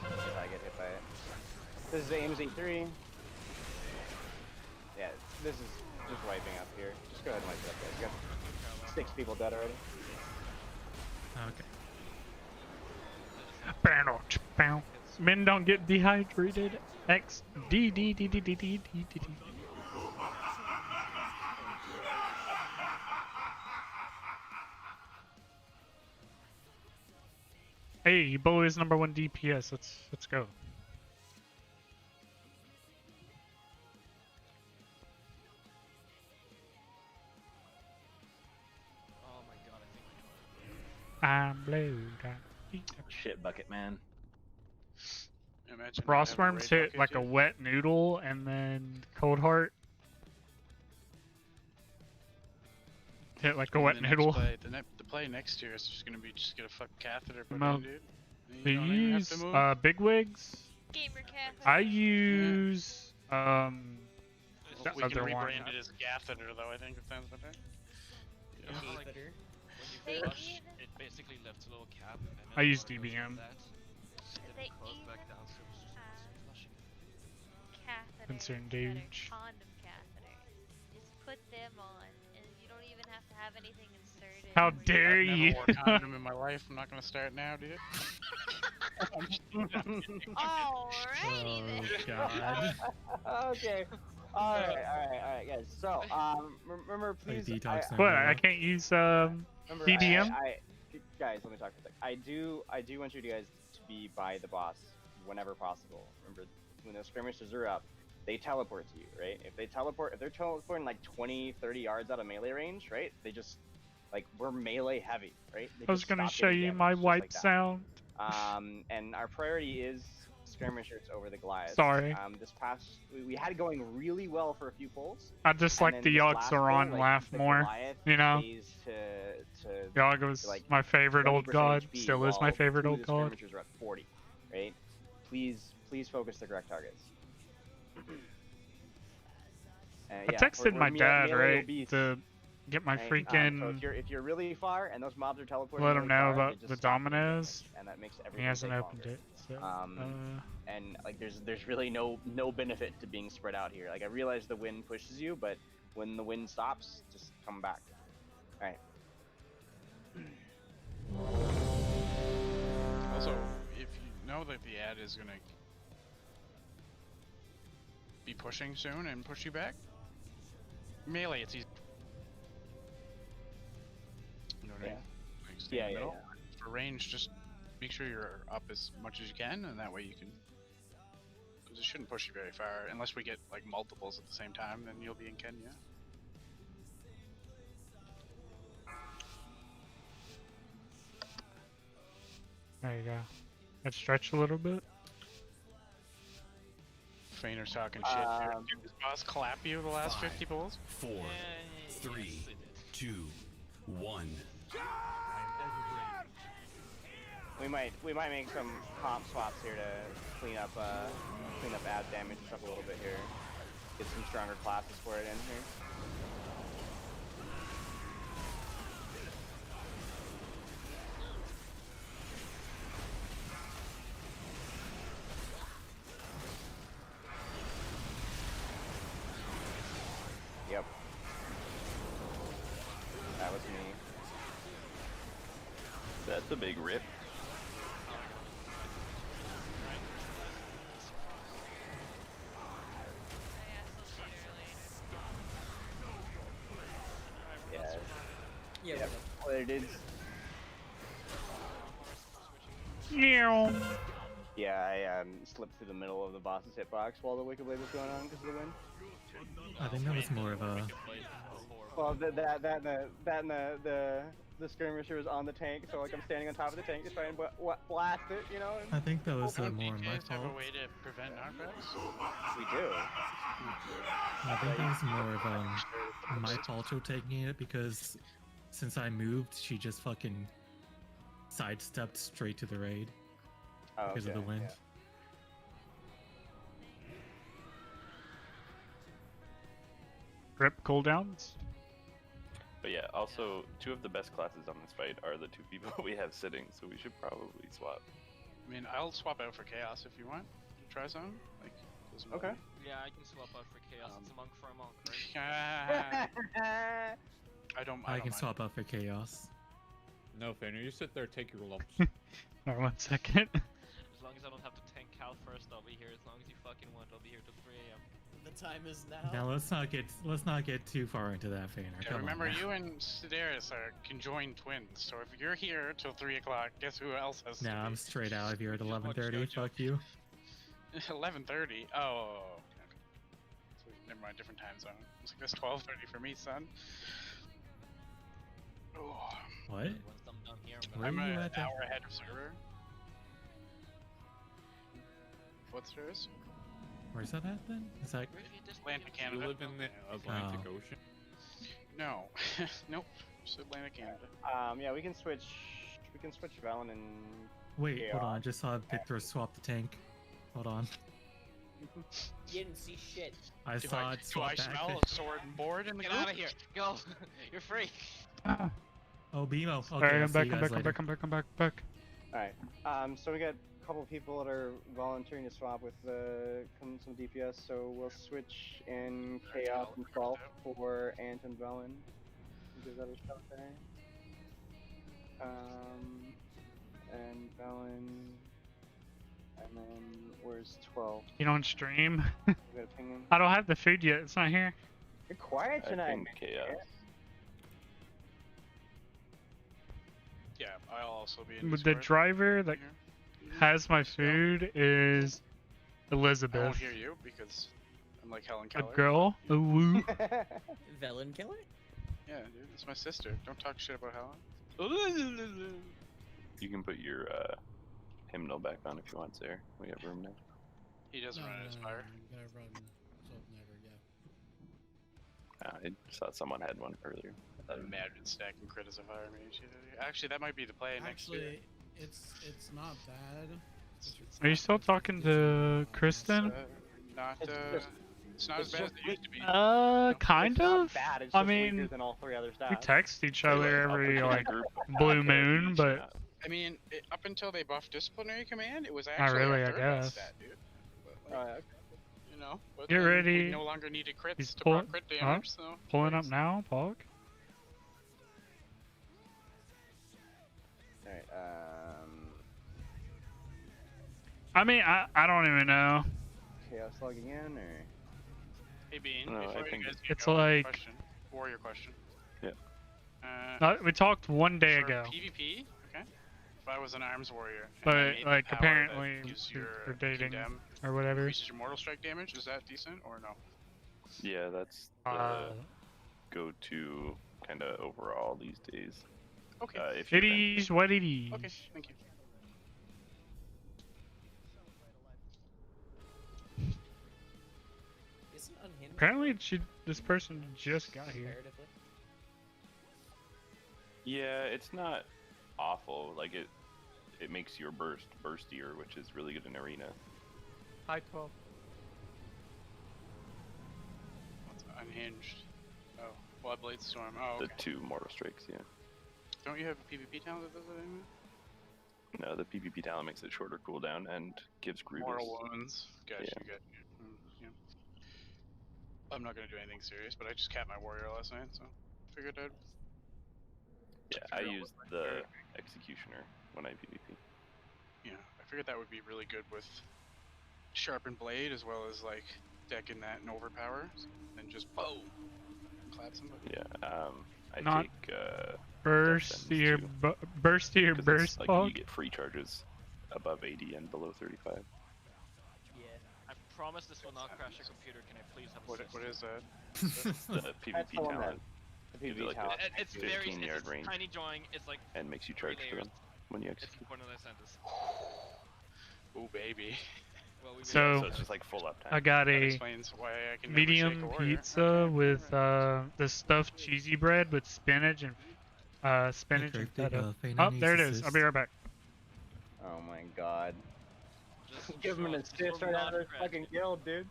If I get hit by it. This is AMZ3. Yeah, this is just wiping up here. Just go ahead and wipe it up, guys. You got 6 people dead already. Okay. Men don't get dehydrated. X D D D D D D D D D. Hey, Bo is #1 DPS. Let's go. Oh my god, I think I'm blue. Shit bucket, man. Imagine Frost not having a worms raid hit bucket, like a dude. wet noodle, and then Cold Heart hit like a And wet the next noodle. play, the play next year is just gonna be just get a fucking catheter put No. in, dude. And They you don't even have to use move. big wigs. Gamer catheter. I use the We can other one. rebrand it as a catheter, though. I think it sounds better. you know how, like, Catheter. when you They flush, even it basically lifts a little cap, and then I use water goes DBM. into that. Then They it goes even back down, so it's have just flushing. catheters Concerned that are age. condom catheters. Just put them on, and you don't even have to have anything inserted. How or you dare I've you? never wore a condom in my life. I'm not gonna start now, dude. Alrighty then. Oh god. Okay. All right, guys. So, remember, please. detox What? I can't use Remember, DBM? guys, let me talk for a sec. I do want you guys to be by the boss whenever possible. Remember, when the skirmishes are up, they teleport to you, right? If they're teleporting like 20, 30 yards out of melee range, right? They just, like, we're melee heavy, right? They I was just gonna stop show getting you damage, my just white like that. sound. And our priority is skirmishers over the Goliaths. Sorry. This past, we had it going really well for a few pulls. I just and like then the this Yogg last Saron pull, like, laugh the more. Goliath You know? stays to Yogg was like my favorite old 20% god. HP, Still is my while favorite two of old the god. skirmishers are at 40, right? Please focus the correct targets. I texted my dad, right, to get my So freaking. if you're really far and those mobs are teleporting, Let really him know far, about they just the stop doing dominoes. damage, and that makes He everything hasn't take opened longer. it. So, And like there's really no benefit to being spread out here. Like, I realize the wind pushes you, but when the wind stops, just come back. All right. Also, if you know that the ad is gonna be pushing soon and push you back, melee, it's easy. You know what I mean? Like, stay in the middle. For range, just make sure you're up as much as you can, and that way you can. Because it shouldn't push you very far, unless we get like multiples at the same time. Then you'll be in Kenya. There you go. Let's stretch a little bit. Feiner's talking shit. Did this boss clap you the last 50 pulls? 4, 3, 2, 1. We might make some comp swaps here to clean up ad damage and stuff a little bit here. Get some stronger classes for it in here. Yep. That was me. That's a big rip. Yeah. Yeah. Well, it is. Meow. Yeah, I slipped through the middle of the boss's hitbox while the Wicked Blade was going on because of the wind. I think that was more of a. Well, the skirmisher was on the tank, so like I'm standing on top of the tank to try and blast it, you know. I think that was more my DKs have fault. a way to prevent knockbacks? We do. I think that was more of my fault for taking it because since I moved, she just fucking sidestepped straight to the raid because of the wind. Yeah. Rip cooldowns. But yeah, also, two of the best classes on this fight are the two people we have sitting, so we should probably swap. I mean, I'll swap out for Chaos if you want. Try some? Like, okay. Yeah, I can swap out for Chaos. It's a monk for a monk, right? I don't I can mind. swap out for Chaos. No, Feiner, you sit there, take your lumps. Alright, 1 second. As long as I don't have to tank Cal first, I'll be here as long as you fucking want. I'll be here till 3 a.m. The time is now. Now let's not get too far into that, Fainer. Yeah, Come remember, on now. you and Sedaris are conjoined twins, so if you're here till 3 o'clock, guess who else has to Nah, be? I'm straight out of here at 11:30. Fuck you. 11:30. Oh, okay. So, never mind, different time zone. It's like that's 12:30 for me, son. Oh. What? Once I'm done here, Where I'm are you an at? hour ahead of server. What's yours? Where's that at then? Is that? Atlantic Canada. You live in the Atlantic Oh. Ocean? No. Nope. Just Atlantic Canada. Yeah, we can switch. We can switch Velen and. Wait, hold KO. on. I just saw Victor swap the tank. Hold on. You didn't see shit. I Do saw I, it do swap I back. smell a sword and board in the Get group? out of here. Go. You're free. Oh, BMO. Okay, Alright, I'll I'm see back, you I'm guys back, I'm later. back, I'm back, I'm back, back. Alright. So we got a couple people that are volunteering to swap with some DPS. So we'll switch in Chaos and Salt for Ant and Velen. Give that a shot there. And Velen. And then where's 12? You don't stream? We gotta ping him. I don't have the food yet, it's not here. You're quiet I tonight. think Chaos. Yeah, I'll also be in With the Discord. driver that has my food is I Elizabeth. won't hear you because I'm like Helen A Keller. girl? A woo. Velen Killer? Yeah, dude, it's my sister. Don't talk shit about Helen. You can put your hymnal back on if you want, Sarah. We have room now. He doesn't run an Aspire. You gotta run Soap Never, yeah. I saw someone had one earlier. I'm mad at stacking crit as a fire mage. Actually, that might be the play next year. Actually, it's not bad. Are you still talking to Kristen? It's not as bad as it used to be. Kind It's not of? bad, it's I just weaker mean, than all three other we stats. text each other I'll put every, you in a like, group. blue moon, but... I mean, up until they buffed disciplinary command, it was Not actually really, our I third best guess. stat, dude. But, like, you know, but Get then ready. We no longer needed crits He's to pulling, proc crit damage, so pulling up now, Pog? Alright, I mean, I don't even know. Chaos logging in, or? Hey Bean, No, before I you think guys it's get going, like- question. Warrior question. Yeah. We talked one day for ago. PvP, okay. If I was an arms warrior, and I But, made the like, power apparently, that gives for your dating condemn or whatever. increases your mortal strike damage, is that decent or no? Yeah, that's the go-to kind of overall these days. Okay. If It you're is what it is. Okay, thank you. Isn't unhinged Apparently, this person just got here. comparatively? Yeah, it's not awful. Like it makes your burst burstier, which is really good in arena. Hi, 12. What's unhinged? Oh, Bloodblade Storm. Oh, okay. The 2 mortal strikes, yeah. Don't you have a PvP talent that does it anyway? No, the PvP talent makes it shorter cooldown and gives Grievous. Mortal wounds. Gotcha, Yeah. gotcha. Yeah. I'm not gonna do anything serious, but I just capped my warrior last night, so figured I'd. Yeah, I use the Executioner when I PvP. Yeah, I figured that would be really good with sharpened blade as well as like decking that and overpower, and just boom, clap somebody. Yeah, I Not take Burst to your burst to your 'cause burst, it's, like, Pog. you get free charges above 80 and below 35. Yeah. I promise this will not crash your computer. Can I please have a What is that? The PvP the one that- talent the gives you PvP like talent. a It's very 15-yard it's range tiny drawing. It's like and makes you charge for layers. them when you It's execute. important that I send this. Ooh, baby. Well, we So, So it's just like full uptime. I got That a explains why I can never shake a medium warrior. pizza Okay, with the stuffed cheesy bread with spinach and spinach and Perfect, feta. Faina Oh, needs there it is. assist. I'll be right back. Oh my god. Just Give him an trust, assist will right not out of his crash fucking it. guild, dude.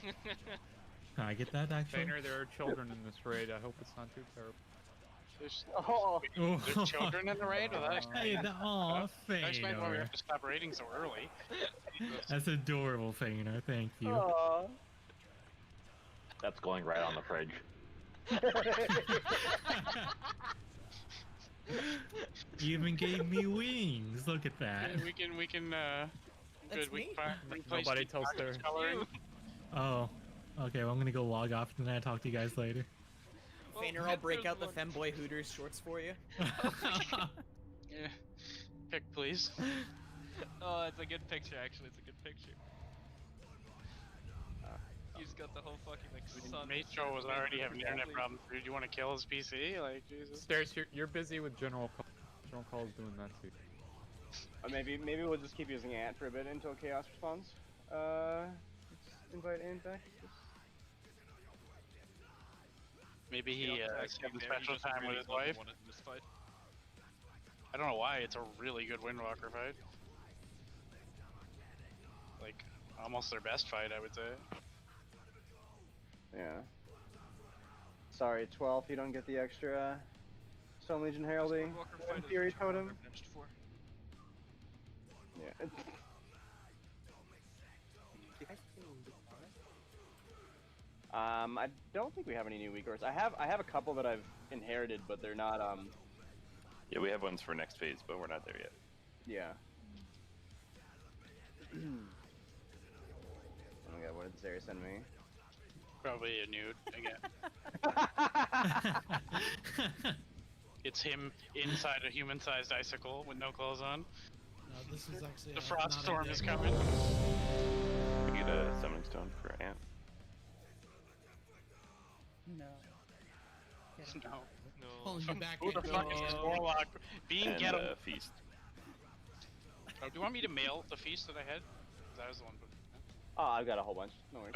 Can I get that actually? Fainer, there are children in this raid. I hope it's not too terrible. Oh. There's children in the raid? Well, that Hey, explains, aw, that explains why we Fainer. have to stop raiding so early. That's adorable, Fainer. Thank you. Aw. That's going right on the fridge. You even gave me wings. Look at that. We can That's Good. We me. replaced Nobody the tells dark their- coloring. Oh, okay. Well, I'm gonna go log off and then I talk to you guys later. Fainer, I'll break out the Femboy Hooters shorts for you. Yeah. Pick, please. Oh, it's a good picture, actually. It's a good picture. He's got the whole fucking like sun. Maestro was already having internet problems. Dude, you want to kill his PC? Like, Jesus. Stairs, you're busy with General Call's doing that too. Maybe we'll just keep using Ant for a bit until Chaos responds. Let's invite Ant back. Maybe he spent special time with his wife. I don't know why. It's a really good Windwalker fight. Like, almost their best fight, I would say. Yeah. Sorry, 12, you don't get the extra Stone Legion heralding. Fury totem. Yeah. I don't think we have any new weak orders. I have a couple that I've inherited, but they're not Yeah, we have ones for next phase, but we're not there yet. Yeah. Oh my god, what did Zary send me? Probably a nude again. It's him inside a human-sized icicle with no clothes on. No, this is actually The frost storm is coming. We get a summoning stone for Ant. No. No. Pulling you back. Who the fuck is this warlock? Bean, And get him. feast. Oh, do you want me to mail the feast that I had? 'Cause I was the one. Oh, I've got a whole bunch. No worries.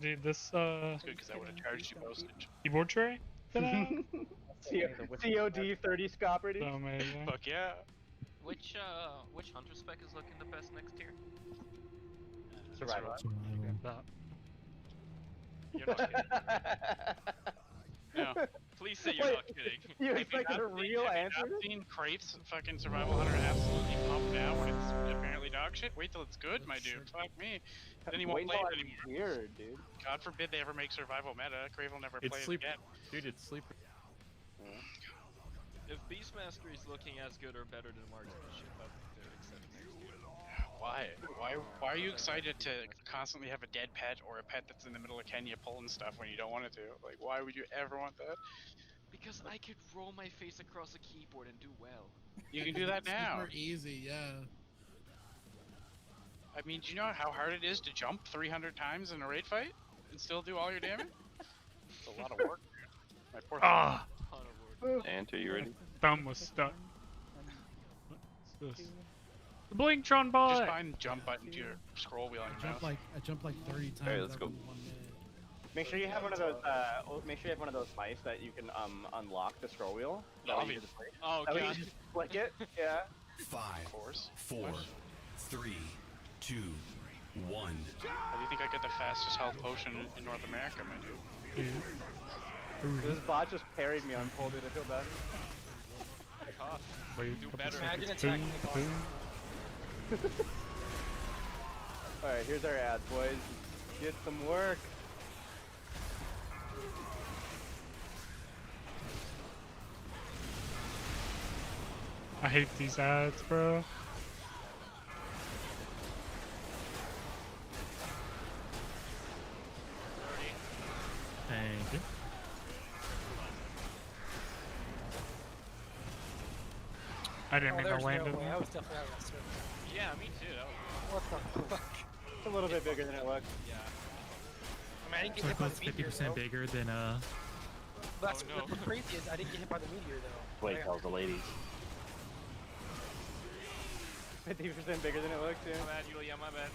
Dude, this That's good because I would have charged you postage. keyboard tray? COD 30 scopper, dude. So amazing. Fuck yeah. Which hunter spec is looking the best next tier? Survival. You're not kidding. No. Please say you're not kidding. You Have expected a not real have answer? you not seen Crafe's fucking Survival Hunter absolutely pump down when it's apparently dog shit? Wait till it's good, my dude. Fuck me. Then he won't Wait play until it I'm anymore. here, dude. God forbid they ever make Survival meta. Crave will never play It's it sleeper. again. Dude, it's sleeper. If Beastmaster is looking as good or better than Marksmanship, I think they're excited next year. Why? Why are you excited to constantly have a dead pet or a pet that's in the middle of Kenya pulling stuff when you don't want it to? Like, why would you ever want that? Because I could roll my face across a keyboard and do well. You can do that now. Super easy, yeah. I mean, do you know how hard it is to jump 300 times in a raid fight and still do all your damage? It's a lot of work. My poor Ah! Ant, are you ready? Thumb was stuck. What's this? The Blingtron bot! Just find jump button to your scroll wheel on your mouse. I jumped like 30 times. Alright, let's go. every 1 minute. Make sure you have one of those. Make sure you have one of those mice that you can unlock the scroll wheel. That way you just, Oh that way you god. just flick it. Yeah. 5, 4, 3, 2, 1. How do you think I get the fastest health potion in North America, my dude? This bot just parried me on pull, dude. I feel bad. Tough. Wait, Do couple better. seconds. Imagine attacking the boss. Alright, here's our ads, boys. Get some work. I hate these ads, bro. Thank you. I didn't mean to there's land no it. way. I was definitely out of that circle. Yeah, me too. That was... What the fuck? It's a little bit bigger than it looks. Yeah. I mean, I didn't get hit by the Circle's meteor, 50% bigger than That's Oh, no. what's crazy is I didn't get hit by the meteor though. Wait, Yeah. tells the ladies. 50% bigger than it looks, yeah. My bad, Julia, my bad.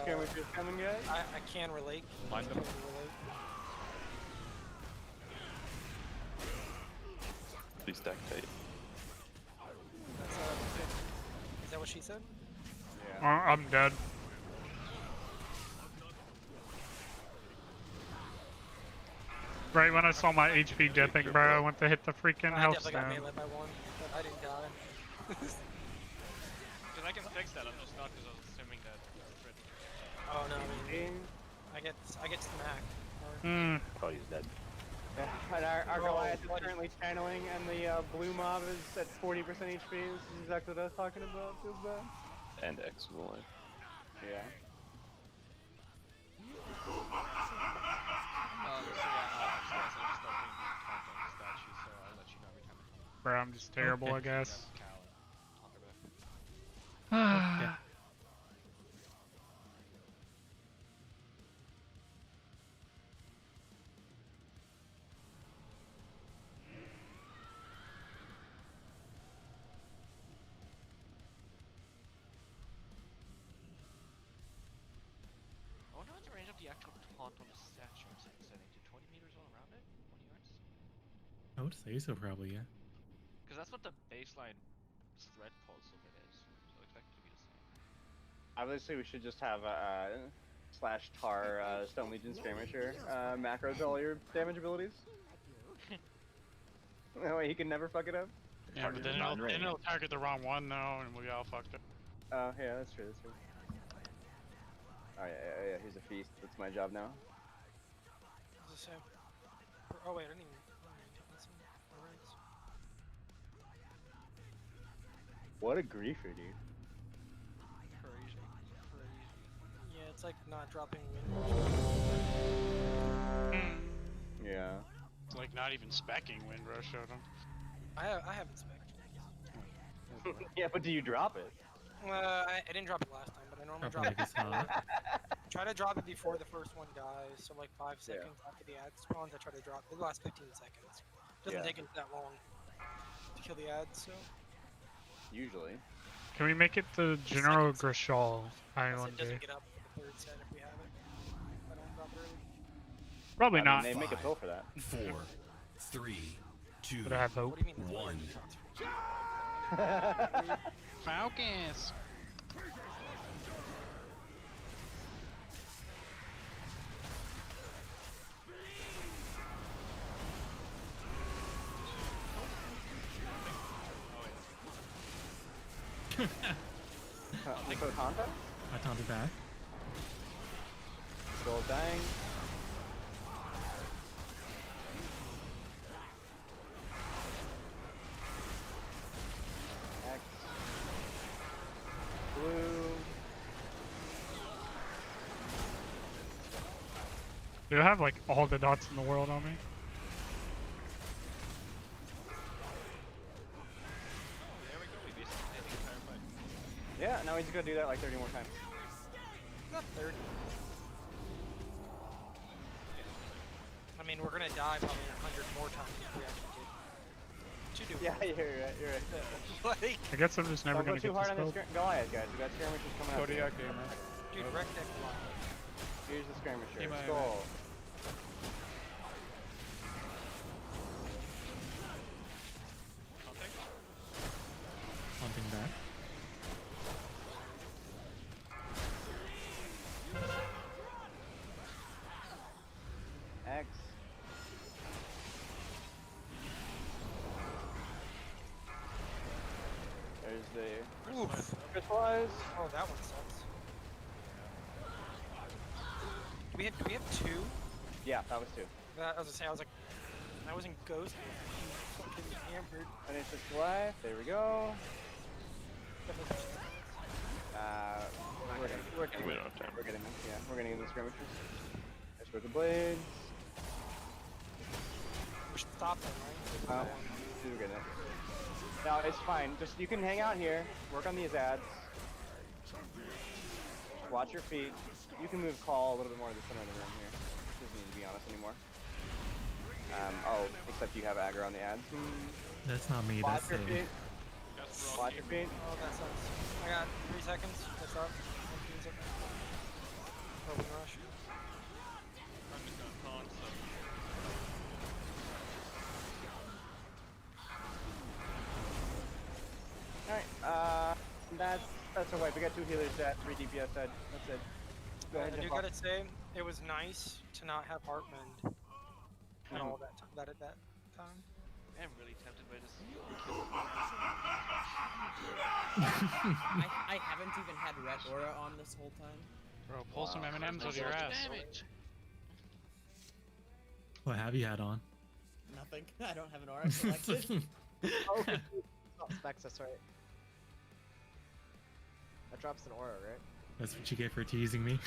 Can we just come and get? I can relate. Mind them. Totally relate. Please stack tight. That's, is that what she said? Yeah. I'm dead. Right when I saw my HP dipping, bro, I went to hit the freaking I health definitely got stone. melee by one, but I didn't die. Because I can fix that, I'm just not because I was assuming that crit. Oh no, I mean, I get smacked. Hmm. Oh, he's dead. Yeah, and our Goliath is currently channeling, and the blue mob is at 40% HP. This is exactly what I was talking about. Feels bad. And X will live. Yeah. So yeah, so I just start putting beacon count on the statue, so I'll let you know every time it comes. Bro, I'm just terrible, I guess. Cal and talk about it. Okay. I wonder what the range of the actual taunt on the statue is setting to 20 meters all around it? 20 yards? I would say so, probably, yeah. Because that's what the baseline threat pulse of it is, so I expect it to be the same. Obviously, we should just have slash tar Stone Legion skirmisher macro to all your damage abilities. That way he can never fuck it up. Yeah, but then it'll target the wrong one though, and we'll be all fucked up. Oh yeah, that's true. That's true. Oh yeah. He's a feast. That's my job now. It's the same. Oh wait, I didn't even take this one. Alright. What a griefer, dude. Crazy. Yeah, it's like not dropping wind. Yeah. It's like not even specking Windrush showed him. I haven't spec. Yeah, but do you drop it? I didn't drop it last time, but I normally drop it. Try to drop it before the first one dies, so like 5 seconds after the ad spawns, I try to drop it. The last 15 seconds. Doesn't take it that long to kill the ads, so. Usually. Can we make it to General Grishal Island It doesn't Day? get up for the third set if we have it. If I don't drop it early. Probably I not. mean, they make a pill for that. 4, 3, 2, But I have hope. 1. Falcons. I taunted back. Go dang. X. Blue. Do I have like all the dots in the world on me? Yeah, now he's gonna do that like 30 more times. Not 30. I mean, we're gonna die probably 100 more times if we actually get to do it. Yeah, you're right. Like, I guess I'm just never Don't gonna go too get hard this on this build. Goliath, guys. We got skirmishers coming up. Kodiak gamer. dude, wreck deck a lot. Here's the skirmisher. Hey, my- Skull. Taunting back. X. There's the crystallize. Oh, that one sucks. Do we have two? Yeah, that was 2. I was gonna say, I was like, I wasn't ghosted. Fucking hammered. Finish this life. There we go. We're getting We don't have time. We're getting this. Yeah, we're getting the skirmishers. There's where the blades. We should stop them, right? Oh, we're getting it. No, it's fine. Just you can hang out here. Work on these ads. Watch your feet. You can move call a little bit more to the center of the room here. Doesn't need to be honest anymore. Oh, except you have aggro on the ads. That's not me, Watch that's your Sig. feet. Watch your feet. Oh, that sucks. I got 3 seconds. That's up. 15 seconds. Open rush. I'm just gonna taunt, so. Alright, that's alright. We got 2 healers at 3 DPS dead. That's it. Go ahead I and do pop. gotta say, it was nice to not have Heartmend at all at that time. I'm really tempted by this. I haven't even had Red Aura on this whole time. Bro, pull some M&Ms with your ass. What have you had on? Nothing. I don't have an aura selected. Oh, specs, that's right. That drops an aura, right? That's what you get for teasing me.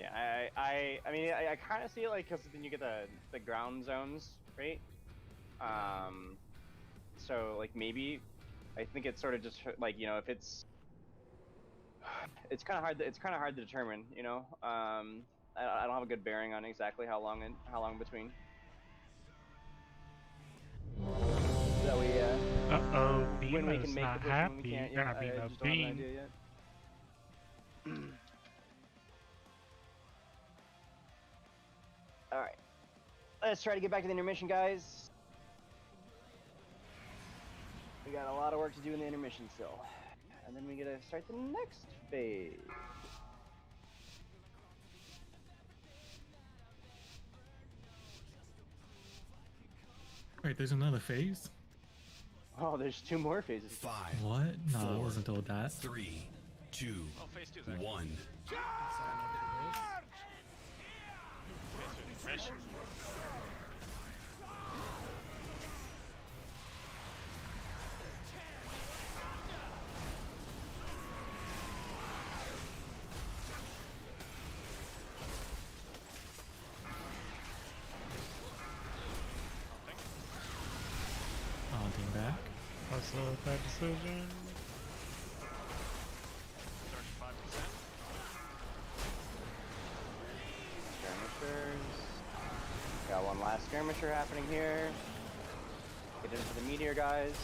Yeah, I mean, I kind of see it like because then you get the ground zones, right? So like maybe, I think it's sort of just like if it's kind of hard. It's kind of hard to determine, I don't have a good bearing on exactly how long between. That we Uh-oh, when we Beamo's can make not the push and when we happy. can't. Gonna Yeah, be I no just don't have an bean. idea yet. All right, let's try to get back to the intermission, guys. We got a lot of work to do in the intermission still, and then we gotta start the next phase. Wait, there's another phase? Oh, there's 2 more phases. 5. What? No, I 4, wasn't told that. 3, 2, Oh, phase 2's actually. 1. Mission. Haunting back. Also a bad decision. Skirmishers. Got one last skirmisher happening here. Get into the meteor, guys.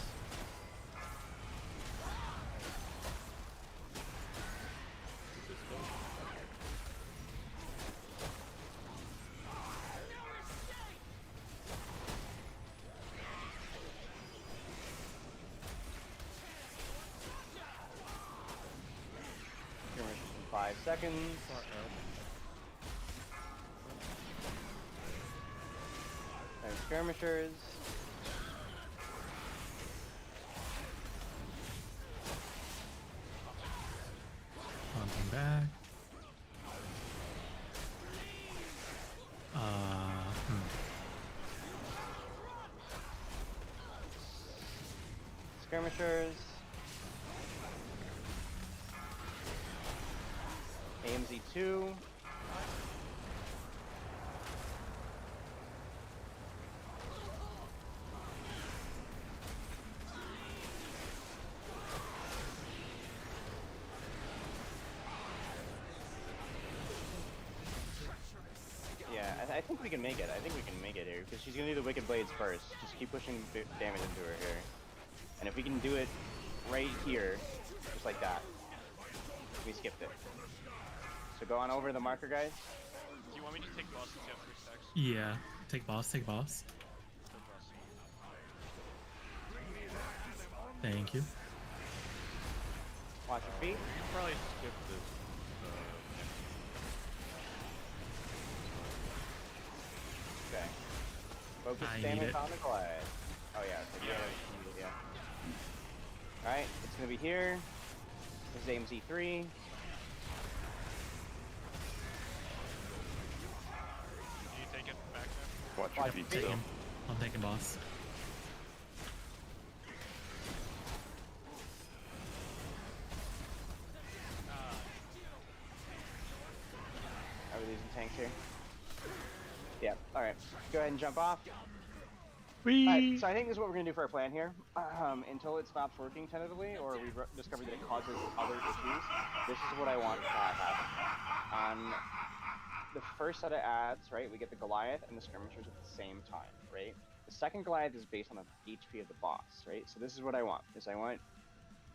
Skirmishers in 5 seconds. And skirmishers. Haunting back. Skirmishers. AMZ 2. Yeah, I think we can make it. I think we can make it here because she's gonna do the Wicked Blades first. Just keep pushing damage into her here, and if we can do it right here, just like that, we skipped it. So go on over the marker, guys. Do you want me to take boss since you have 3 stacks? Yeah. Take boss, take boss. Take boss. Thank you. Watch your feet. You can probably skip this. Okay. Focus I need damage it. on the glide. Oh yeah. Okay, yeah. All right, it's gonna be here. This is AMZ 3. Do you take it back there? Watch your Watch feet your still. Take him. I'm taking boss. Are we losing tanks here? Yeah. All right. Go ahead and jump off. Alright, so I think this is what we're gonna do for our plan here. Until it stops working tentatively, or we've discovered that it causes other issues. This is what I want to happen. On the first set of ads, right, we get the Goliath and the skirmishers at the same time, right? The second Goliath is based on the HP of the boss, right? So this is what I want. Is I want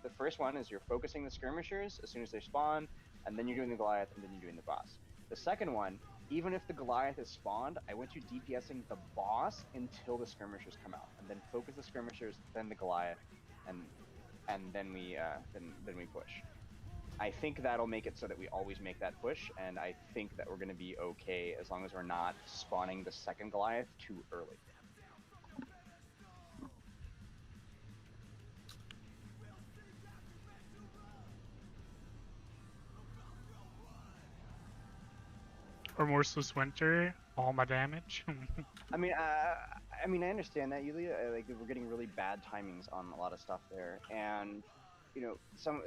the first one is you're focusing the skirmishers as soon as they spawn, and then you're doing the Goliath, and then you're doing the boss. The second one, even if the Goliath is spawned, I want you DPSing the boss until the skirmishers come out, and then focus the skirmishers, then the Goliath, and then we push. I think that'll make it so that we always make that push, and I think that we're going to be okay as long as we're not spawning the second Goliath too early. Remorseless Winter, all my damage. I mean, I understand that, Yulia. Like, we're getting really bad timings on a lot of stuff there, and you know, some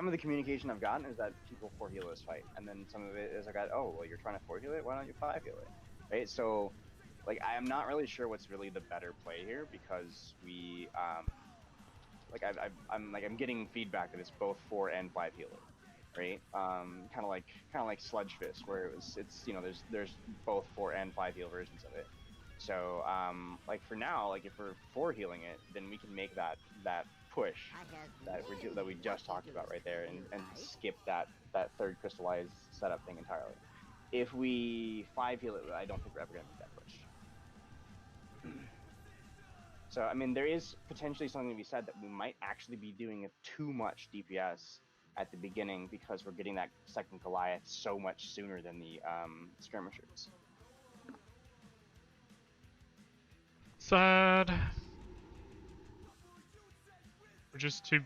of the communication I've gotten is that people 4-heal this fight, and then some of it is I got, oh, well, you're trying to 4-heal it, why don't you 5-heal it, right? So, like, I am not really sure what's really the better play here because we, like, I'm getting feedback that it's both 4 and 5 healer, right? Kind of like Sludge Fist, where it's you know, there's both 4 and 5 heal versions of it. So, like for now, like if we're 4 healing it, then we can make that push that we just talked about right there, and skip that third crystallized setup thing entirely. If we 5 heal it, I don't think we're ever gonna make that push. So, I mean, there is potentially something to be said that we might actually be doing too much DPS at the beginning because we're getting that second Goliath so much sooner than the skirmishers. Sad. We're just too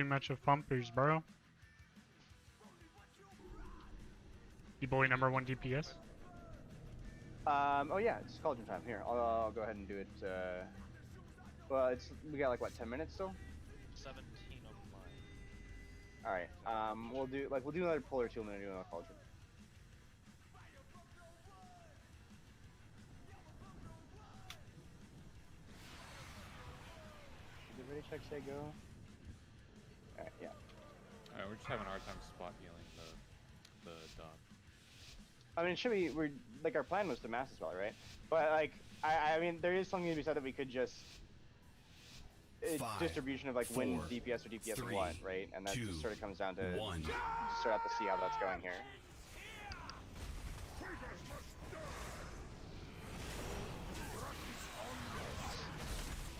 much of pumpers, bro. You boy #1 DPS. Oh yeah, it's Cauldron time. Here, I'll go ahead and do it. Well, we got like what, 10 minutes still? 17 on mine. All right. We'll do another pull or two, and then do another Cauldron. Did the ready check say go? All right, yeah. Alright, we're just having a hard time spot healing the dot. I mean, should we're like, our plan was to mass as well, right? But like, I mean, there is something to be said that we could just distribution of like when DPS or DPS what, right? And that just sort of comes down to just sort of have to see how that's going here.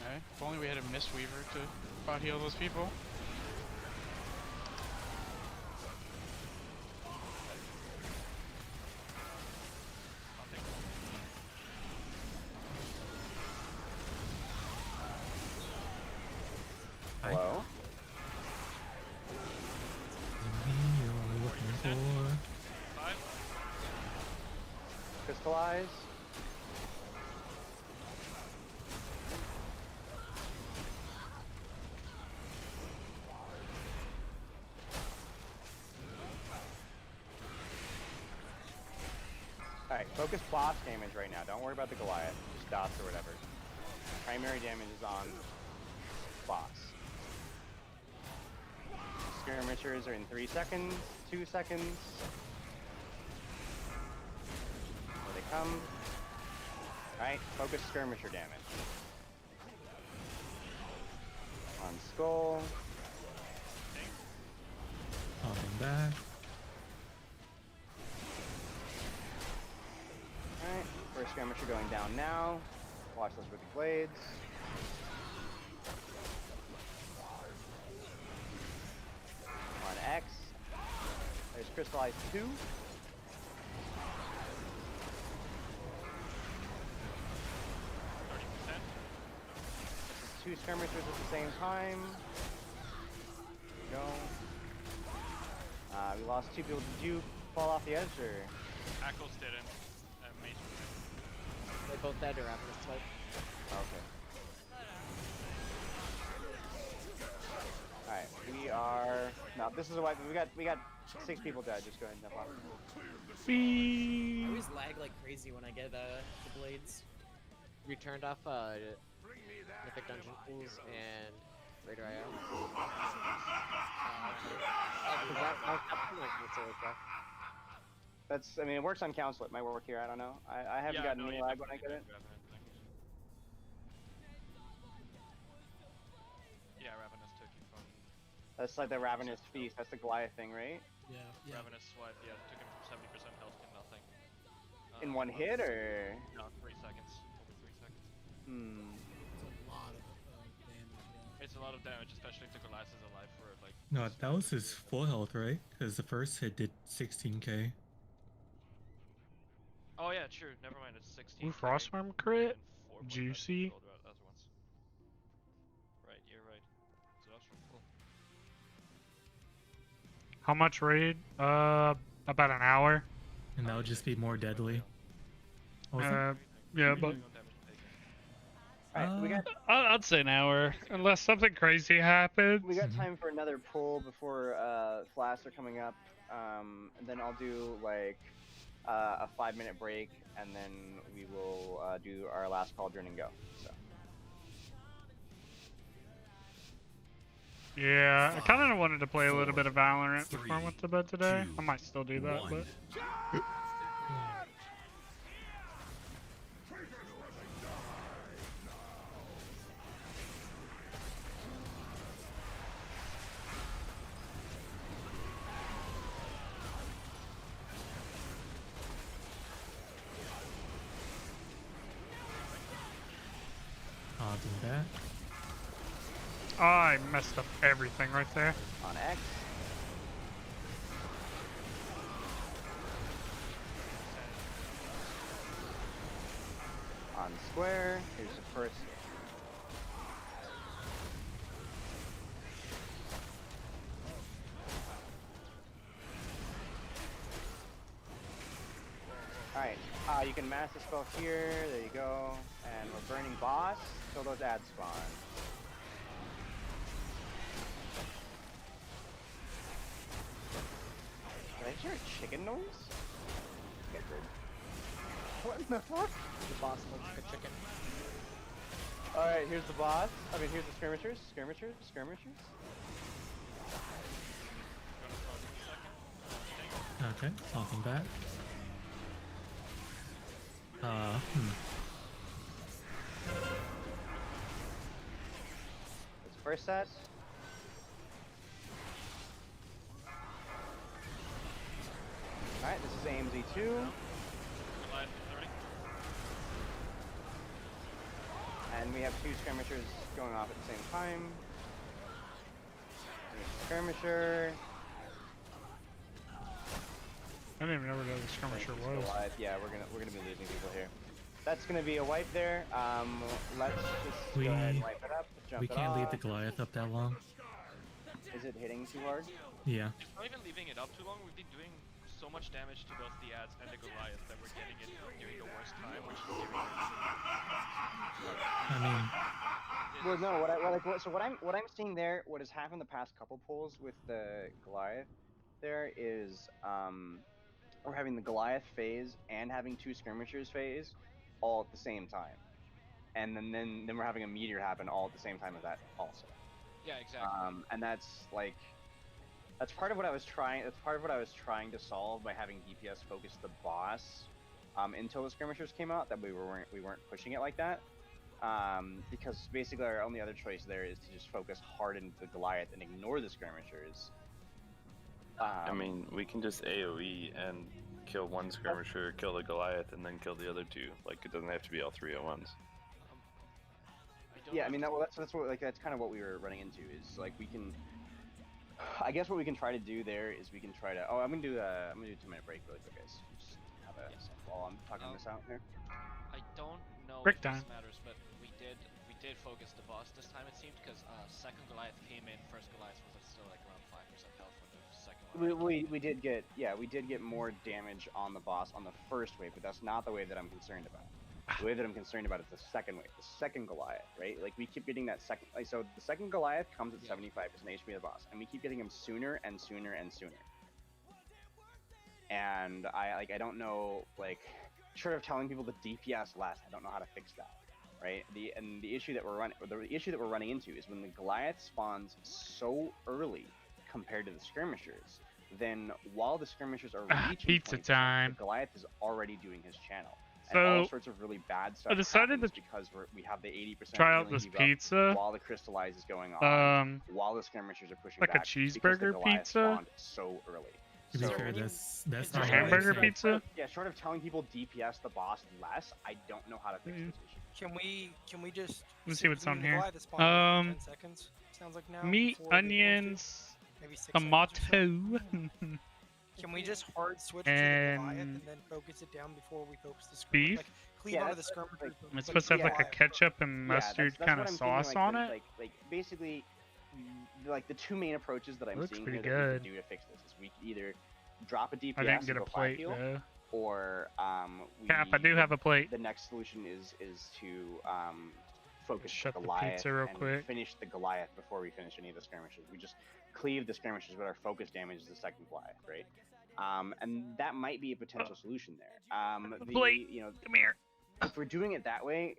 Okay, if only we had a Mistweaver to spot heal those people. Hello? Crystallize. Alright, focus boss damage right now. Don't worry about the Goliath. Just dots or whatever. Primary damage is on boss. Skirmishers are in 3 seconds, 2 seconds. Here they come. Alright, focus skirmisher damage. On skull. Coming back. Alright, first skirmisher going down now. Watch those with the blades. On X. There's crystallized 2. This is 2 skirmishers at the same time. Go. We lost 2 people. Did you fall off the edge or? Echoes didn't. Mage They both dead around this fight. Okay. Alright, we are. No, this is a wipe. We got 6 people dead. Just go ahead and jump off. I always lag like crazy when I get the blades. We turned off Mythic Dungeon Pools and Raider IO. That's. I mean, it works on council. It might work here. I don't know. I haven't gotten any lag when I get it. Yeah, Ravenous took you from. That's like the Ravenous Feast. That's the Goliath thing, right? Yeah. Ravenous swipe, yeah, took him from 70% health to nothing. In one hit, or? No, 3 seconds. Over 3 seconds. Hmm. It's a lot of damage. Yeah. It's a lot lot of damage, especially if the Goliath is alive for like. No, that was his full health, right? Because the first hit did 16k. Oh yeah, true. Never mind. It's 16. Ooh, Frostworm crit? Juicy. Other ones. Right, you're right. Exhaust from full. How much raid? About an hour. And that would just be more deadly. Yeah, but Alright, we got. I'd say an hour, unless something crazy happens. We got time for another pull before flasks are coming up. And then I'll do like a 5-minute break, and then we will do our last cauldron and go. So. Yeah, I kind of wanted to play a little bit of Valorant before I went to bed today. I might still do that, but. I'll do that. Oh, I messed up everything right there. On X. On square, here's the first. Alright, you can mass the spell here, there you go. And we're burning boss, so those ads spawn. Did I hear a chicken noise? Get rid. What in the fuck? The boss looks like a chicken. Alright, here's the boss. I mean, here's the skirmishers. Skirmishers. Okay, talking back. That's the first set. Alright, this is AMZ2. And we have 2 skirmishers going off at the same time. There's a skirmisher. I didn't even know where the skirmisher was. Yeah, we're gonna be losing people here. That's gonna be a wipe there. Let's just go ahead and wipe it up. Jump We it can't leave off. the Goliath up that long. Is it hitting too hard? Yeah. It's not even leaving it up too long. We've been doing so much damage to both the ads and the Goliath that we're getting it during the worst time, which is during. I mean. Well, no. What I'm seeing there, what has happened the past couple pulls with the Goliath, there is we're having the Goliath phase and having 2 skirmishers phase all at the same time, and then we're having a meteor happen all at the same time as that also. Yeah, exactly. And that's like. That's part of what I was trying. That's part of what I was trying to solve by having DPS focus the boss until the skirmishers came out. That we weren't pushing it like that. Because basically our only other choice there is to just focus hard into the Goliath and ignore the skirmishers. I mean, we can just AoE and kill one skirmisher, kill the Goliath, and then kill the other 2. Like, it doesn't have to be all 3 at once. Yeah, I mean that's kind of what we were running into. Is like we can. I guess what we can try to do there is we can try to. Oh, I'm gonna do a 2-minute break really quick, guys. Just have a while I'm talking this out here. I don't know Break if time. this matters, but we did focus the boss this time. It seemed because second Goliath came in. First Goliath was still like around 5% health when the second one. We did get more damage on the boss on the first wave, but that's not the wave that I'm concerned about. The way that I'm concerned about is the second wave, the second Goliath, right? Like we keep getting that second. Like, so the second Goliath comes at 75% HP of the boss, and we keep getting him sooner and sooner and sooner. And I don't know, like, short of telling people to DPS less, I don't know how to fix that, right? The issue that we're running into is when the Goliath spawns so early compared to the skirmishers. Then while the skirmishers are reaching pizza 20%, time. the Goliath is already doing his channel. So, and all sorts of really bad stuff I decided happens to because we have the 80% try out healing this debuff pizza. while the crystallize is going on, while the skirmishers are pushing like back. a cheeseburger Goliath pizza. spawned so early. To be So- fair, that's a not hamburger what I said. pizza. Yeah, short of telling people DPS the boss less, I don't know how to fix this issue. Can we just Let's see what's I mean, on the here. Goliath spawned in, like, 10 seconds. Sounds like now. Meat, before the other ones do. onions, Maybe 6 seconds or so. tomato, Can we just hard switch to the Goliath and and then focus it down before we focus the skirmish? beef. Like cleave onto the skirmishers. but It's supposed to have like a Goliath ketchup and mustard that's kind what of I'm thinking, sauce like, on the- it. Like basically, like the two main approaches that I'm Looks seeing pretty here that we good. can do to fix this is we can either drop a DPS I didn't get and a go 5 plate heal, though. or Cap, I do have a plate. The next solution is to focus Shut the the Goliath pizza real and quick. finish the Goliath before we finish any of the skirmishes. We just cleave the skirmishes, but our focus damage is the second Goliath, right? And that might be a potential solution there. Plate. You know, Come here. if we're doing it that way,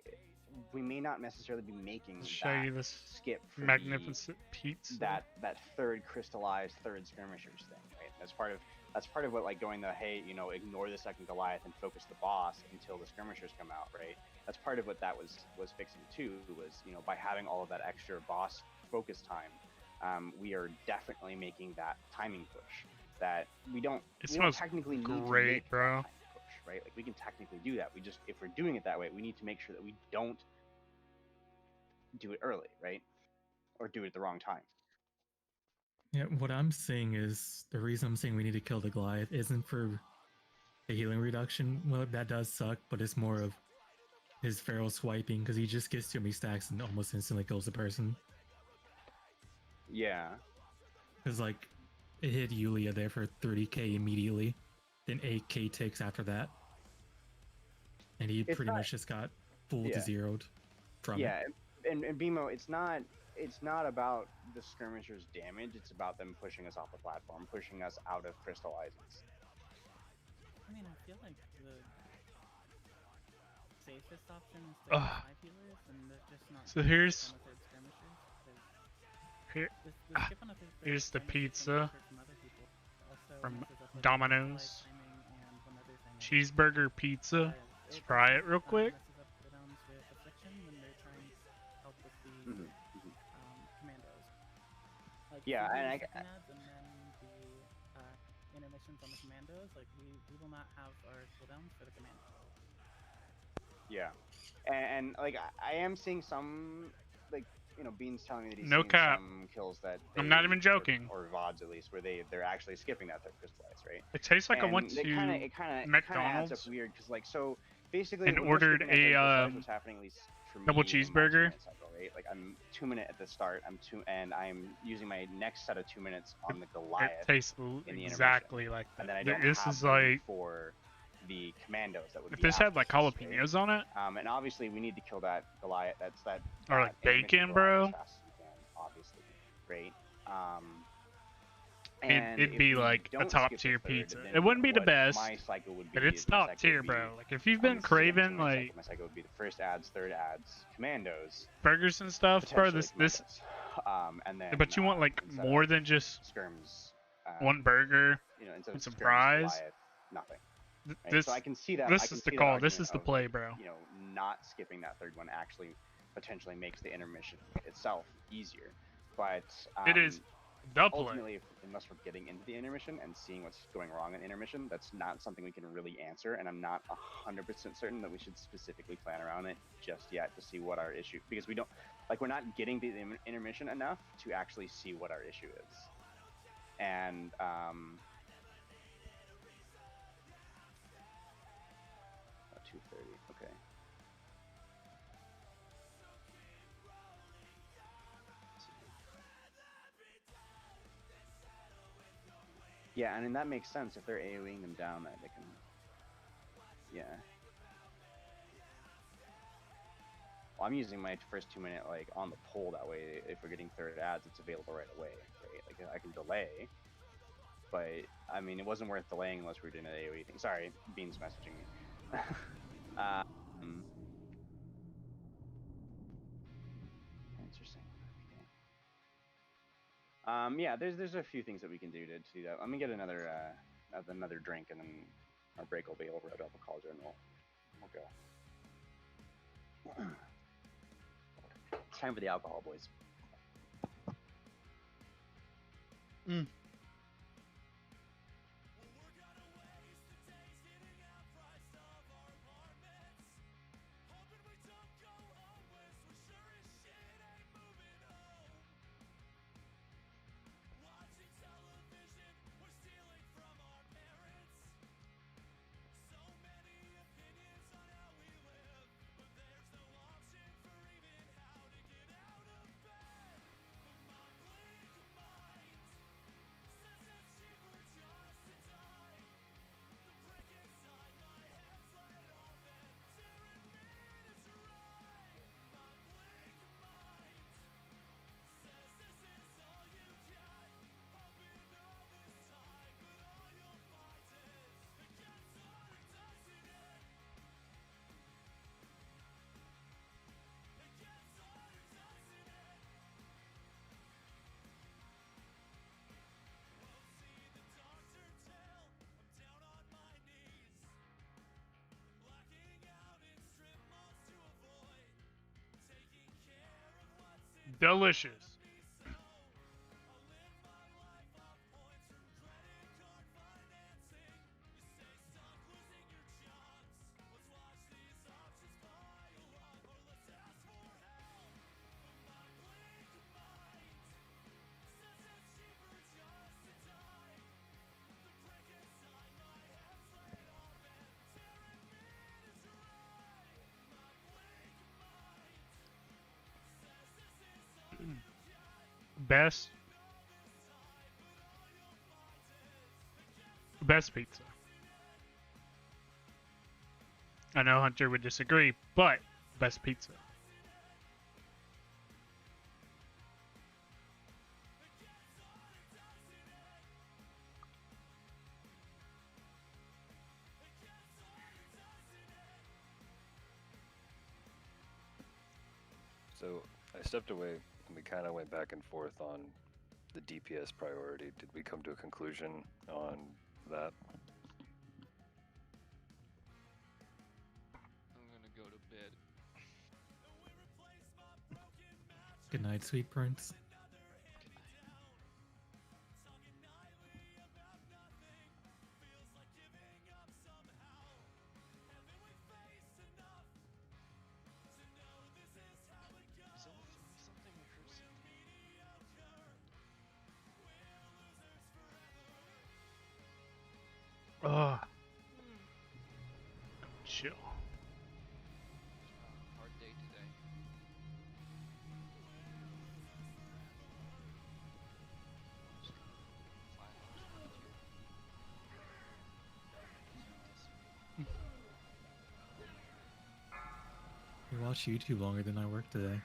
we may not necessarily be making Show that you this skip for magnificent pizza. that third crystallized third skirmishers thing, right? That's part of what, like, going the, hey, you know, ignore the second Goliath and focus the boss until the skirmishers come out, right? That's part of what that was fixing too, was, you know, by having all of that extra boss focus time, we are definitely making that timing push that we don't technically need to make bro. that timing push, right? Like, we can technically do that. We just, if we're doing it that way, we need to make sure that we don't do it early, right? Or do it at the wrong time. Yeah, what I'm saying is the reason I'm saying we need to kill the Goliath isn't for the healing reduction. Well, that does suck, but it's more of his feral swiping because he just gets too many stacks and almost instantly kills the person. Yeah. Because, like, it hit Yulia there for 30k immediately, then 8k ticks after that. And he It's pretty not- much just got full Yeah. to zeroed from Yeah, it. and BMO, it's not about the skirmishers' damage. It's about them pushing us off the platform, pushing us out of crystallizes. I mean, I feel like the safest option is to Ugh. have 5 healers, and they're just not. So here's- on the third skirmishers, 'cause Here, the skip on the third here's the skirmishers can pizza hurt from other people. Also from messes up with Domino's. timing and one other thing. Cheeseburger pizza. Let's try it real quick. Messes up cooldowns with affliction when they're trying to help with the commandos. Like, Yeah, if we and do I- second ads and then the intermissions on the commandos, like we will not have our cooldowns for the commandos. Yeah, and like I am seeing some, like, you know, Bean's telling me that he's No seeing cap. some kills that I'm not even joking. or VODs at least, where they're actually skipping that third crystallize, right? It tastes like I And went it to it kind of adds McDonald's up weird because, like, so basically and when we're ordered skipping that third a crystallize, what's happening, at least for me, double in my cheeseburger. 2-minute cycle, right? Like, I'm 2 minute at the start, and I'm using my next set of 2 minutes on the Goliath. It tastes in the exactly intermission. like that. And then I There- don't this have is them like for the commandos that would if be this had like after this, jalapenos on it, and obviously we need to kill that Goliath. That's that. or like intermission bacon, Goliath bro. as fast as we can, obviously, right? It'd if be we like a don't top skip the tier third, pizza. then It wouldn't be the what best, My cycle would be but it's my top cycle tier, would bro. be- Like if you've on been this is craving 2-minute cycle, like my cycle would be the first ads, third ads, commandos, burgers and stuff, bro. potentially This, commandos. And then. but you want like instead more of than just skirms. one burger You know, instead and of some skirms, fries. Goliath, nothing. Right? This, So I can see that. this I can is the see that call. This argument is the of, play, bro. You know, not skipping that third one actually potentially makes the intermission itself easier. But It is the play. ultimately, unless we're getting into the intermission and seeing what's going wrong in intermission, that's not something we can really answer. And I'm not 100% certain that we should specifically plan around it just yet to see what our issue, because we don't, like, we're not getting the intermission enough to actually see what our issue is. And 2:30. Okay. Yeah, and that makes sense. If they're AoEing them down, that they can. Yeah. Well, I'm using my first 2 minute like on the pole. That way, if we're getting third ads, it's available right away. Right? Like I can delay, but I mean, it wasn't worth delaying unless we were doing an AoE thing. Sorry, Bean's messaging me. Interesting. Okay. Yeah, there's a few things that we can do to do that. Let me get another drink, and then our break will be over. I'll drop a call and we'll go. Time for the alcohol, boys. Delicious. Best pizza. I know Hunter would disagree, but best pizza. So I stepped away and we kind of went back and forth on the DPS priority. Did we come to a conclusion on that? I'm gonna go to bed. Good night, sweet prince. Ugh. Chill. Hard day today. We watched YouTube longer than I worked today.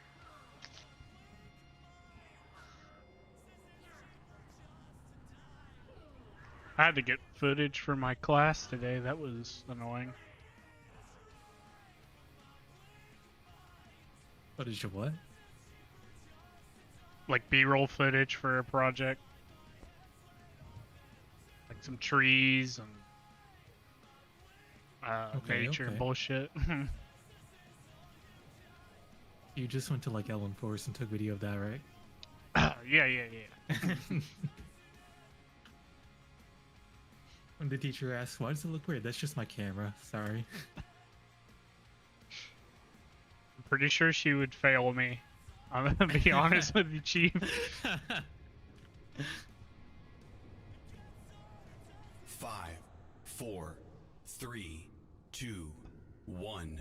I had to get footage for my class today. That was annoying. Footage of what? Like B-roll footage for a project. Like some trees and nature and bullshit. You just went to like Ellen Force and took video of that, right? Yeah. When the teacher asks, why does it look weird? That's just my camera. Sorry. I'm pretty sure she would fail me. I'm gonna be honest with you, Chief. 5, 4, 3, 2, 1.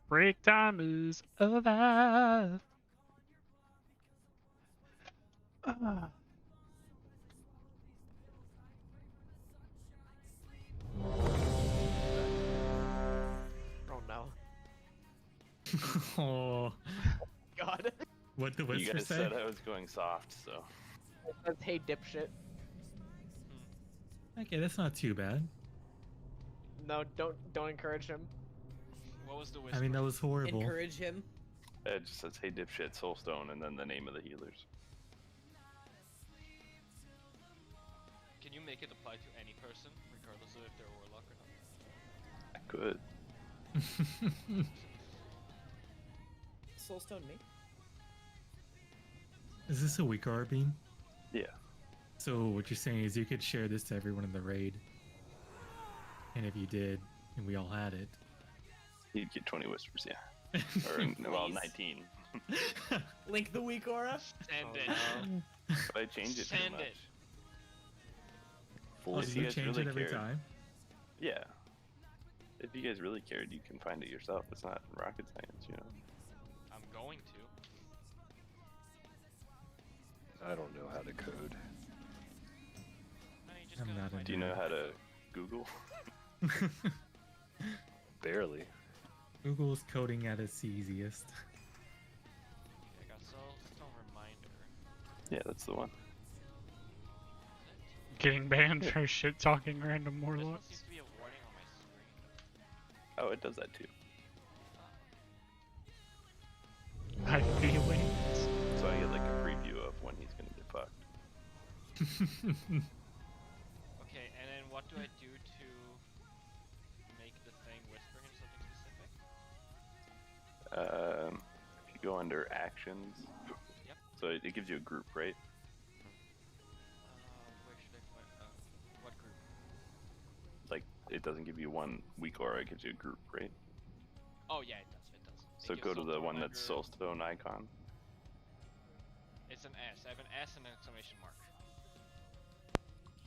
Break time is alive. Oh no. Oh. God. What the You whisper guys say? said I was going soft, so. It says, hey, dipshit. Okay, that's not too bad. No, don't encourage him. What was the whisper? I mean, that was horrible. Encourage him. It just says, hey dipshit, soulstone, and then the name of the healers. Can you make it apply to any person, regardless of if they're a warlock or not? I could. Soulstone me? Is this a weak R beam? Yeah. So what you're saying is you could share this to everyone in the raid. And if you did, and we all had it. You'd get 20 whispers, yeah. Or, well, 19. Link the weak aura? Send it. But I changed it too Send much. it. Oh, If did you you guys change really it every cared- time? Yeah. If you guys really cared, you can find it yourself. It's not rocket science, you know. I'm going to. I don't know how to code. No, you just I'm gotta not find Do you know how to Google? Barely. Google's coding at its easiest. I got soulstone reminder. Yeah, that's the one. Getting banned for shit talking random This one warlocks. seems to be a warning on my screen. Oh, it does that too. My feelings. So I get like a preview of when he's gonna get fucked. Okay, and then what do I do to make the thing whisper him something specific? If you go under actions. Yep. So it gives you a group, right? Where should I find? What group? Like it doesn't give you one weak aura, it gives you a group, right? Oh yeah, it does. It does. So It gives go to the Soulstone one that's under- Soulstone icon. It's an S. I have an S and an exclamation mark.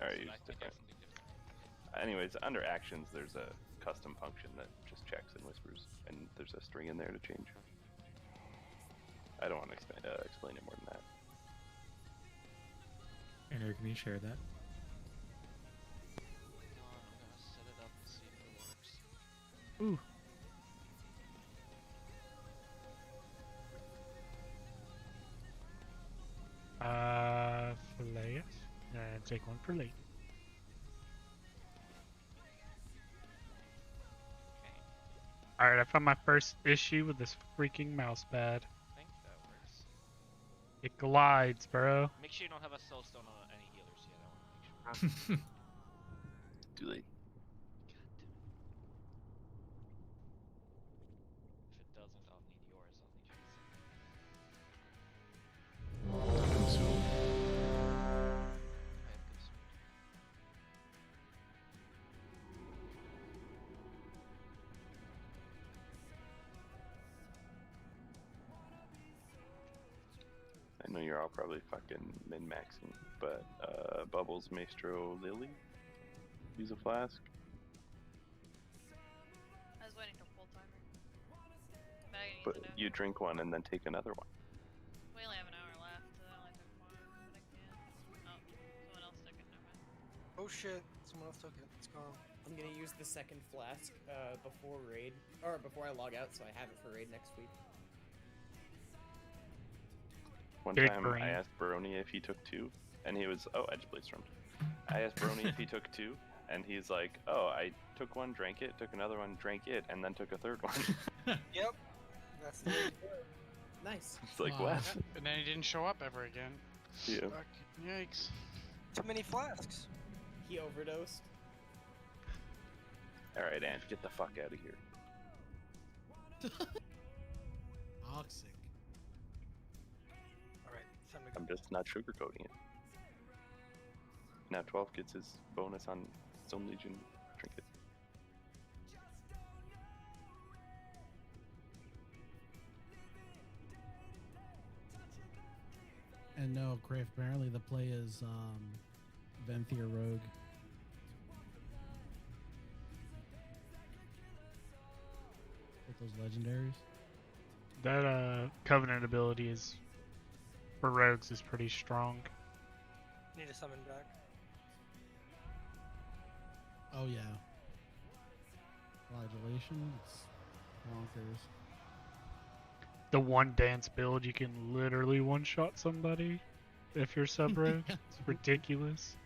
Alright, So use that's different. definitely different. Anyways, under actions, there's a custom function that just checks and whispers, and there's a string in there to change. I don't want to explain it more than that. Andrew, can you share that? I'm gonna set it up and see if it works. Ooh. Fillet. And take one for late. Alright, I found my first issue with this freaking mouse pad. I think that works. It glides, bro. Make sure you don't have a soulstone on any healers yet. I want to make sure. Too late. If it doesn't, I'll need yours. I'll need yours. Consume. I have consumed. I know you're all probably fucking min-maxing, but Bubbles, Maestro, Lily, use a flask. I was waiting till full timer. But I can But use it now. you drink one and then take another one. We only have an hour left. I only took one, but I can. Oh, someone else took it. Never mind. Oh shit, someone else took it. It's gone. I'm gonna use the second flask before raid, or before I log out, so I have it for raid next week. One Big time brain. I asked Baroni if he took two, and he was, oh, I just blade stormed. I asked Baroni if he took two, and he's like, oh, I took one, drank it, took another one, drank it, and then took a third one. Yep. That's the way to do it. Nice. It's like, Wow. what? And then he didn't show up ever again. Yeah. Fuck, yikes. Too many flasks. He overdosed. Alright, Ange, get the fuck out of here. Toxic. Alright, time to go. I'm just not sugarcoating it. Now 12 gets his bonus on Stone Legion trinket. And no, Crave, apparently the play is Venthir Rogue. With those legendaries. That Covenant ability is for rogues is pretty strong. Need to summon back. Oh yeah. Flagellation, it's bonkers. The one dance build, you can literally one-shot somebody if you're sub-rogue. It's ridiculous.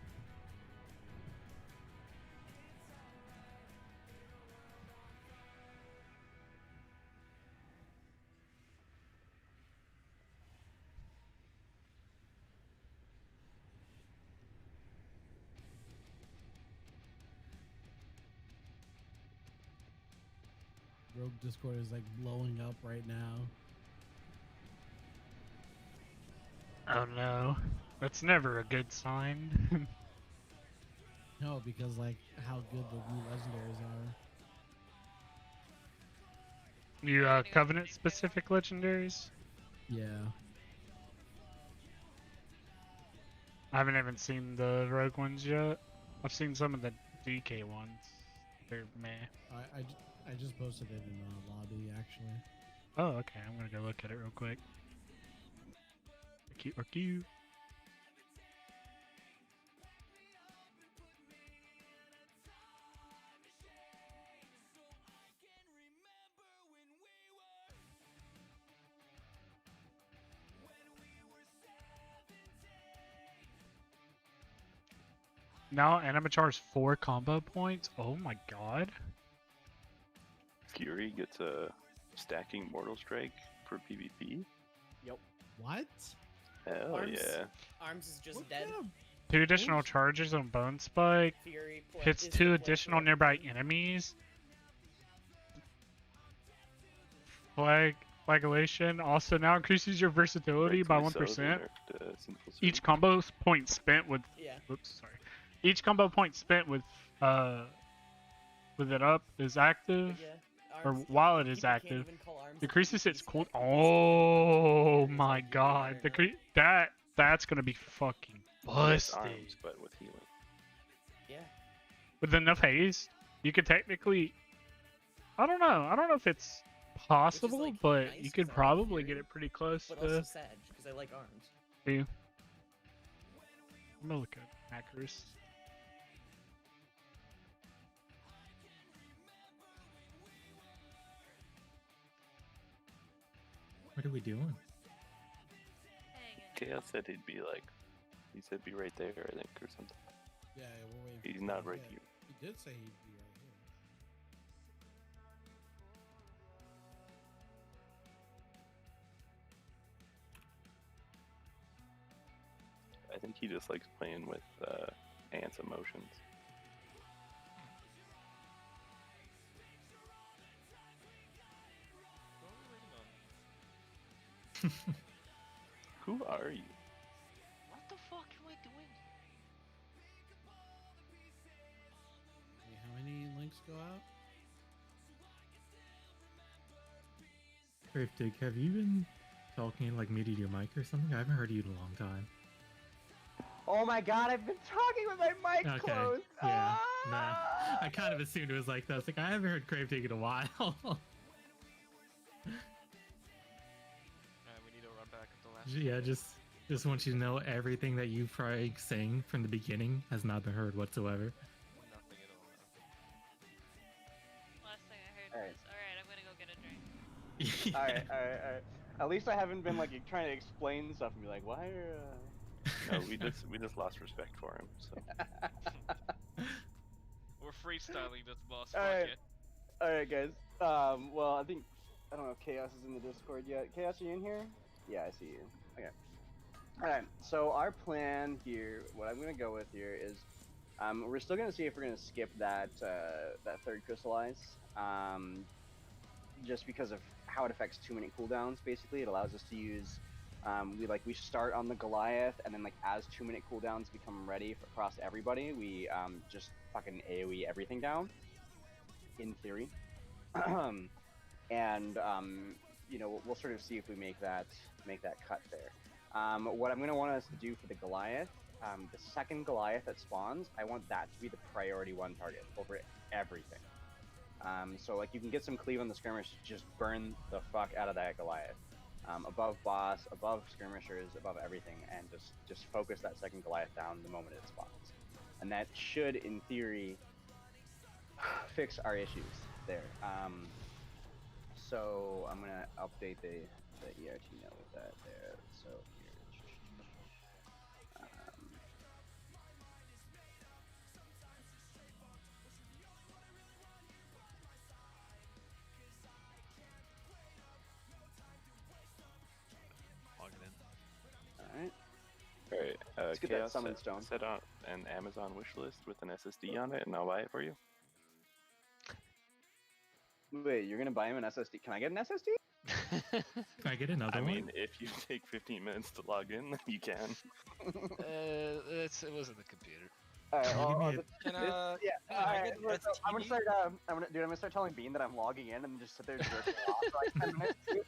Rogue Discord is like blowing up right now. Oh no. That's never a good sign. No, because like how good the new legendaries are. You Covenant specific legendaries? Yeah. I haven't even seen the rogue ones yet. I've seen some of the DK ones. They're meh. I just posted it in the lobby actually. Oh, okay. I'm gonna go look at it real quick. Cute or cute. Now Anima charges 4 combo points. Oh my god. Fury gets a stacking Mortal Strike for PvP. Yep. What? Hell Arms, yeah. Arms is just What dead. kind of 2 additional charges on Bone Spike. Fury Hits is 2 the additional play nearby enemies. Flag flagellation also now increases your versatility by Rightfully so, they 1%. nerfed, Sinful Each Sword. combo point spent with Yeah. oops, sorry. Each combo point spent with it up is active, yeah, or arms- while it is people can't active, even call arms decreases its PvP cool. spec. Oh my like, god, that's gonna be fucking Yes, busted. arms, but with healing. Yeah. With enough haste, you could technically. I don't know if it's possible, like, but nice you could 'cause I like probably Fury, get it pretty close But to. also Sag, because I like arms. You. I'm gonna look at accuracy. What are we doing? Chaos said he'd be like, he said be right there, I think, or something. Yeah, we're waiting. He's for not him right to- here. He did say he'd be right here. I think he just likes playing with Ant's emotions. Who are you? What the fuck am I doing? Wait, how many links go out? Cryptic, have you been talking like muted your mic or something? I haven't heard you in a long time. Oh my god, I've been talking with my mic Okay. closed. Yeah. Nah. I kind of assumed it was like that. I was like, I haven't heard Cryptic in a while. We need to run back up the last. Yeah, just want you to know everything that you've probably saying from the beginning has not been heard whatsoever. Nothing at all. Last thing I heard was, alright, I'm gonna go get a drink. Alright. At least I haven't been like trying to explain stuff and be like, why are No, we just lost respect for him. So We're freestyling this boss. All Fuck right. it. Alright guys. Well I don't know if Chaos is in the Discord yet. Chaos, are you in here? Yeah, I see you. Okay. Alright, so our plan here, what I'm gonna go with here is we're still gonna see if we're gonna skip that third crystallize. Just because of how it affects 2-minute cooldowns, basically. It allows us to use we start on the Goliath, and then like as 2-minute cooldowns become ready across everybody, we just fucking AoE everything down. In theory. And you know, we'll sort of see if we make that cut there. What I'm gonna want us to do for the Goliath, the second Goliath that spawns, I want that to be the priority 1 target over everything. So like you can get some cleave on the skirmish, just burn the fuck out of that Goliath. Above boss, above skirmishers, above everything, and just focus that second Goliath down the moment it spawns. And that should, in theory, fix our issues there. So I'm gonna update the ERT note with that there. So Alright, Let's get that Chaos, summon stone. set on an Amazon wish list with an SSD on it, and I'll buy it for you. Wait, you're gonna buy him an SSD? Can I get an SSD? Can I get another I one? mean, if you take 15 minutes to log in, then you can. It wasn't the computer. Alright, Can, yeah. can I Alright, get the I'm gonna SSD? start. I'm gonna start telling Bean that I'm logging in and just sit there jerking off for like 10 minutes. Dude.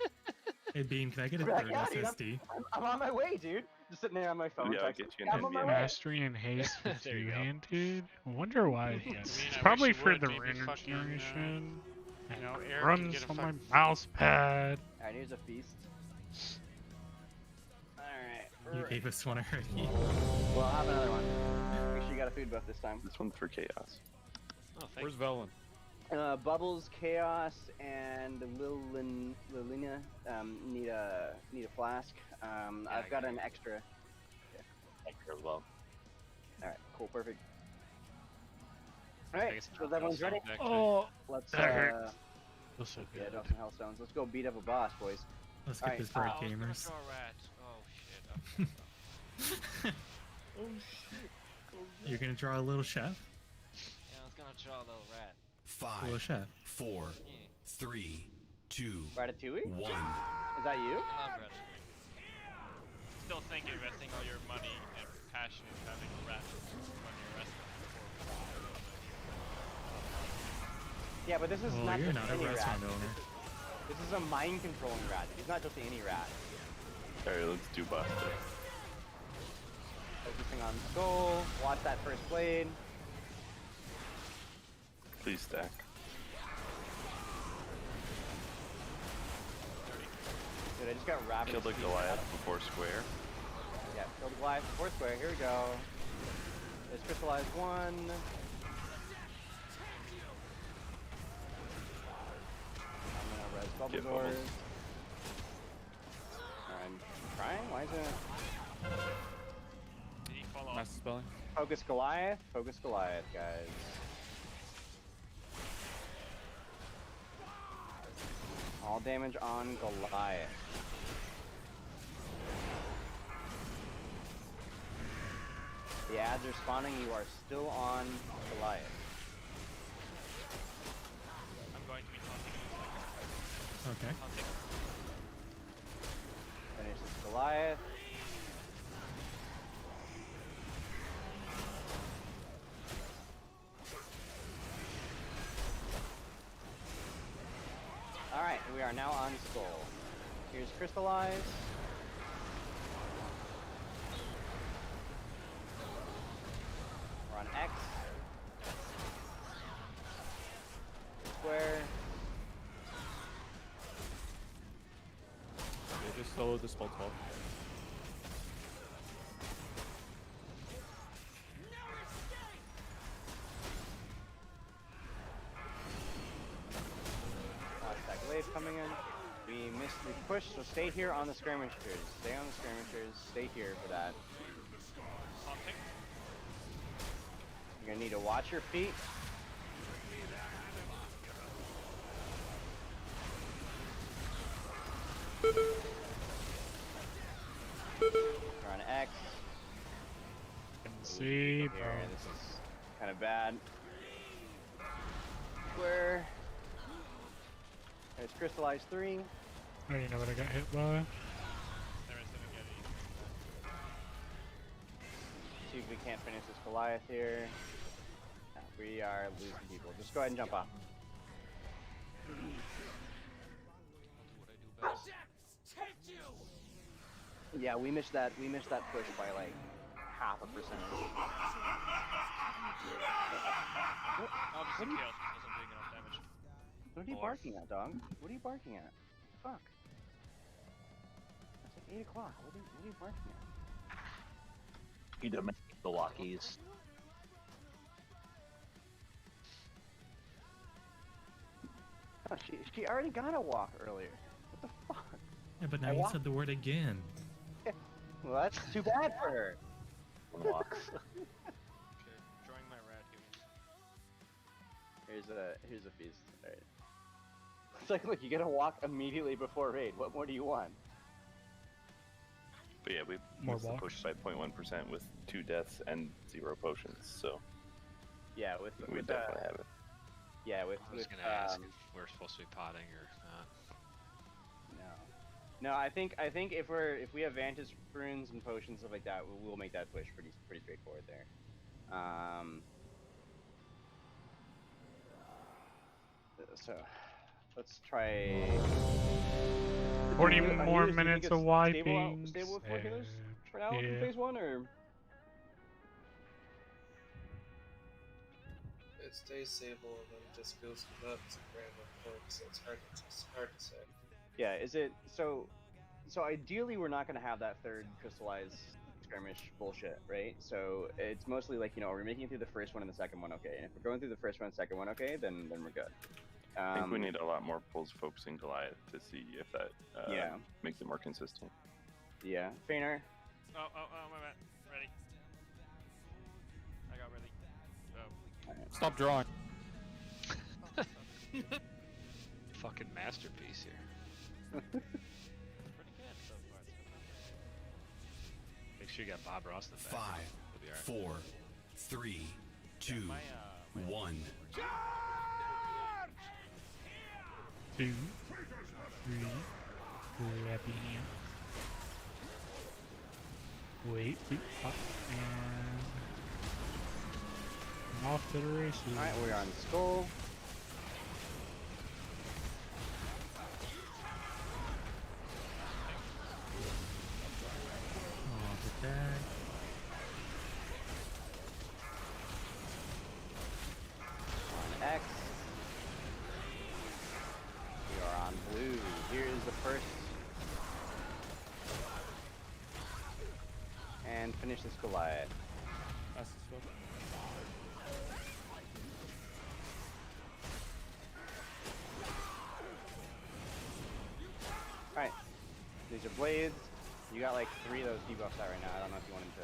Hey Bean, can I get a Be like, third yeah, dude, SSD? I'm on my way, dude. Just sitting there on my phone. Yeah, I'll texting, get you "Yeah, an I'm on my NVMe. way." Mastery and haste with There you go. two-handed. I wonder why. I It's wish probably you for would, the maybe render fucking, generation. you know, It Eric can runs get a on my fucking- mouse pad. Alright, here's a feast. Alright. You gave us one already. Well, I'll have another one. Make sure you got a food buff this time. This one's for Chaos. Oh, Where's Velen? Bubbles, Chaos, and Lilina need a flask. I've got an extra. Extra as well. Alright, cool, perfect. Alright, guess so everyone's ready? Oh, Let's that hurts. Feels so yeah, good. drop some hellstones. Let's go beat up a boss, boys. Let's get Alright, this for our I was gonna gamers. draw a rat. Oh shit. You're gonna draw a little chef? Yeah, I was gonna draw a little rat. Little 5, chef. 4, 3, 2, Ratatouille? 1. Is that you? I love Ratatouille. Still think investing all your money and passion in having a rat run your restaurant before. Yeah, but this is Well, not you're just not a any restaurant rat. owner. This is a mind controlling rat. He's not just any rat. Alright, let's do Buster. Focusing on skull. Watch that first blade. Please stack. Dude, I just got rapid. Killed the speed. Goliath before square. Yeah, killed the Goliath before square. Here we go. There's crystallized one. I'm gonna res bubble Get doors. bubbles. I'm trying. Why is it? Did he fall off? Master spelling. Focus Goliath. Focus Goliath, guys. All damage on Goliath. The ads are spawning. You are still on Goliath. I'm going to be taunting in a second. Okay. Taunting. Finish this Goliath. Alright, we are now on Skull. Here's Crystallize. We're on X. Square. They just solo the spell 12. Stack wave coming in. We missed the push, so stay here on the skirmishers. Stay on the skirmishers. Stay here for that. Taunting. You're gonna need to watch your feet. We're on X. Can see, Here, bro. this is kind of bad. Square. There's Crystallized 3. I don't even know what I got hit by. There isn't any. See if we can't finish this Goliath here. No, we are losing people. Just go ahead and jump off. Yeah, we missed that. We missed that push by like 0.5%. Obviously, Chaos wasn't doing enough damage. What are you barking at, dog? What are you barking at? Fuck. It's like 8 o'clock. What are you barking at? You domestic the walkies. Oh, she already got a walk earlier. What the fuck? Yeah, but now you said the word again. Well, that's too bad for her. Walks. Okay, drawing my rat here. Here's a feast. Alright. It's like, look, you get a walk immediately before raid. What more do you want? But yeah, we More missed the walks. push by 0.1% with 2 deaths and 0 potions, so Yeah, with we definitely have it. yeah, with I was with gonna ask if we're supposed to be potting or not. no, I think if we have Vantage runes and potions stuff like that, we'll make that push pretty straightforward there. 'So let's try 40 Healers, more do you think minutes it's of wiping. Stable with 4 healers for now in Yeah. phase 1, or It stays stable and then just goes up to random points, so it's hard to say. yeah, is it so ideally we're not going to have that third crystallized skirmish bullshit, right? So it's mostly like, are we making it through the first one and the second one okay? And if we're going through the first one and second one okay, then we're good. I think we need a lot more pulls focusing Goliath to see if that Yeah. makes it more consistent. Yeah, Feiner. Oh, my bad. Ready. I got ready. Oh. Stop drawing. Fucking masterpiece here. Pretty good so far. Make sure you got Bob Ross in the back. 5, We'll be alright. 4, 3, 2, my 1. Two. Grab your hand. Wait, up, and off to the races. Alright, we're on Skull. Oh, the tag. On X. We are on blue. Here is the first. And finish this Goliath. That's the stuff. Alright. These are blades. You got like 3 of those debuffs out right now. I don't know if you want him to.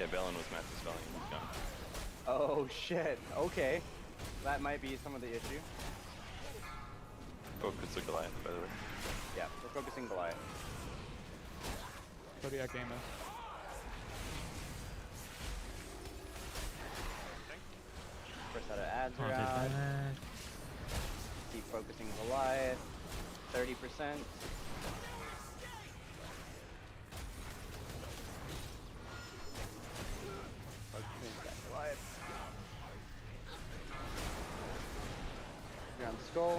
Yeah, Velen was master spelling and he's gone. Oh shit. Okay. That might be some of the issue. Focus the Goliath, by the way. Yeah, we're focusing Goliath. Kodiak Amos. First set of ads are Oh, out. the Keep focusing Goliath. 30%. Focusing that Goliath. You're on Skull.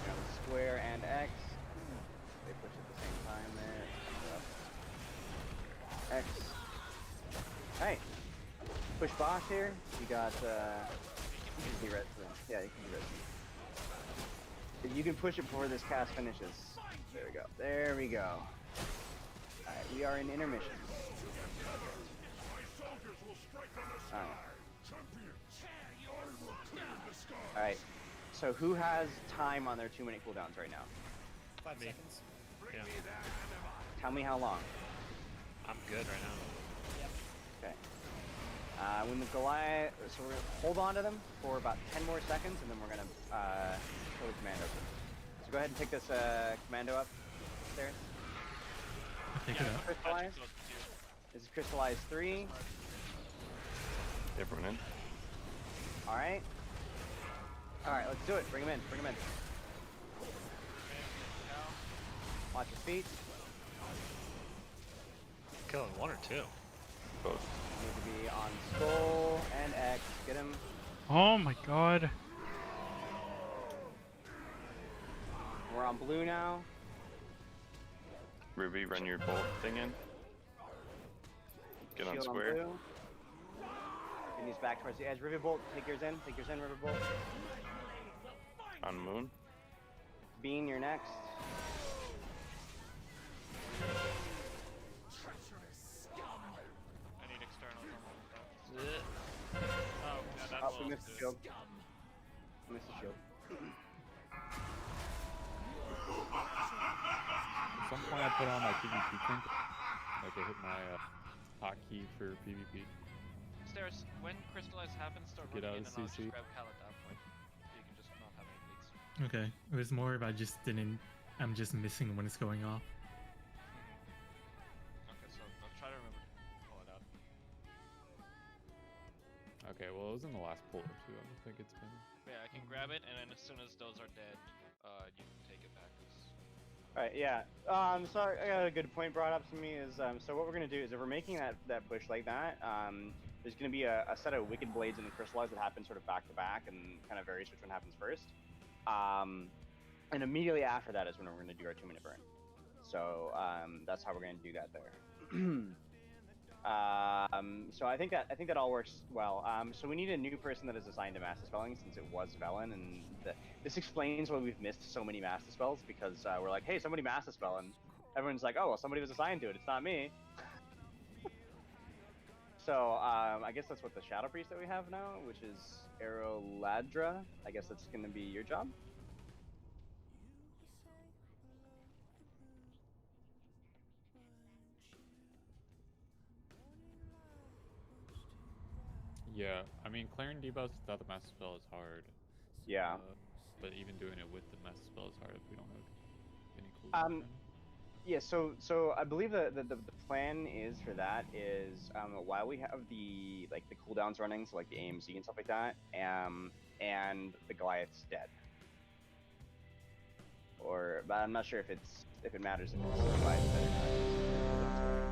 You're on Square and X. They push at the same time there. X. Hey. Push boss here. You got you can be red. Yeah, you can be red. You can push it before this cast finishes. There we go. There we go. Alright, we are in intermission. Alright. Alright. So who has time on their 2-minute cooldowns right now? 5 seconds. Yeah. Tell me how long. I'm good right now. Okay. When the Goliath, so we're gonna hold on to them for about 10 more seconds, and then we're gonna pull the commando. So go ahead and pick this commando up upstairs. Pick it up. Crystallize. This is Crystallize 3. Everyone in. Alright. Alright, let's do it. Bring him in. Bring him in. Watch your feet. Killing 1 or 2. Both. Need to be on Skull and X. Get him. Oh my god. We're on blue now. Ruby, run your bolt thing in. Get on Shield square. blue. And he's back towards the edge. River Bolt, take yours in. Take yours in, River Bolt. On moon. Bean, you're next. I need externals on all of that. Oh, yeah, that Oh, will we missed the do. shield. We missed the shield. At some point, I put on my PvP thing. Like I hit my hotkey for PvP. Stairs, when Crystallize happens, start Get running out in of and I'll CC. just grab Cal at that point. You can just not have any leaks. Okay. It was more if I just didn't. I'm just missing when it's going off. Okay, so I'll try to remember to pull it out. Okay, well, it was in the last pull or two. I don't think it's been. Yeah, I can grab it, and then as soon as those are dead, you can take it back. Alright, yeah. So I got a good point brought up to me is, so what we're going to do is if we're making that bush like that, there's going to be a set of Wicked Blades and the Crystallize that happen sort of back to back and kind of varies which one happens first. And immediately after that is when we're going to do our 2-minute burn. So that's how we're going to do that there. So I think that all works well. So we need a new person that is assigned to Master Spelling since it was Velen, and this explains why we've missed so many Master Spells because we're like, hey, somebody Master Spell, and everyone's like, oh, well, somebody was assigned to it. It's not me. So I guess that's what the Shadow Priest that we have now, which is Aeroladra. I guess that's going to be your job. Yeah, I mean, clearing debuffs without the master spell is hard. Yeah. But even doing it with the master spell is hard if we don't have any cool. Yeah, so I believe the plan is for that is while we have the cooldowns running, so like the AMC and stuff like that, and the Goliath's dead. Or, but I'm not sure if it matters if it's divided or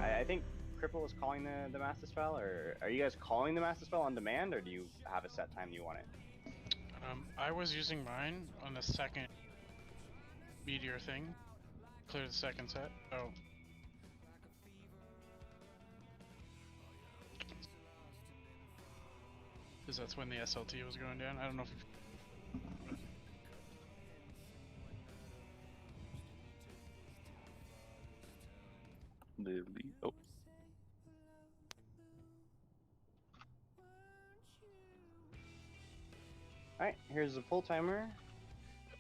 not. I think Cripple is calling the Master Spell, or are you guys calling the Master Spell on demand, or do you have a set time you want it? I was using mine on the second meteor thing. Clear the second set. Oh. Because that's when the SLT was going down. I don't know if Oh. Alright, here's the full timer.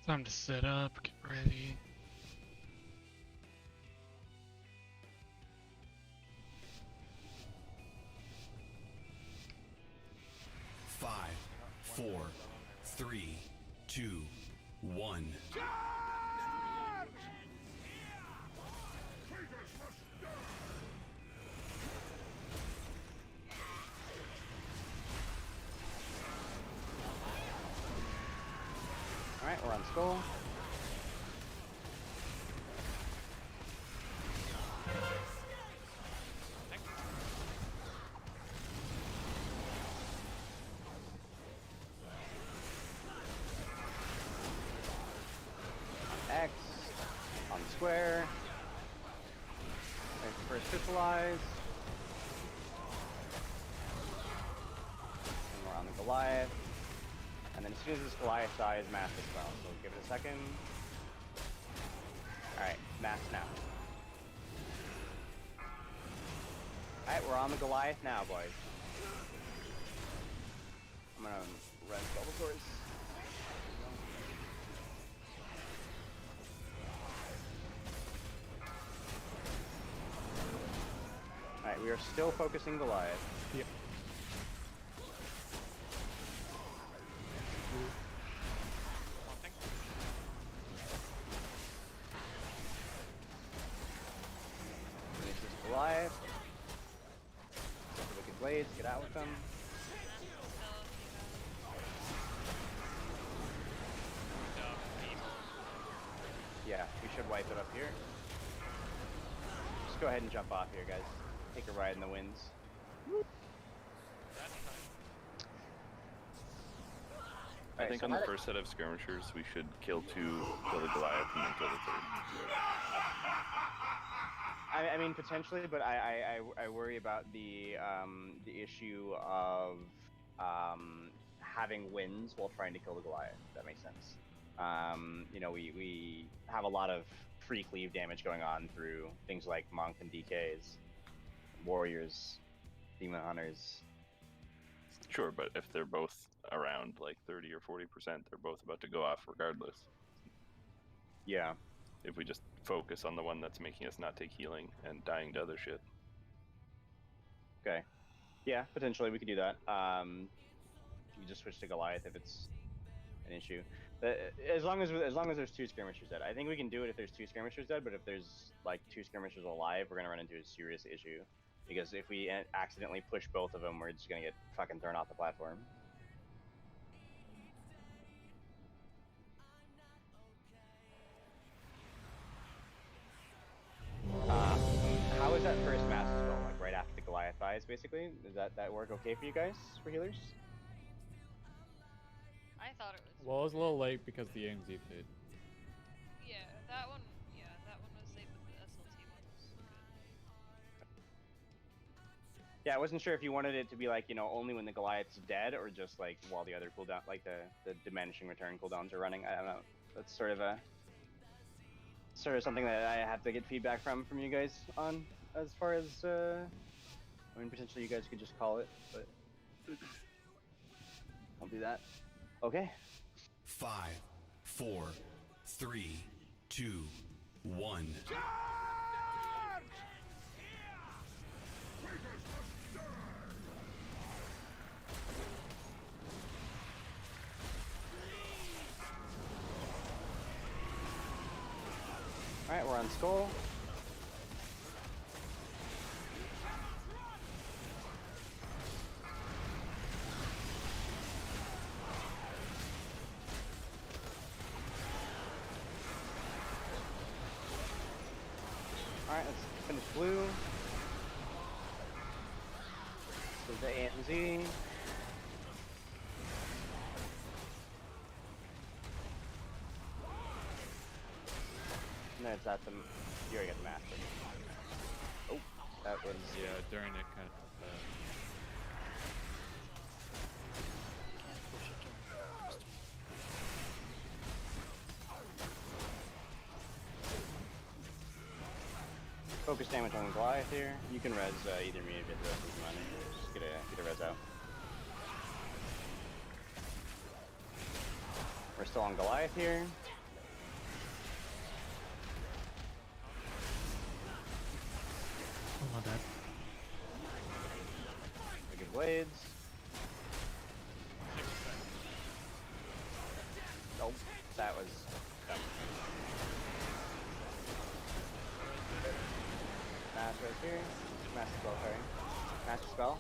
Time to set up, get ready. Five, 4, 3, 2, 1. Alright, we're on Skull. X on the square. There's the first crystallize. And we're on the Goliath. And then as soon as this Goliath dies, mass as well. So give it a second. Alright, mass now. Alright, we're on the Goliath now, boys. I'm gonna run double swords. Alright, we are still focusing Goliath. Yep. Finish this Goliath. Get the Wicked Blades, get out with them. Yeah, we should wipe it up here. Just go ahead and jump off here, guys. Take a ride in the winds. I think on the first set of skirmishers, we should kill 2, kill the Goliath, and then kill the 3. I mean, potentially, but I worry about the issue of having wins while trying to kill the Goliath. If that makes sense. You know, we have a lot of free cleave damage going on through things like Monk and DKs, Warriors, Demon Hunters. Sure, but if they're both around like 30 or 40%, they're both about to go off regardless. Yeah. If we just focus on the one that's making us not take healing and dying to other shit. Okay. Yeah, potentially we could do that. We just switch to Goliath if it's an issue. As long as there's 2 skirmishers dead. I think we can do it if there's 2 skirmishers dead, but if there's like 2 skirmishers alive, we're gonna run into a serious issue. Because if we accidentally push both of them, we're just gonna get fucking thrown off the platform. How is that first master spell? Like right after the Goliath dies, basically? Does that work okay for you guys, for healers? I thought it was. Well, it was a little late because the AMZ fit. Yeah, that one. Yeah, that one was safe, but the SLT one was good. Yeah, I wasn't sure if you wanted it to be like, you know, only when the Goliath's dead, or just like while the other cooldown, like the diminishing return cooldowns are running. I don't know. That's sort of something that I have to get feedback from you guys on, as far as I mean, potentially you guys could just call it, but I'll do that. Okay. 5, 4, 3, 2, 1. Alright, we're on Skull. Alright, let's finish blue. There's the A and Z. And then it's at the... You already got the master. Oh, that was... Yeah, during it kind of... Focus damage on Goliath here. You can res either me or get the rest of the money. Just get a res out. We're still on Goliath here. Oh, not bad. Wicked Blades. Nope, that was dumb. Master right here. Master spell, sorry. Master spell.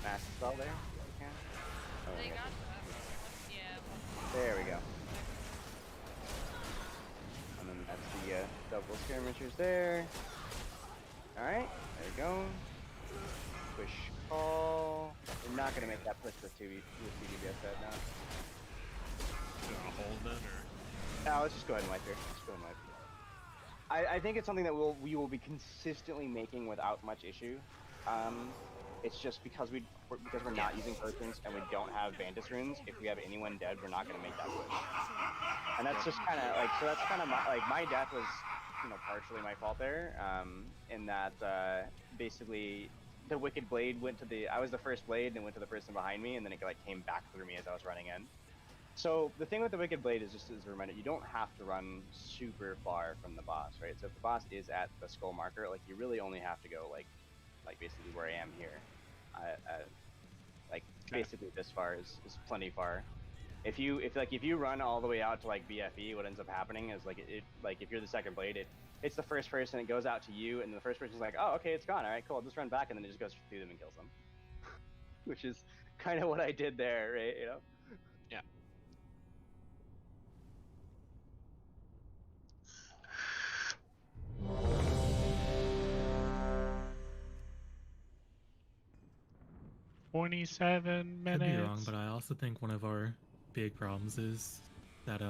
Master spell there. You can. Oh, They yeah. got that. Yeah. There we go. And then that's the double skirmishers there. Alright, there we go. Push call. We're not gonna make that push with 2 DPS set now. You want to hold it, or? No, let's just go ahead and wipe here. Let's go ahead and wipe. I think it's something that we will be consistently making without much issue. It's just because we're not using potions and we don't have Vantis runes. If we have anyone dead, we're not gonna make that push. And that's just kind of like, so that's kind of my death was, you know, partially my fault there. In that basically the Wicked Blade went to I was the first blade and went to the person behind me, and then it like came back through me as I was running in. So the thing with the Wicked Blade is, just as a reminder, you don't have to run super far from the boss, right? So if the boss is at the skull marker, like you really only have to go like basically where I am here. Like basically this far is plenty far. If you run all the way out to like BFE, what ends up happening is like if you're the second blade, it's the first person, it goes out to you, and the first person's like, oh, okay, it's gone, all right, cool, I'll just run back, and then it just goes through them and kills them. Which is kind of what I did there, right? You know? Yeah. $27 minutes. Could be wrong, but I also think one of our big problems is that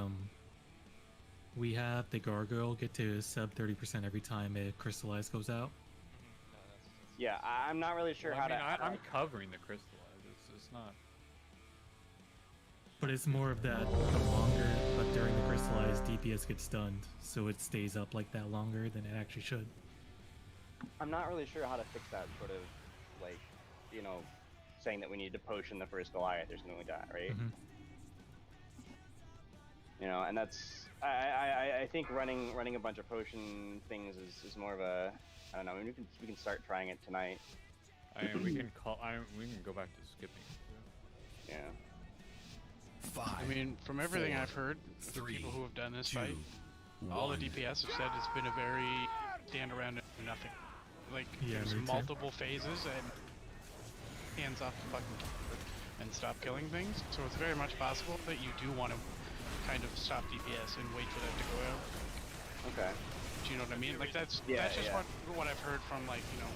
we have the gargoyle get to sub 30% every time a crystallize goes out. Yeah, I'm not really sure Well, how I mean, to. I'm covering the crystallize. It's not. But it's more of that the longer, but during the crystallize, DPS gets stunned, so it stays up like that longer than it actually should. I'm not really sure how to fix that sort of, like, you know, saying that we need to potion the first Goliath or something like that, right? Mm-hmm. You know, and that's I think running a bunch of potion things is more of a, I don't know. I mean, we can start trying it tonight. I mean, we can go back to skipping. Yeah. 5. I mean, from everything 4, I've heard, 3, people who have done this 2, fight, all the 1. DPS have said it's been a very stand around and do nothing. Like, Yeah, there's me too. multiple phases and hands off the fucking keyboard and stop killing things. So it's very much possible that you do want to kind of stop DPS and wait for that to go out. Okay. Do you know what I mean? Like that's just yeah. what I've heard from, like, you know,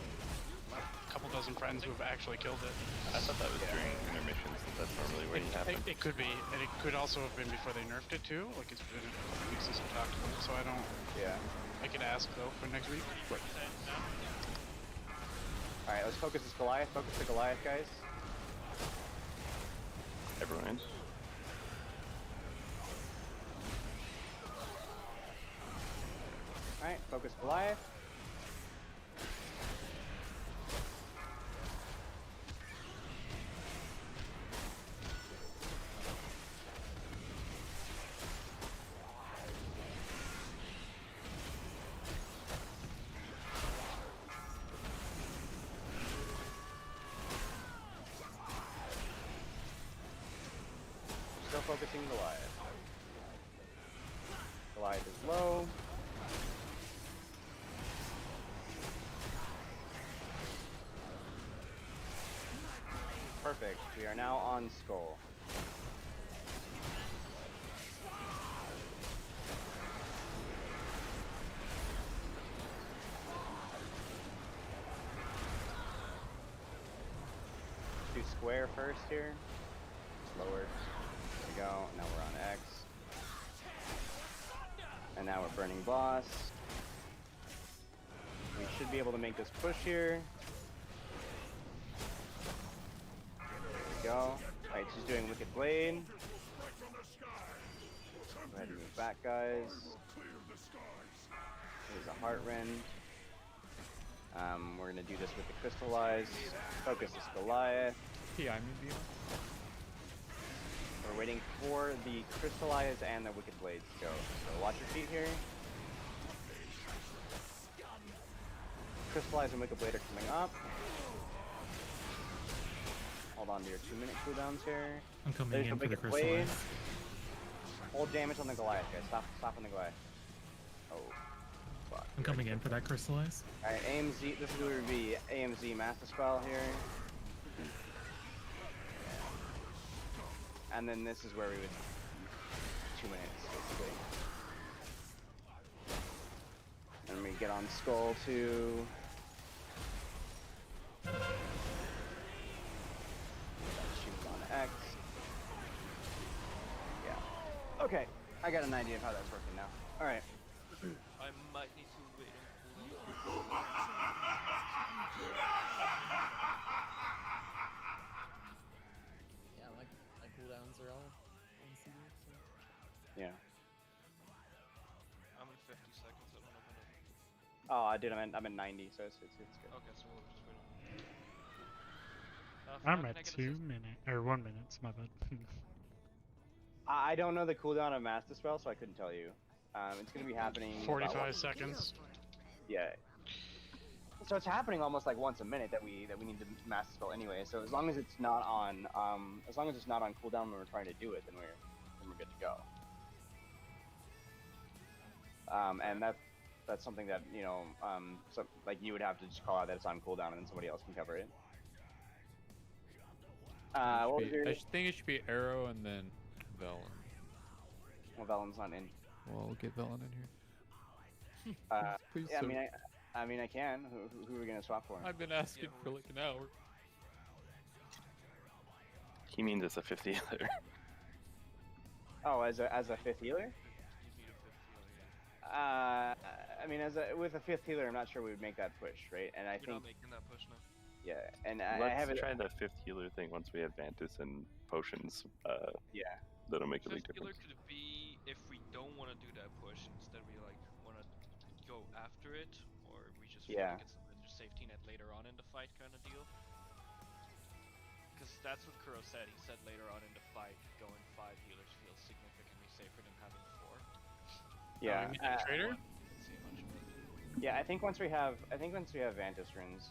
a couple dozen friends who have actually killed it. I thought that was during intermissions. That's normally where you happen. It could be, and it could also have been before they nerfed it too. Like, it's been a couple weeks since we talked about it, so I don't. Yeah. I could ask though for next week. All right, let's focus this Goliath. Focus the Goliath, guys. Everyone in. All right, focus Goliath. Still focusing Goliath. Goliath is low. Perfect. We are now on Skull. square first here. Slower. There we go. Now we're on X. And now we're burning boss. We should be able to make this push here. There we go. Alright, she's doing Wicked Blade. Go ahead and move back, guys. There's a Heart Rend. We're gonna do this with the Crystallize. Focus this Goliath. Yeah, I'm in We're waiting for the Crystallize and the Wicked Blades to go. So watch your feet here. Crystallize and Wicked Blade are coming up. Hold on to your 2-minute cooldowns here. I'm coming There's in the for the Wicked Blade. Crystallize. Hold damage on the Goliath, guys. Stop on the Goliath. Oh, fuck. I'm coming in for that Crystallize. Alright, AMZ. This is where would be AMZ Master Spell here. And then this is where we would 2 minutes, basically. And we get on Skull too. Shoot on X. Yeah. Okay, I got an idea of how that's working now. Alright. I might need to wait and Yeah, my cooldowns are all on CD, so. Yeah. I'm in 50 seconds. I don't know when it. Oh, dude, I'm in 90, so it's good. Okay, so we'll just wait on. I'm at 2 minutes or 1 minute. My bad. I don't know the cooldown of Master Spell, so I couldn't tell you. It's gonna be happening. 45 seconds. Yeah. So it's happening almost like once a minute that we need to Master Spell anyway. So as long as it's not on cooldown when we're trying to do it, then we're good to go. And that's something that so like you would have to just call out that it's on cooldown, and then somebody else can cover it. I think it should be Arrow and then Velen. Well, Velen's not in. Well, we'll get Velen in here. Please. Yeah, so. I mean, I can. Who are we gonna swap for? I've been asking for like an hour. He means it's a 5th healer. Oh, as a 5th healer? I mean, with a 5th healer, I'm not sure we would make that push, right? And I think not making that push now. Yeah, and Let's I haven't try the 5th healer thing once we have Vantus and potions. Yeah. That'll make a big 5th healer difference. could be if we don't want to do that push, instead we like want to go after it, or we just feel like it's a safety net later on in the fight kind of deal. Because that's what Kuro said. He said later on in the fight, going 5 healers feels significantly safer than having 4. Yeah. Trader? Yeah, I think once we have Vantus runes,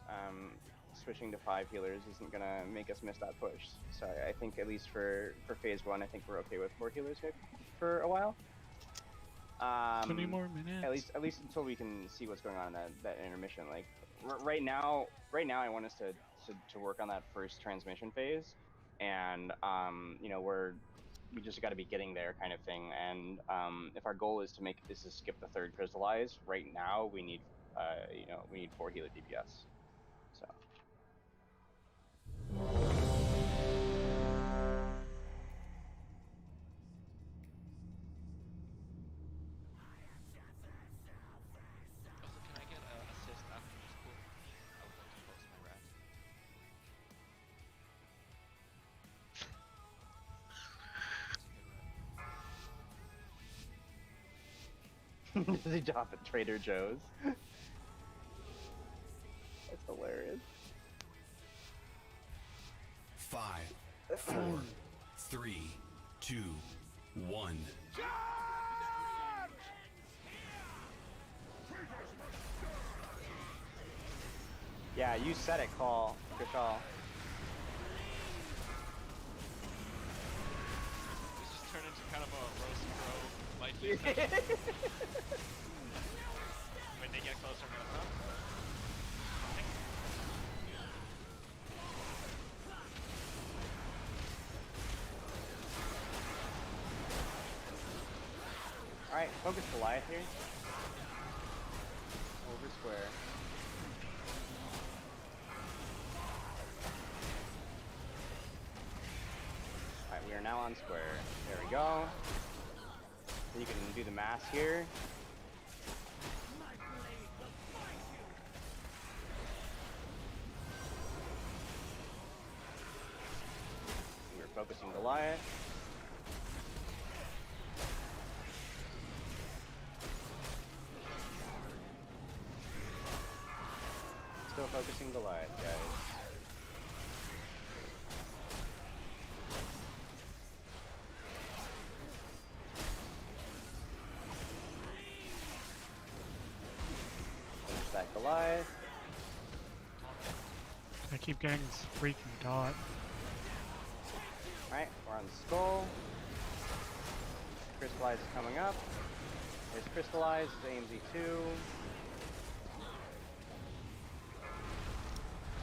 switching to 5 healers isn't gonna make us miss that push. So I think at least for phase 1, I think we're okay with 4 healers for a while. 20 more minutes. At least until we can see what's going on in that intermission. Like right now I want us to work on that first transmission phase, and we just got to be getting there kind of thing. And if our goal is to skip the 3rd Crystallize, right now we need 4 healer DPS. So. Can I get an assist after this pool? I would like to post my rat. Does he drop at Trader Joe's? That's hilarious. 5, 4, 3, 2, 1. Yeah, you said it, Call. Good call. This just turned into kind of a roast bro light When they get closer, I'm gonna Alright, focus Goliath here. Over square. are now on square. There we go. You can do the mass here. We're focusing Goliath. Still focusing Goliath, guys. Finish that Goliath. I keep getting this freaking dot. Alright, we're on the skull. Crystallize is coming up. There's Crystallize, AMZ 2.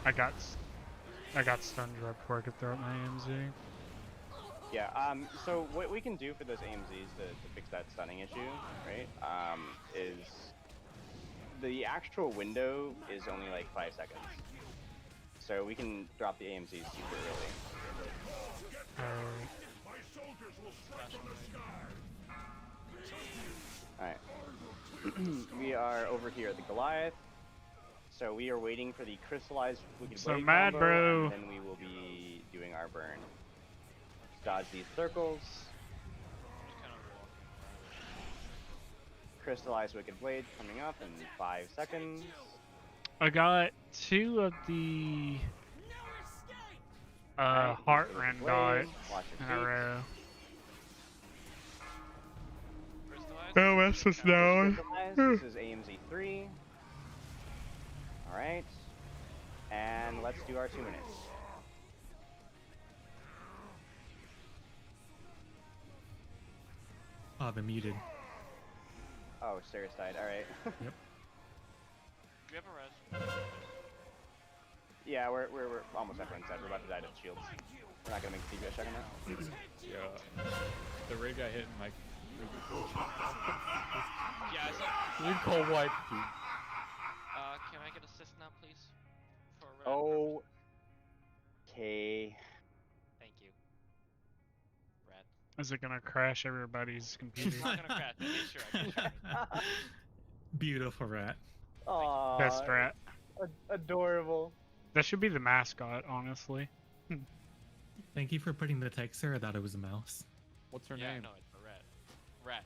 I got stunned right before I could throw out my AMZ. Yeah, so what we can do for those AMZs to fix that stunning issue, right, is the actual window is only like 5 seconds. So we can drop the AMZs super early. Alright. We are over here at the Goliath. So we are waiting for the crystallized Wicked So Blade mad, combo, bro. and then we will be doing our burn. Dodge these circles. Crystallized Wicked Blade coming up in 5 seconds. I got 2 of the Heart Rend dots in a row. Oh, that's what's down. This is AMZ 3. Alright. And let's do our 2 minutes. Oh, I've been muted. Oh, Sarah's died. Alright. Yep. Do you have a res? Yeah, we're almost everyone's dead. We're about to die to shields. We're not gonna make a DPS check on that. Yeah. The raid got hit in like. Yeah, I saw. Recall wipe, dude. Can I get assist now, please? For red Okay. Thank you. Rat. Is it gonna crash everybody's computer? It's not gonna crash. I made sure. Beautiful rat. Aww. Best rat. Adorable. That should be the mascot, honestly. Thank you for putting the text there. I thought it was a mouse. What's her Yeah, name? no, it's a rat. Rat.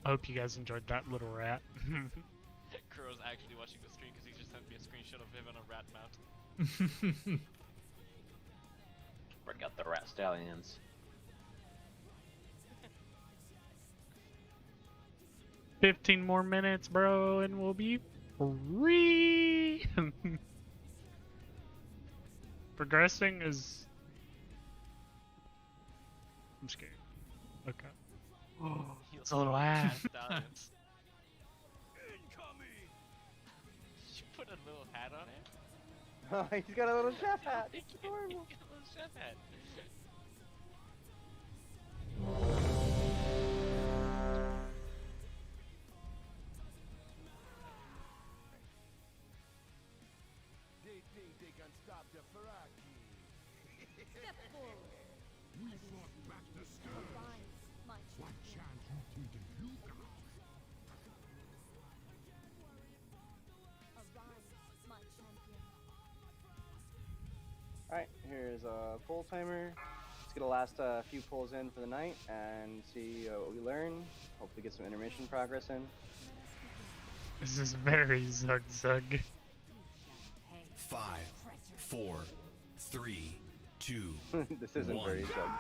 I hope you guys enjoyed that little rat. Kuro's actually watching the stream because he just sent me a screenshot of him on a rat mount. Bring out the rat stallions. 15 more minutes, bro, and we'll be free. Progressing is. I'm scared. Okay. Oh, it's a little ass. Stallions. Did you put a little hat on it? Oh, he's got a little chef hat. It's adorable. He's got a little chef hat. They think they can stop the Faraki. Step forward. We fought back the scourge. Arise, my What champion. chance you think you got? Arise, my champion. Alright, here's a pull timer. Let's get the last few pulls in for the night and see what we learn. Hopefully get some intermission progress in. This is very zug. 5, 4, 3, 2, This isn't 1. very good.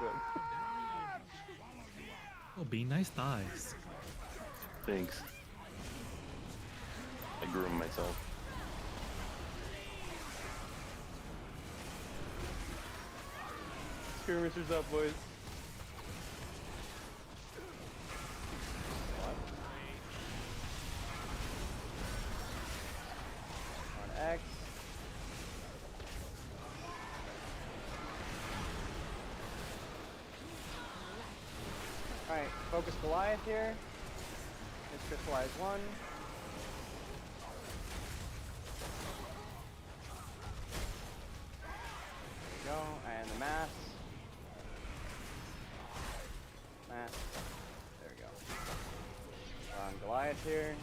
Oh, be nice thighs. Thanks. I grew them myself. Skirmishers up, boys. On X. Alright, focus Goliath here. Let's crystallize one. Goliath here.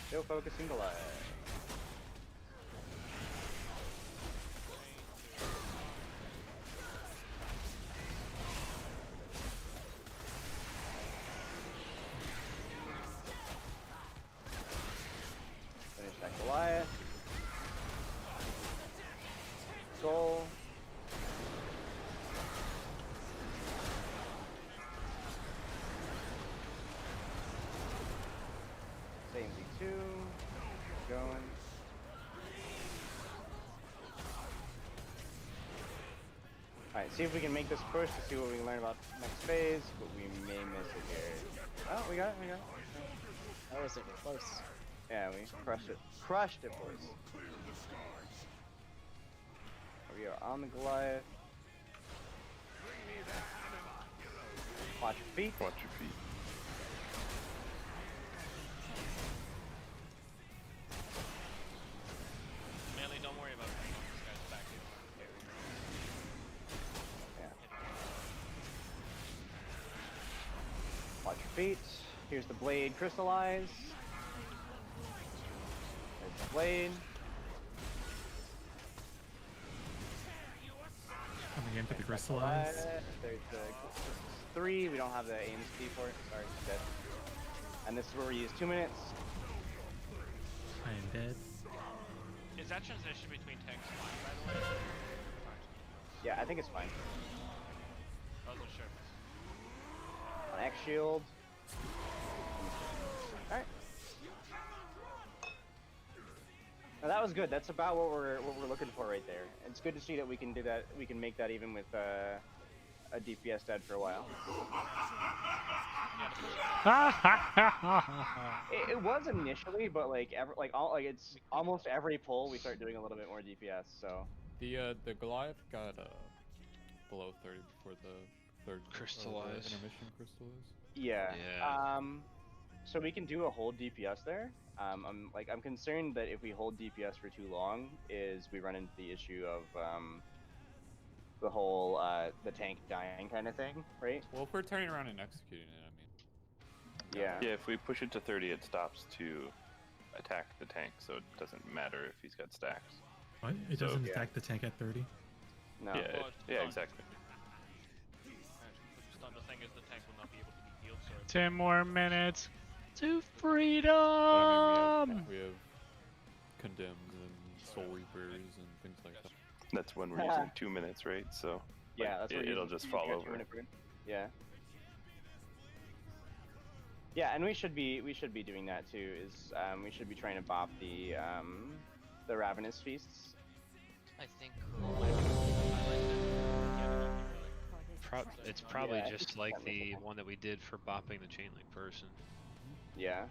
Still focusing Goliath. Finish that Goliath. Goal. Same Z2. Going. Alright, see if we can make this push to see what we can learn about next phase, but we may miss it here. Oh, we got it, we got it. That wasn't even close. Yeah, we crushed it. Crushed it, boys. We are on the Goliath. Watch your feet. Watch your feet. Melee, don't worry about it. This guy's back here. Yeah. Watch your feet. Here's the blade crystallize. There's the blade. Coming in for the crystallize. There's the 3. We don't have the aim speed for it. Sorry, it's dead. And this is where we use 2 minutes. I am dead. Is that transition between tanks fine, by the way? Yeah, I think it's fine. I wasn't sure. On X shield. Alright. Now that was good. That's about what we're looking for right there. It's good to see that we can do that. We can make that even with a DPS dead for a while. It was initially, but like it's almost every pull we start doing a little bit more DPS. So the Goliath got below 30 before the third Crystallize. Intermission crystallize. yeah. Yeah. So we can do a whole DPS there. I'm concerned that if we hold DPS for too long, is we run into the issue of the whole the tank dying kind of thing, right? Well, if we're turning around and executing it, I mean. Yeah. Yeah, if we push it to 30, it stops to attack the tank, so it doesn't matter if he's got stacks. What? It So- doesn't Yeah. attack the tank at 30? No. Yeah, yeah, exactly. Just the thing is the tank will not be able to be healed, so 10 more minutes to But, freedom. I mean, we have condemned and soul reapers and things like that. That's when we're using 2 minutes, right? So Yeah, like, that's what it'll just fall over. Yeah. Yeah, and we should be doing that too. Is we should be trying to bop the ravenous feasts. I think. It's probably Yeah, just like the one that we did for bopping the chain link person. Yeah.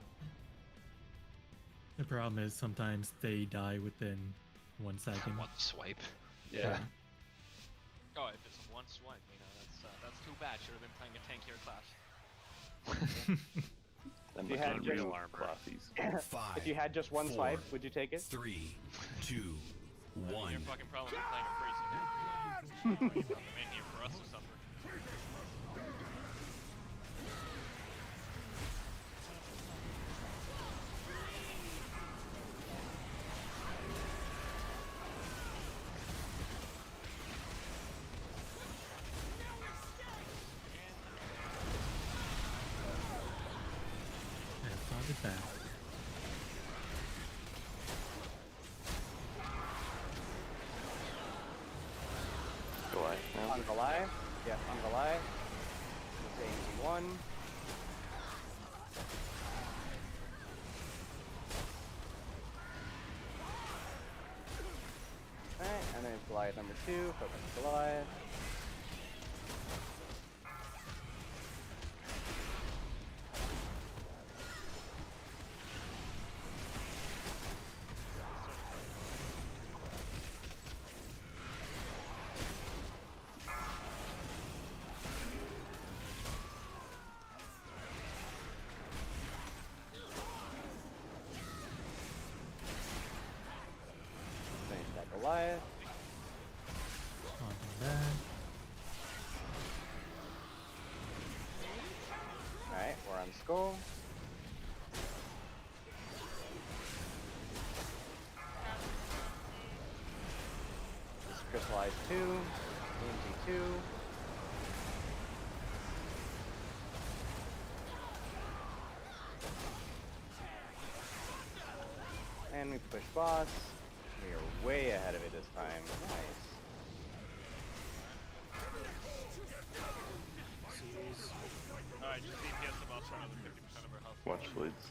The problem is sometimes they die within 1 second. One swipe. Yeah. Oh, if it's a one swipe, you know, that's too bad. Should have been playing a tankier class. If you had real just- armor. If you had just 1 swipe, would you take it? 3, 2, Your 1. fucking problem is playing a freeze. You know? I'm in here for us to suffer. Yeah, found it back. Goliath now. On Goliath. Yeah, on Goliath. It's AMG1. Alright, and then it's Goliath number 2. Focus Goliath. On skull. This is crystallized 2. AMZ 2. And we push boss. We are way ahead of it this time. Nice. Alright, just DPS the boss for another 50% of our health. Watch blades.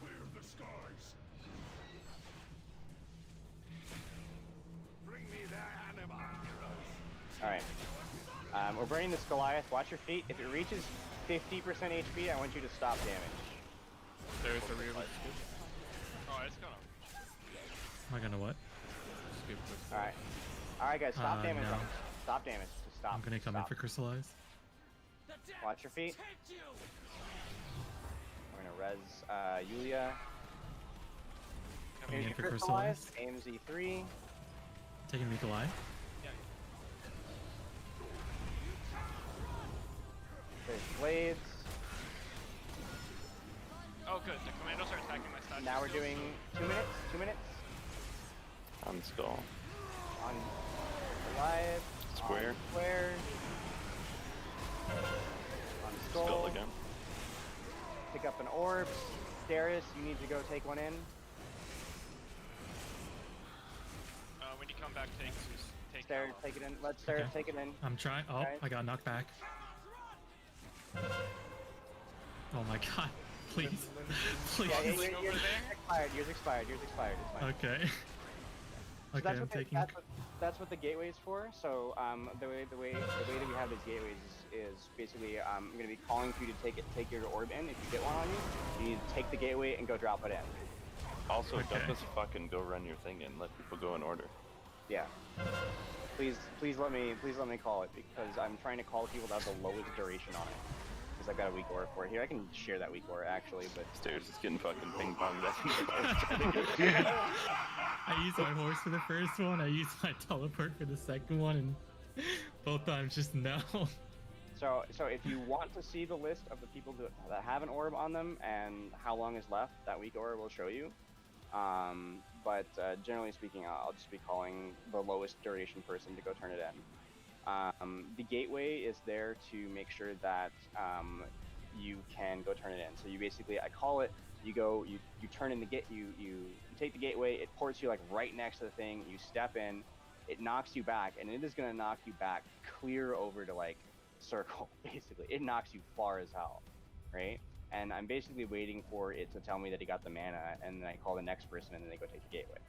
Alright. We're burning this Goliath. Watch your feet. If it reaches 50% HP, I want you to stop damage. There's a real Oh, it's gonna. Am I gonna what? skip this. Alright. Alright, guys, stop damage. No. Stop damage. Just stop. I'm gonna come in for crystallize. Watch your feet. We're gonna res Yulia. Coming in for Crystallize. crystallize. AMZ 3. Taking Nikolai. There's blades. Oh, good. The commandos are attacking my statue. Now we're still, doing so- 2 minutes. 2 minutes. On skull. On Goliath. Square. On square. On skull. Skull again. Pick up an orb. Darius, you need to go take one in. When you come back, take Darius, take it in. Let's Darius take it in. I'm trying. Oh, Okay. I got knocked back. Oh my god. Please. Please. Yeah, yours expired. Yours expired. Yours expired. It's fine. Okay. So Okay, I'm taking. that's what the gateway is for. So the way that we have these gateways is basically I'm gonna be calling for you to take your orb in. If you get one on you, you need to take the gateway and go drop it in. Also, Okay. don't just fucking go run your thing and let people go in order. Yeah. Please let me call it because I'm trying to call people that have the lowest duration on it. Because I've got a weak aura for it here. I can share that weak aura actually, but Stairs is getting fucking ping ponged back I used my horse for the first one. I used my teleport for the second one, and both times just no. So if you want to see the list of the people that have an orb on them and how long is left, that weak aura will show you. But generally speaking, I'll just be calling the lowest duration person to go turn it in. The gateway is there to make sure that you can go turn it in. So you basically, I call it. You go, you turn in the gate. You take the gateway. It ports you like right next to the thing. You step in. It knocks you back, and it is gonna knock you back clear over to like circle. Basically, it knocks you far as hell, right? And I'm basically waiting for it to tell me that he got the mana, and then I call the next person, and then they go take the gateway.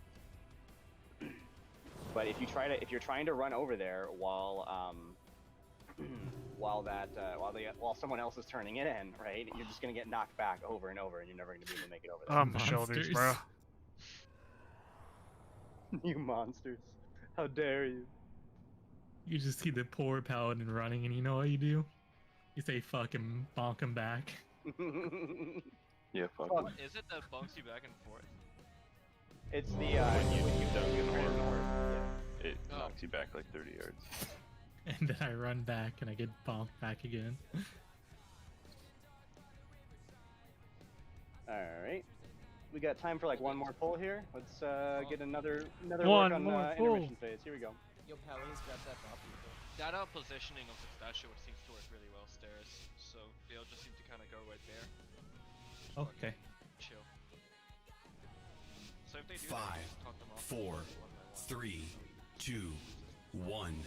But if you're trying to run over there while while someone else is turning it in, right? You're just gonna get knocked back over and over, and you're never gonna be able to make it over there. My shoulders, bro. You monsters! How dare you! You just see the poor paladin running, and you know what you do? You say fucking bonk him back. Yeah, fuck. What is it that bunks you back and forth? It's the when you don't get turn an an orb, orb. it knocks you back like 30 yards. And then I run back, and I get bonked back again. All right. We got time for like one more pull here. Let's get another One work on more intermission phase. Here we go. Yo, Pally's got that buff. That positioning of the statue seems to work really well, Stairs. So they'll just seem to kind of go right there. Okay. Chill. So if they do 5, that, just cut them off 4, one by one. 3, 2, 1.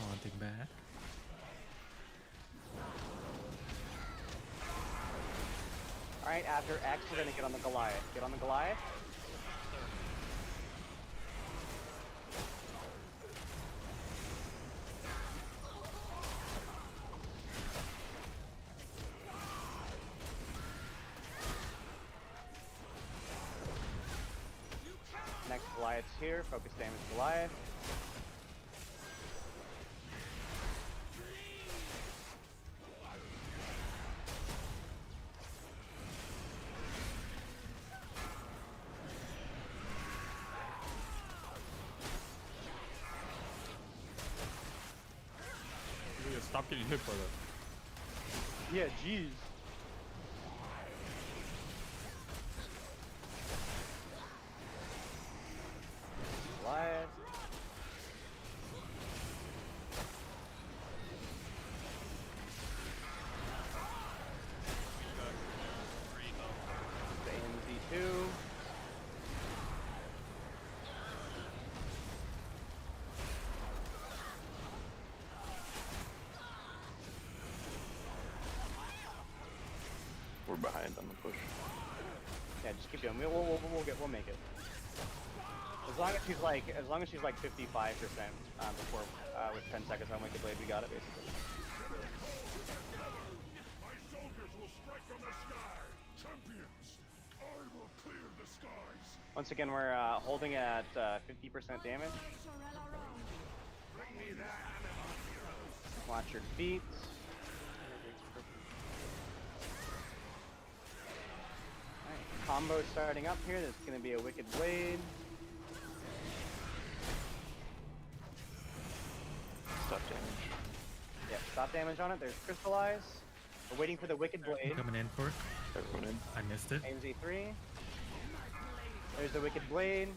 Haunting back. All right. After X, we're gonna get on the Goliath. Get on the Goliath. Next Goliath. Goliath's here. Focus damage Goliath. Stop getting hit by that. Yeah, jeez. Goliath. The AMZ2. We're behind on the push. Yeah, just keep going. We'll make it. As long as she's like 55% before with 10 seconds on Wicked Blade, we got it basically. My soldiers will strike from the sky. Champions, I will clear the skies. Once again, we're holding at 50% damage. Bring me the animal heroes. Watch your feet. Alright, combo starting up here. There's going to be a Wicked Blade. Stop damage. Yeah, stop damage on it. There's Crystallize. We're waiting for the Wicked Blade. Coming in for it. Everyone in. I missed it. AMZ3. There's the Wicked Blade.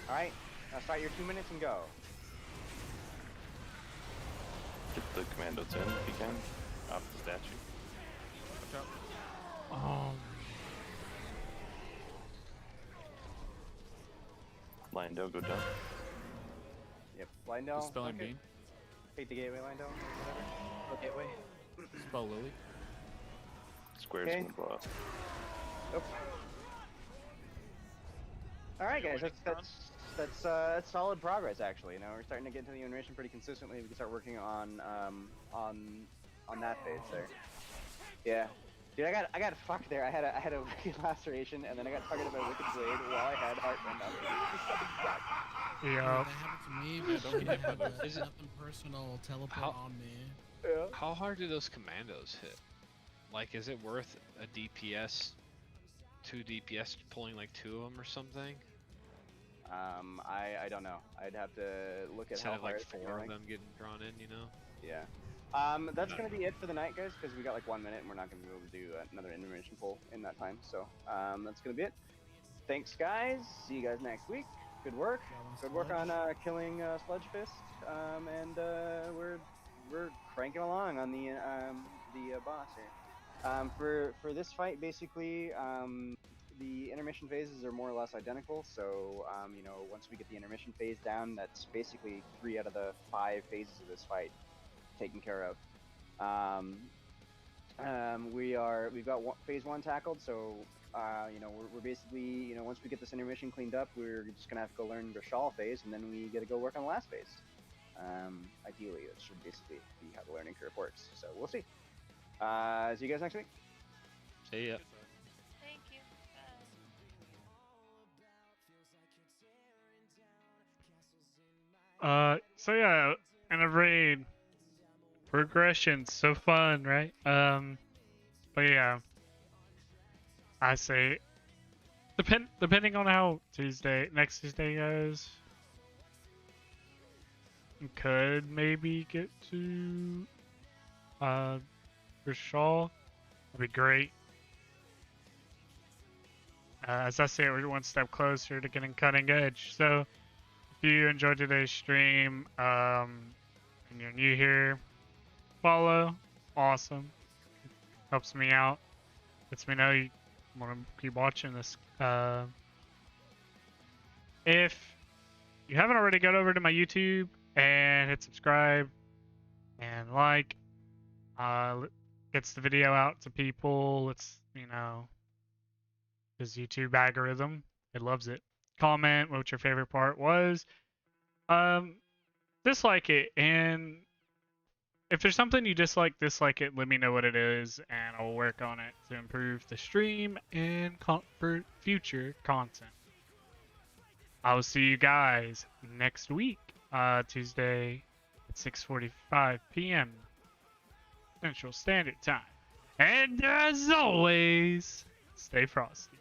Alright, now start your 2 minutes and go. Get the commandos in if you can. Off the statue. Watch out. Lindo, go down. Yep, Lindell. Spelling okay. Bean. Take the gateway, Lindell. Whatever. Go gateway. Spell Lily. Square's Okay. gonna blow up. Nope. Alright guys, that's solid progress actually. You know, we're starting to get to the animation pretty consistently. We can start working on that phase there. Yeah. Dude, I got fucked there. I had a wicked laceration and then I got targeted by Wicked Blade while I had Heartland up. Yeah. That happened to me, but she didn't have nothing personal teleport on me. Yeah. How hard do those commandos hit? Like, is it worth a DPS, 2 DPS pulling like 2 of them or something? I don't know. I'd have to look at Instead how of like hard 4 of them getting drawn in, you know? Yeah. That's gonna be it for the night, guys, because we got like 1 minute and we're not gonna be able to do another intermission pull in that time. So, that's gonna be it. Thanks, guys. See you guys next week. Good work. Good work on killing Sludge Fist. And we're cranking along on the boss here. For this fight, basically, the intermission phases are more or less identical. So, you know, once we get the intermission phase down, that's basically 3 out of the 5 phases of this fight taken care of. We've got phase 1 tackled, so you know, we're basically, you know, once we get this intermission cleaned up, we're just gonna have to go learn the Rashal phase, and then we gotta go work on the last phase. Ideally, that should basically be how the learning curve works. So we'll see. See you guys next week. See ya. Thank you. So yeah, in a raid, progression's so fun, right? But yeah, I say, depending on how next Tuesday goes, we could maybe get to Rashal. That'd be great. As I say, we're 1 step closer to getting cutting edge. So if you enjoyed today's stream, and you're new here, follow. Awesome. Helps me out. Lets me know you want to keep watching this. If you haven't already, go over to my YouTube and hit subscribe and like. Gets the video out to people. It's, you know, his YouTube algorithm. It loves it. Comment what your favorite part was. Dislike it, and if there's something you dislike it, let me know what it is, and I'll work on it to improve the stream and for future content. I'll see you guys next week, Tuesday at 6:45 p.m. Central Standard Time. And as always, stay frosty.